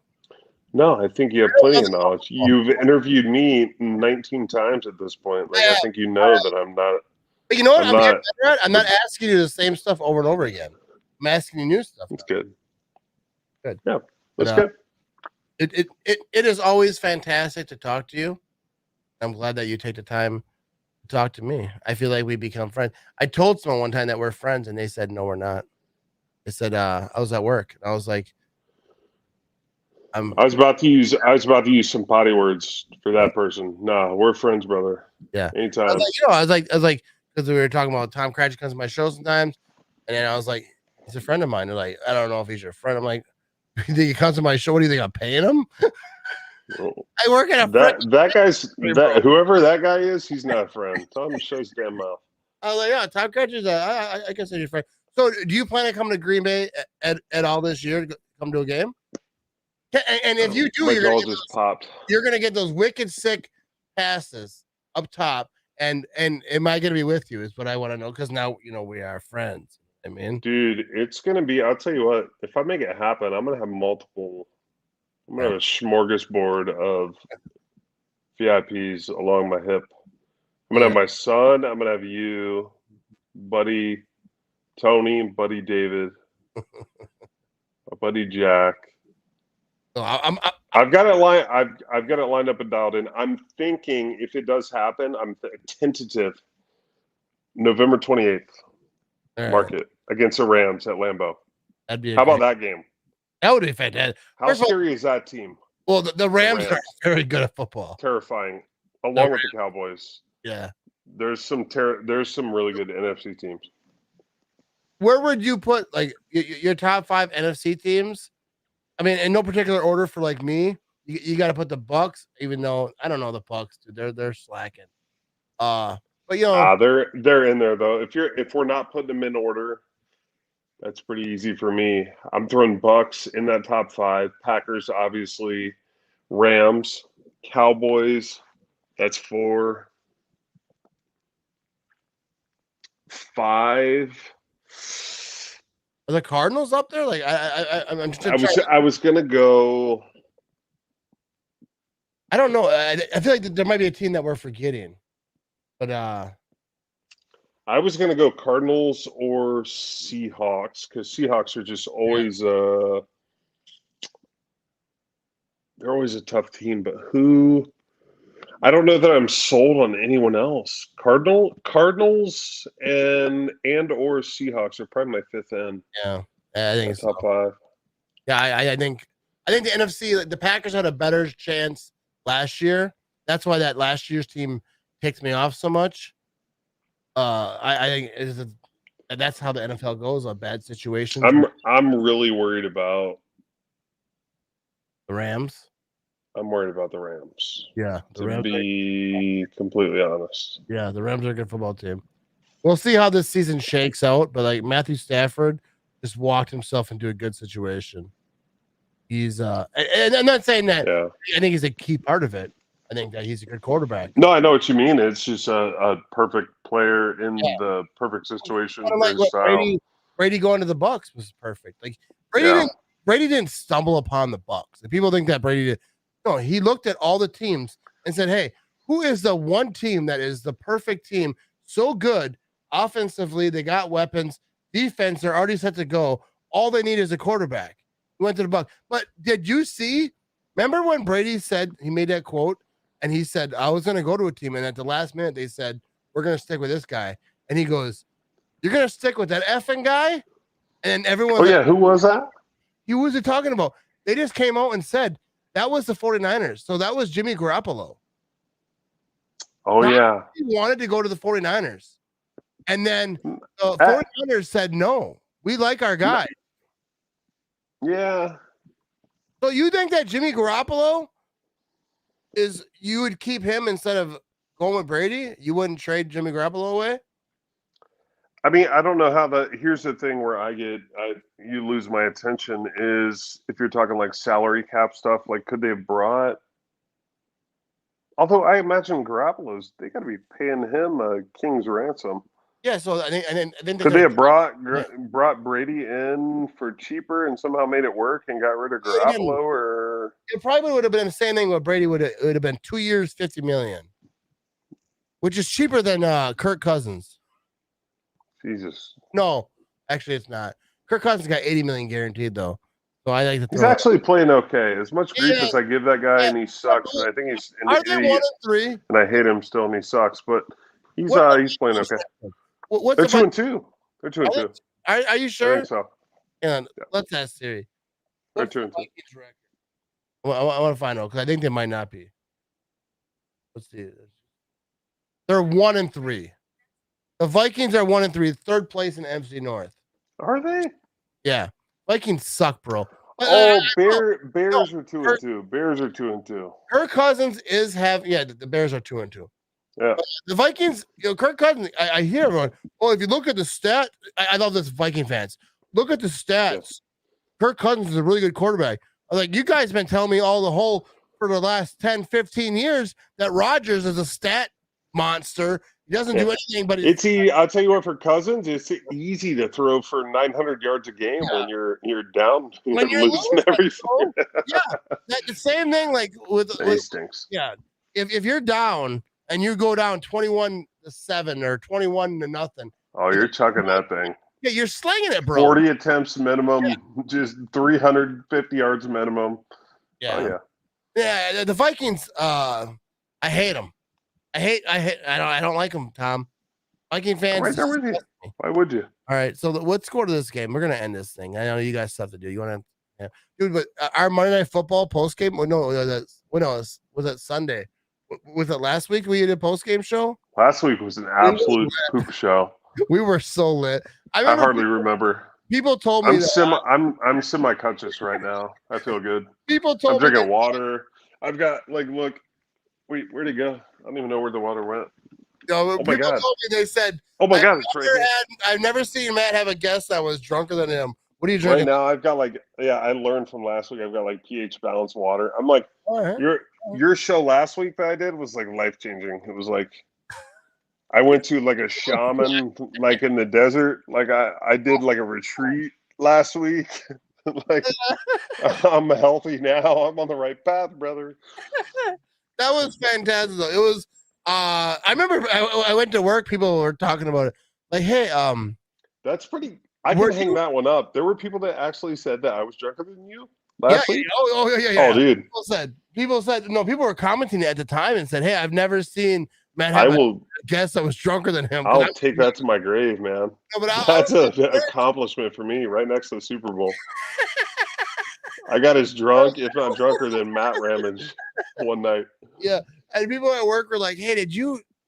No, I think you have plenty of knowledge. You've interviewed me 19 times at this point. Like, I think you know that I'm not. But you know what? I'm not asking you the same stuff over and over again. I'm asking you new stuff. That's good. Good. Yeah, that's good. It is always fantastic to talk to you. I'm glad that you take the time to talk to me. I feel like we become friends. I told someone one time that we're friends, and they said, no, we're not. They said, I was at work. And I was like, I was about to use some potty words for that person. No, we're friends, brother. Yeah. Anytime. I was like, because we were talking about Tom Cratchit comes to my show sometimes. And then I was like, he's a friend of mine. They're like, I don't know if he's your friend. I'm like, you think he comes to my show? What do you think I'm paying him? I work at whoever that guy is, he's not a friend. Tell him to shut his damn mouth. I was like, yeah, Tom Cratchit's I guess he's your friend. So do you plan on coming to Green Bay at all this year to come to a game? And if you do, you're gonna get those wicked sick passes up top. And am I gonna be with you? Is what I want to know, because now we are friends. I mean, dude, it's gonna be. I'll tell you what. If I make it happen, I'm gonna have multiple. I'm gonna have a smorgasbord of VIPs along my hip. I'm gonna have my son. I'm gonna have you, buddy Tony, buddy David, buddy Jack. I've got it lined up and dialed in. I'm thinking if it does happen, I'm tentative. November 28th, mark it against the Rams at Lambeau. How about that game? That would be fantastic. How scary is that team? Well, the Rams are very good at football. Terrifying, along with the Cowboys. Yeah, there's some really good NFC teams. Where would you put like your top 5 NFC teams? I mean, in no particular order for like me. You got to put the Bucs, even though I don't know the Bucs, dude. They're slacking. But they're in there though. If we're not putting them in order, that's pretty easy for me. I'm throwing Bucs in that top 5. Packers, obviously. Rams, Cowboys. That's 4. 5. Are the Cardinals up there? Like I'm I was gonna go. I don't know. I feel like there might be a team that we're forgetting, but I was gonna go Cardinals or Seahawks, because Seahawks are just always they're always a tough team. But who? I don't know that I'm sold on anyone else. Cardinals and or Seahawks are probably my 5th end. Yeah, I think it's top 5. Yeah, I think the NFC, the Packers had a better chance last year. That's why that last year's team ticked me off so much. I think that's how the NFL goes on bad situations. I'm really worried about the Rams. I'm worried about the Rams. Yeah, to be completely honest. Yeah, the Rams are a good football team. We'll see how this season shakes out, but like Matthew Stafford just walked himself into a good situation. He's and I'm not saying that. Yeah. I think he's a key part of it. I think that he's a good quarterback. No, I know what you mean. It's just a perfect player in the perfect situation. Like Brady going to the Bucs was perfect. Like Brady didn't stumble upon the Bucs. And people think that Brady did. No, he looked at all the teams and said, hey, who is the one team that is the perfect team? So good offensively, they got weapons. Defense, they're already set to go. All they need is a quarterback. He went to the Bucs. But did you see? Remember when Brady said he made that quote and he said, I was going to go to a team. And at the last minute, they said, we're going to stick with this guy. And he goes, you're going to stick with that effing guy? And everyone. Oh, yeah. Who was that? Who was it talking about? They just came out and said that was the 49ers. So that was Jimmy Garoppolo. Oh, yeah. He wanted to go to the 49ers. And then the 49ers said, no, we like our guy. Yeah. So you think that Jimmy Garoppolo you would keep him instead of going with Brady? You wouldn't trade Jimmy Garoppolo away? I mean, I don't know how here's the thing where you lose my attention is if you're talking like salary cap stuff, like could they have brought, although I imagine Garoppolo's, they got to be paying him a king's ransom. Yeah, so I think could they have brought Brady in for cheaper and somehow made it work and got rid of Garoppolo? Or it probably would have been the same thing. What Brady would have been 2 years, $50 million, which is cheaper than Kirk Cousins. Jesus. No, actually, it's not. Kirk Cousins got $80 million guaranteed though, so I like to. He's actually playing okay. As much grief as I give that guy, and he sucks. And I think he's an idiot. 1-3? And I hate him still, and he sucks. But he's playing okay. They're 2-2. They're 2-2. Are you sure? I think so. Yeah. Let's ask Siri. They're 2-2. Well, I want to find out because I think they might not be. Let's see. They're 1-3. The Vikings are 1-3, third place in NFC North. Are they? Yeah. Vikings suck, bro. Oh, Bears are 2-2. Bears are 2-2. Kirk Cousins the Bears are 2-2. Yeah. The Vikings, Kirk Cousins, I hear everyone. Oh, if you look at the stat, I love this Viking fans. Look at the stats. Yes. Kirk Cousins is a really good quarterback. I'm like, you guys been telling me for the last 10, 15 years that Rodgers is a stat monster. He doesn't do anything, but I'll tell you what, for Cousins, it's easy to throw for 900 yards a game when you're down. When you're losing everything. The same thing like with stinks. Yeah. If you're down and you go down 21-7 or 21-0. Oh, you're chucking that thing. Yeah, you're slinging it, bro. 40 attempts minimum, just 350 yards minimum. Yeah. Oh, yeah. Yeah, the Vikings, I hate them. I don't like them, Tom. Viking fans. Right there with you. Why would you? All right, so let's go to this game. We're gonna end this thing. I know you guys stuff to do. You want to, dude? But our Monday Night Football post game. Was it Sunday? Was it last week we did a post game show? Last week was an absolute poop show. We were so lit. I hardly remember. People told me I'm semi-conscious right now. I feel good. People told me I'm drinking water. I've got look. Wait, where'd it go? I don't even know where the water went. No, people told me, they said, "Oh my God, it's right here." I've never seen Matt have a guest that was drunker than him. What are you drinking? Right now, I've got I learned from last week. I've got pH balanced water. I'm like, your show last week that I did was life changing. It was I went to a shaman in the desert. I did a retreat last week. I'm healthy now. I'm on the right path, brother. That was fantastic though. It was I remember I went to work, people were talking about it. Hey, that's pretty I can hang that one up. There were people that actually said that I was drunker than you last week. Yeah. Oh, dude. People said no, people were commenting at the time and said, hey, I've never seen Matt have a guest that was drunker than him. I'll take that to my grave, man. No, but that's an accomplishment for me, right next to the Super Bowl. I got as drunk, if not drunker, than Matt Ramage one night. Yeah, and people at work were like, "Hey,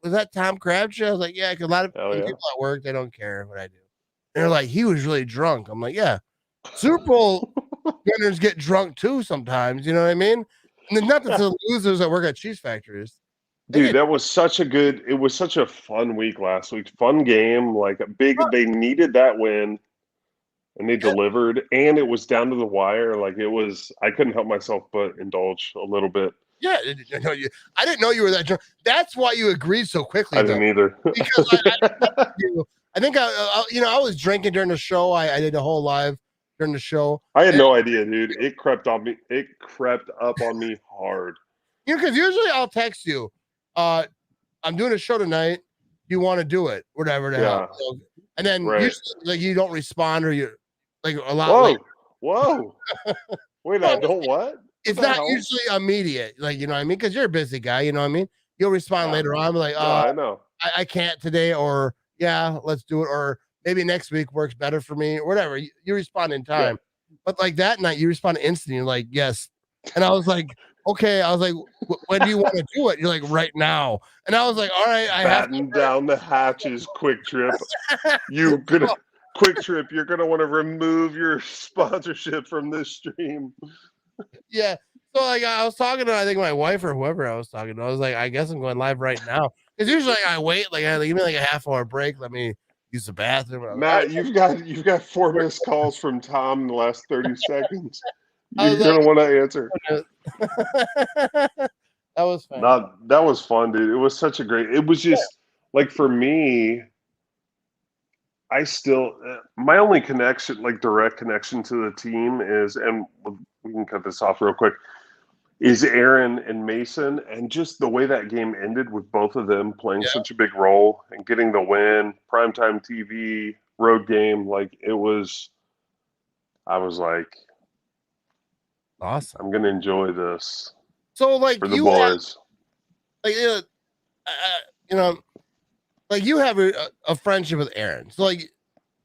was that Tom Crabtree?" I was like, "Yeah," because a lot of people at work, they don't care what I do. And they're like, "He was really drunk." I'm like, "Yeah, Super Bowl winners get drunk too sometimes." You know what I mean? And there's nothing to the losers that work at cheese factories. Dude, that was it was such a fun week last week. Fun game, they needed that win. And they delivered, and it was down to the wire. I couldn't help myself but indulge a little bit. Yeah, I didn't know you were that drunk. That's why you agreed so quickly. I didn't either. Because I think I was drinking during the show. I did a whole live during the show. I had no idea, dude. It crept on me. It crept up on me hard. Because usually I'll text you, I'm doing a show tonight. You want to do it? Whatever the hell. So, and then Right. usually, like, you don't respond, or you like a lot. Like, Whoa. Wait, I don't what? It's not usually immediate, like, you know what I mean? Because you're a busy guy, you know what I mean? You'll respond later on, like, I know. I can't today, or yeah, let's do it, or maybe next week works better for me, or whatever. You respond in time. Yeah. But like that night, you respond instantly, you're like, yes. And I was like, okay. I was like, when do you want to do it? You're like, right now. And I was like, all right, I batten down the hatches, Quick Trip. Quick Trip, you're gonna want to remove your sponsorship from this stream. Yeah. So like I was talking to, I think, my wife or whoever I was talking to. I was like, I guess I'm going live right now. Because usually like, I wait, like, give me like a half-hour break. Let me use the bathroom. Matt, you've got 4 missed calls from Tom in the last 30 seconds. You're gonna want to answer. That was fun. That was fun, dude. It was such a great. It was just like, for me, I still, my only connection, like direct connection to the team is, and we can cut this off real quick, is Aaron and Mason, and just the way that game ended with both of them playing such a big role and getting the win, primetime TV, road game. Like, it was, I was like, awesome. I'm going to enjoy this. So like, for the boys. Like, you know, like, you have a friendship with Aaron. So like,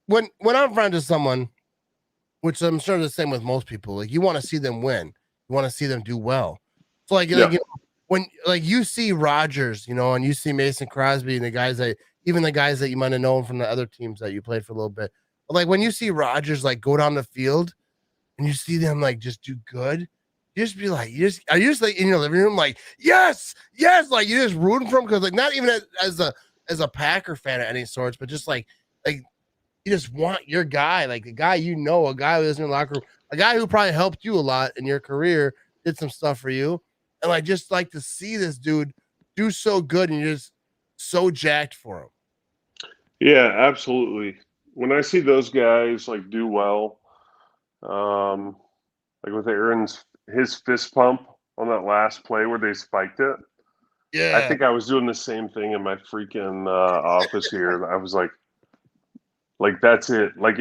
when I'm friends with someone, which I'm sure the same with most people, like, you want to see them win. You want to see them do well. So like, you know, when like you see Rodgers, you know, and you see Mason Crosby and the guys that you might have known from the other teams that you played for a little bit. But like, when you see Rodgers like go down the field and you see them like just do good, you just be like, are you just like in your living room, like, yes, like you're just rooting for him, because like, not even as a Packer fan of any sorts, but just like you just want your guy, like a guy, you know, a guy who is in the locker room, a guy who probably helped you a lot in your career, did some stuff for you, and like, just like to see this dude do so good, and you're just so jacked for him. Yeah, absolutely. When I see those guys like do well, like with Aaron's, his fist pump on that last play where they spiked it. Yeah, I think I was doing the same thing in my freaking office here. I was like, that's it. Like,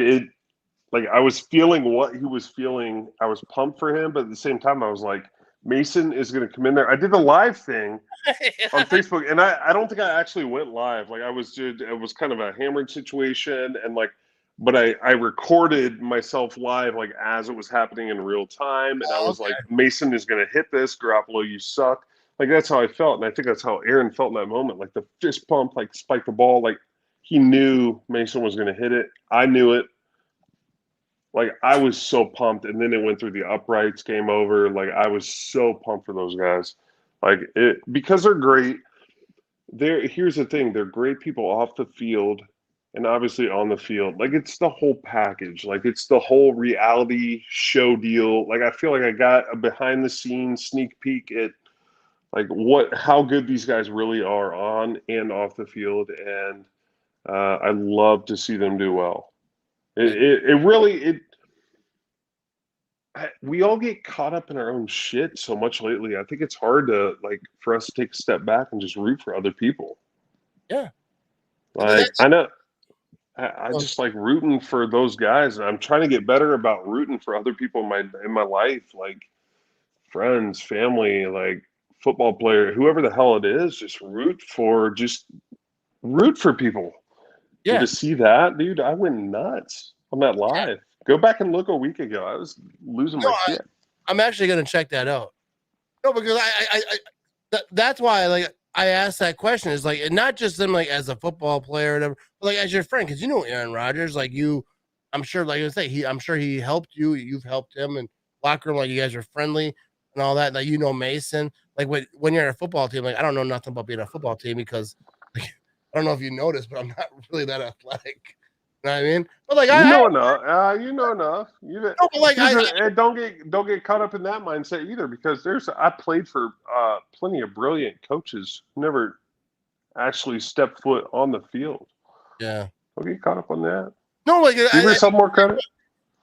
I was feeling what he was feeling. I was pumped for him, but at the same time, I was like, Mason is going to come in there. I did the live thing on Facebook, and I don't think I actually went live. Like, it was kind of a hammered situation, and like, but I recorded myself live, like, as it was happening in real time, and I was like, Mason is going to hit this. Garoppolo, you suck. Like, that's how I felt, and I think that's how Aaron felt in that moment. Like, the fist pump, like, spiked the ball. Like, he knew Mason was going to hit it. I knew it. Like, I was so pumped, and then it went through the uprights, game over. Like, I was so pumped for those guys. Like, because they're great. Here's the thing. They're great people off the field and obviously on the field. Like, it's the whole package. Like, it's the whole reality show deal. Like, I feel like I got a behind-the-scenes sneak peek at, like, how good these guys really are on and off the field, and I love to see them do well. We all get caught up in our own shit so much lately. I think it's hard to, like, for us to take a step back and just root for other people. Yeah. Like, I know. I just like rooting for those guys, and I'm trying to get better about rooting for other people in my life, like friends, family, like football player, whoever the hell it is. Just root for people. Yeah. And to see that, dude, I went nuts on that live. Go back and look a week ago. I was losing my shit. I'm actually going to check that out. No, because that's why, like, I asked that question. Is like, and not just them, like, as a football player or whatever, but like as your friend, because you know Aaron Rodgers, like, I'm sure, like I say, I'm sure he helped you. You've helped him, and locker room, like, you guys are friendly and all that. Like, you know Mason. Like, when you're in a football team, like, I don't know nothing about being a football team, because, like, I don't know if you noticed, but I'm not really that athletic. You know what I mean? But like, you know enough. No, but like, don't get caught up in that mindset either, because I played for plenty of brilliant coaches who never actually stepped foot on the field. Yeah, don't get caught up on that. No, like, give yourself more credit.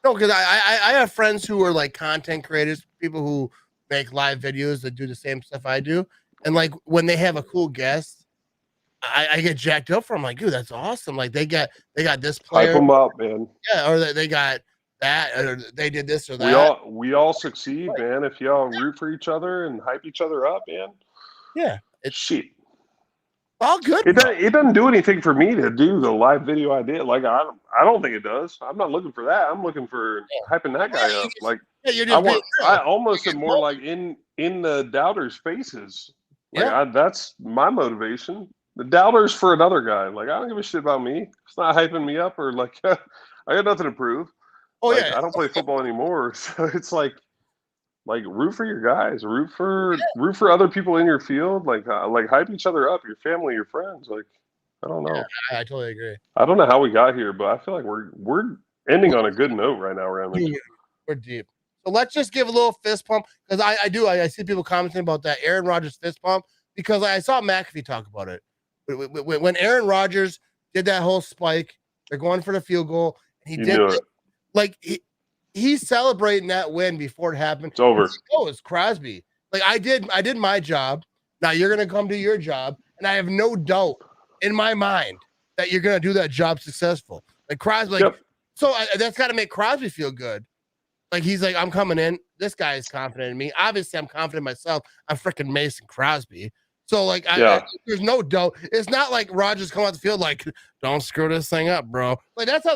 No, because I have friends who are like content creators, people who make live videos that do the same stuff I do, and like when they have a cool guest, I get jacked up for them. Like, dude, that's awesome. Like they got this Hype player, them up, man. yeah, or they got that, or they did this or that. We all succeed, man. If y'all root for each other and hype each other up, man. Yeah, it's Shit. all good. It doesn't do anything for me to do the live video I did. Like I don't think it does. I'm not looking for that. I'm looking for hyping that guy up. Like I almost am more like in the doubters' faces. Like that's my motivation. The doubters for another guy. Like I don't give a shit about me. It's not hyping me up or like I got nothing to prove. Oh like, yeah, I don't play football anymore, so it's like root for your guys, root for other people in your field, like hype each other up, your family, your friends. Like I don't know. I totally agree. I don't know how we got here, but I feel like we're ending on a good note right now, Ramage. We're deep. So let's just give a little fist pump because I see people commenting about that Aaron Rodgers fist pump because I saw McAfee talk about it when Aaron Rodgers did that whole spike. They're going for the field goal. And he did it. Like he's celebrating that win before it happened. It's over. Oh, it's Crosby. Like I did my job. Now you're gonna come do your job, and I have no doubt in my mind that you're gonna do that job successful. Like Crosby, so that's got to make Crosby feel good. Like he's like, I'm coming in. This guy is confident in me. Obviously, I'm confident in myself. I'm freaking Mason Crosby. So like, there's no doubt. It's not like Rodgers come out the field like, don't screw this thing up, bro. Like that's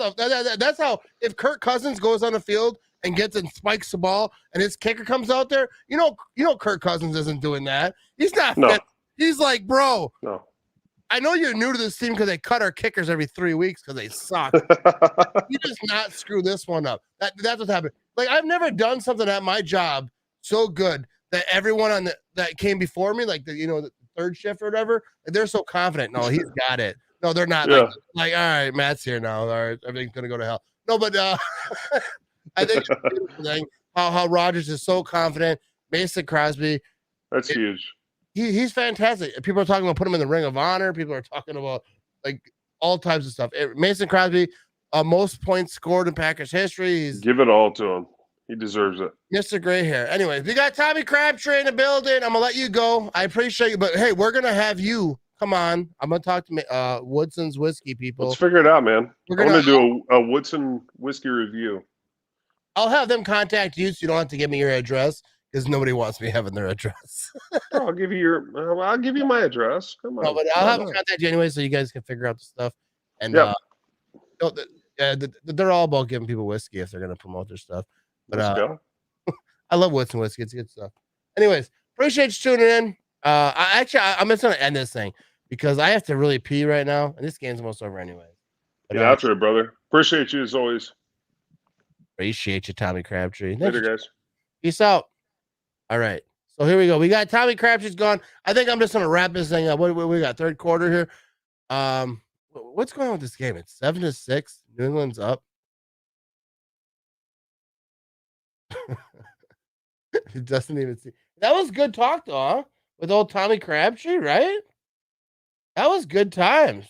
how if Kirk Cousins goes on the field and gets and spikes the ball and his kicker comes out there, you know Kirk Cousins isn't doing that. He's not. No. He's like, bro. No. I know you're new to this team because they cut our kickers every 3 weeks because they suck. You just not screw this one up. That's what's happened. Like I've never done something at my job so good that everyone that came before me, like the third shift or whatever, they're so confident. No, he's got it. No, they're not. Yeah. Like, all right, Matt's here now. All right, everything's gonna go to hell. No, but I think it's a beautiful thing how Rodgers is so confident. Mason Crosby, that's huge. He's fantastic. People are talking about putting him in the Ring of Honor. People are talking about like all types of stuff. Mason Crosby, most points scored in Packers history. Give it all to him. He deserves it. Mr. Gray Hair. Anyways, we got Tommy Crabtree in the building. I'm going to let you go. I appreciate you. But, hey, we're going to have you. Come on. I'm going to talk to Woodson's Whiskey people. Let's figure it out, man. I'm going to do a Woodson Whiskey review. I'll have them contact you so you don't have to give me your address because nobody wants me having their address. I'll give you my address. Come on. No, but I'll have them contact you anyway so you guys can figure out the stuff. And they're all about giving people whiskey if they're going to promote their stuff. But I love Woodson whiskey. It's good stuff. Anyways, appreciate you tuning in. I'm just gonna end this thing because I have to really pee right now, and this game's almost over anyway. Get after it, brother. Appreciate you as always. Appreciate you, Tommy Crabtree. Later, guys. Peace out. All right. So here we go. We got Tommy Crabtree's gone. I think I'm just gonna wrap this thing up. What we got? Third quarter here. What's going on with this game? It's 7-6. New England's up. It doesn't even see. That was good talk, though, huh? With old Tommy Crabtree, right? That was good times.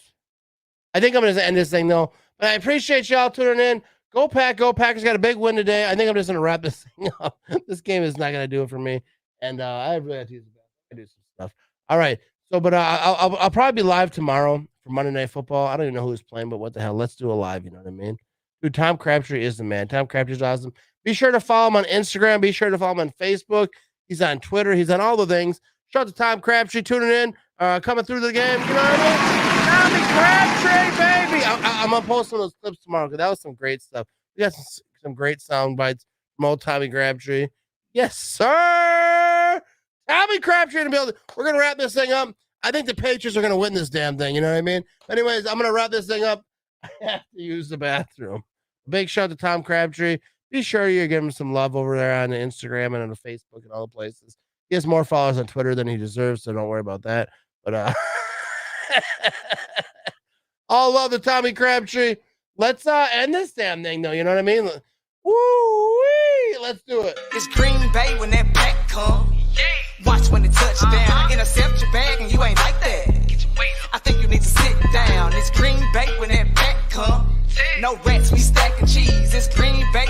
I think I'm going to end this thing, though. But I appreciate y'all tuning in. Go Pack, go Packers. Got a big win today. I think I'm just going to wrap this thing up. This game is not going to do it for me. And I really have to use the bathroom. I do some stuff. All right. So, but I'll probably be live tomorrow for Monday Night Football. I don't even know who's playing, but what the hell? Let's do a live. You know what I mean? Dude, Tom Crabtree is the man. Tom Crabtree's awesome. Be sure to follow him on Instagram. Be sure to follow him on Facebook. He's on Twitter. He's on all the things. Shout out to Tom Crabtree tuning in, coming through the game. You know what I mean? Tommy Crabtree, baby. I'm going to post some of those clips tomorrow because that was some great stuff. We got some great sound bites from old Tommy Crabtree. Yes, sir. Tommy Crabtree in the building. We're going to wrap this thing up. I think the Patriots are going to win this damn thing. You know what I mean? Anyways, I'm going to wrap this thing up. I have to use the bathroom. Big shout out to Tom Crabtree. Be sure you give him some love over there on the Instagram and on the Facebook and all the places. He has more followers on Twitter than he deserves, so don't worry about that. But all love to Tommy Crabtree. Let's end this damn thing, though. You know what I mean? Woo-wee! Let's do it. It's Green Bay when that pack come. Watch when it touchdown. Intercept your bag and you ain't like that. I think you need to sit down. It's Green Bay when that pack come. No rats, we stacking cheese. It's Green Bay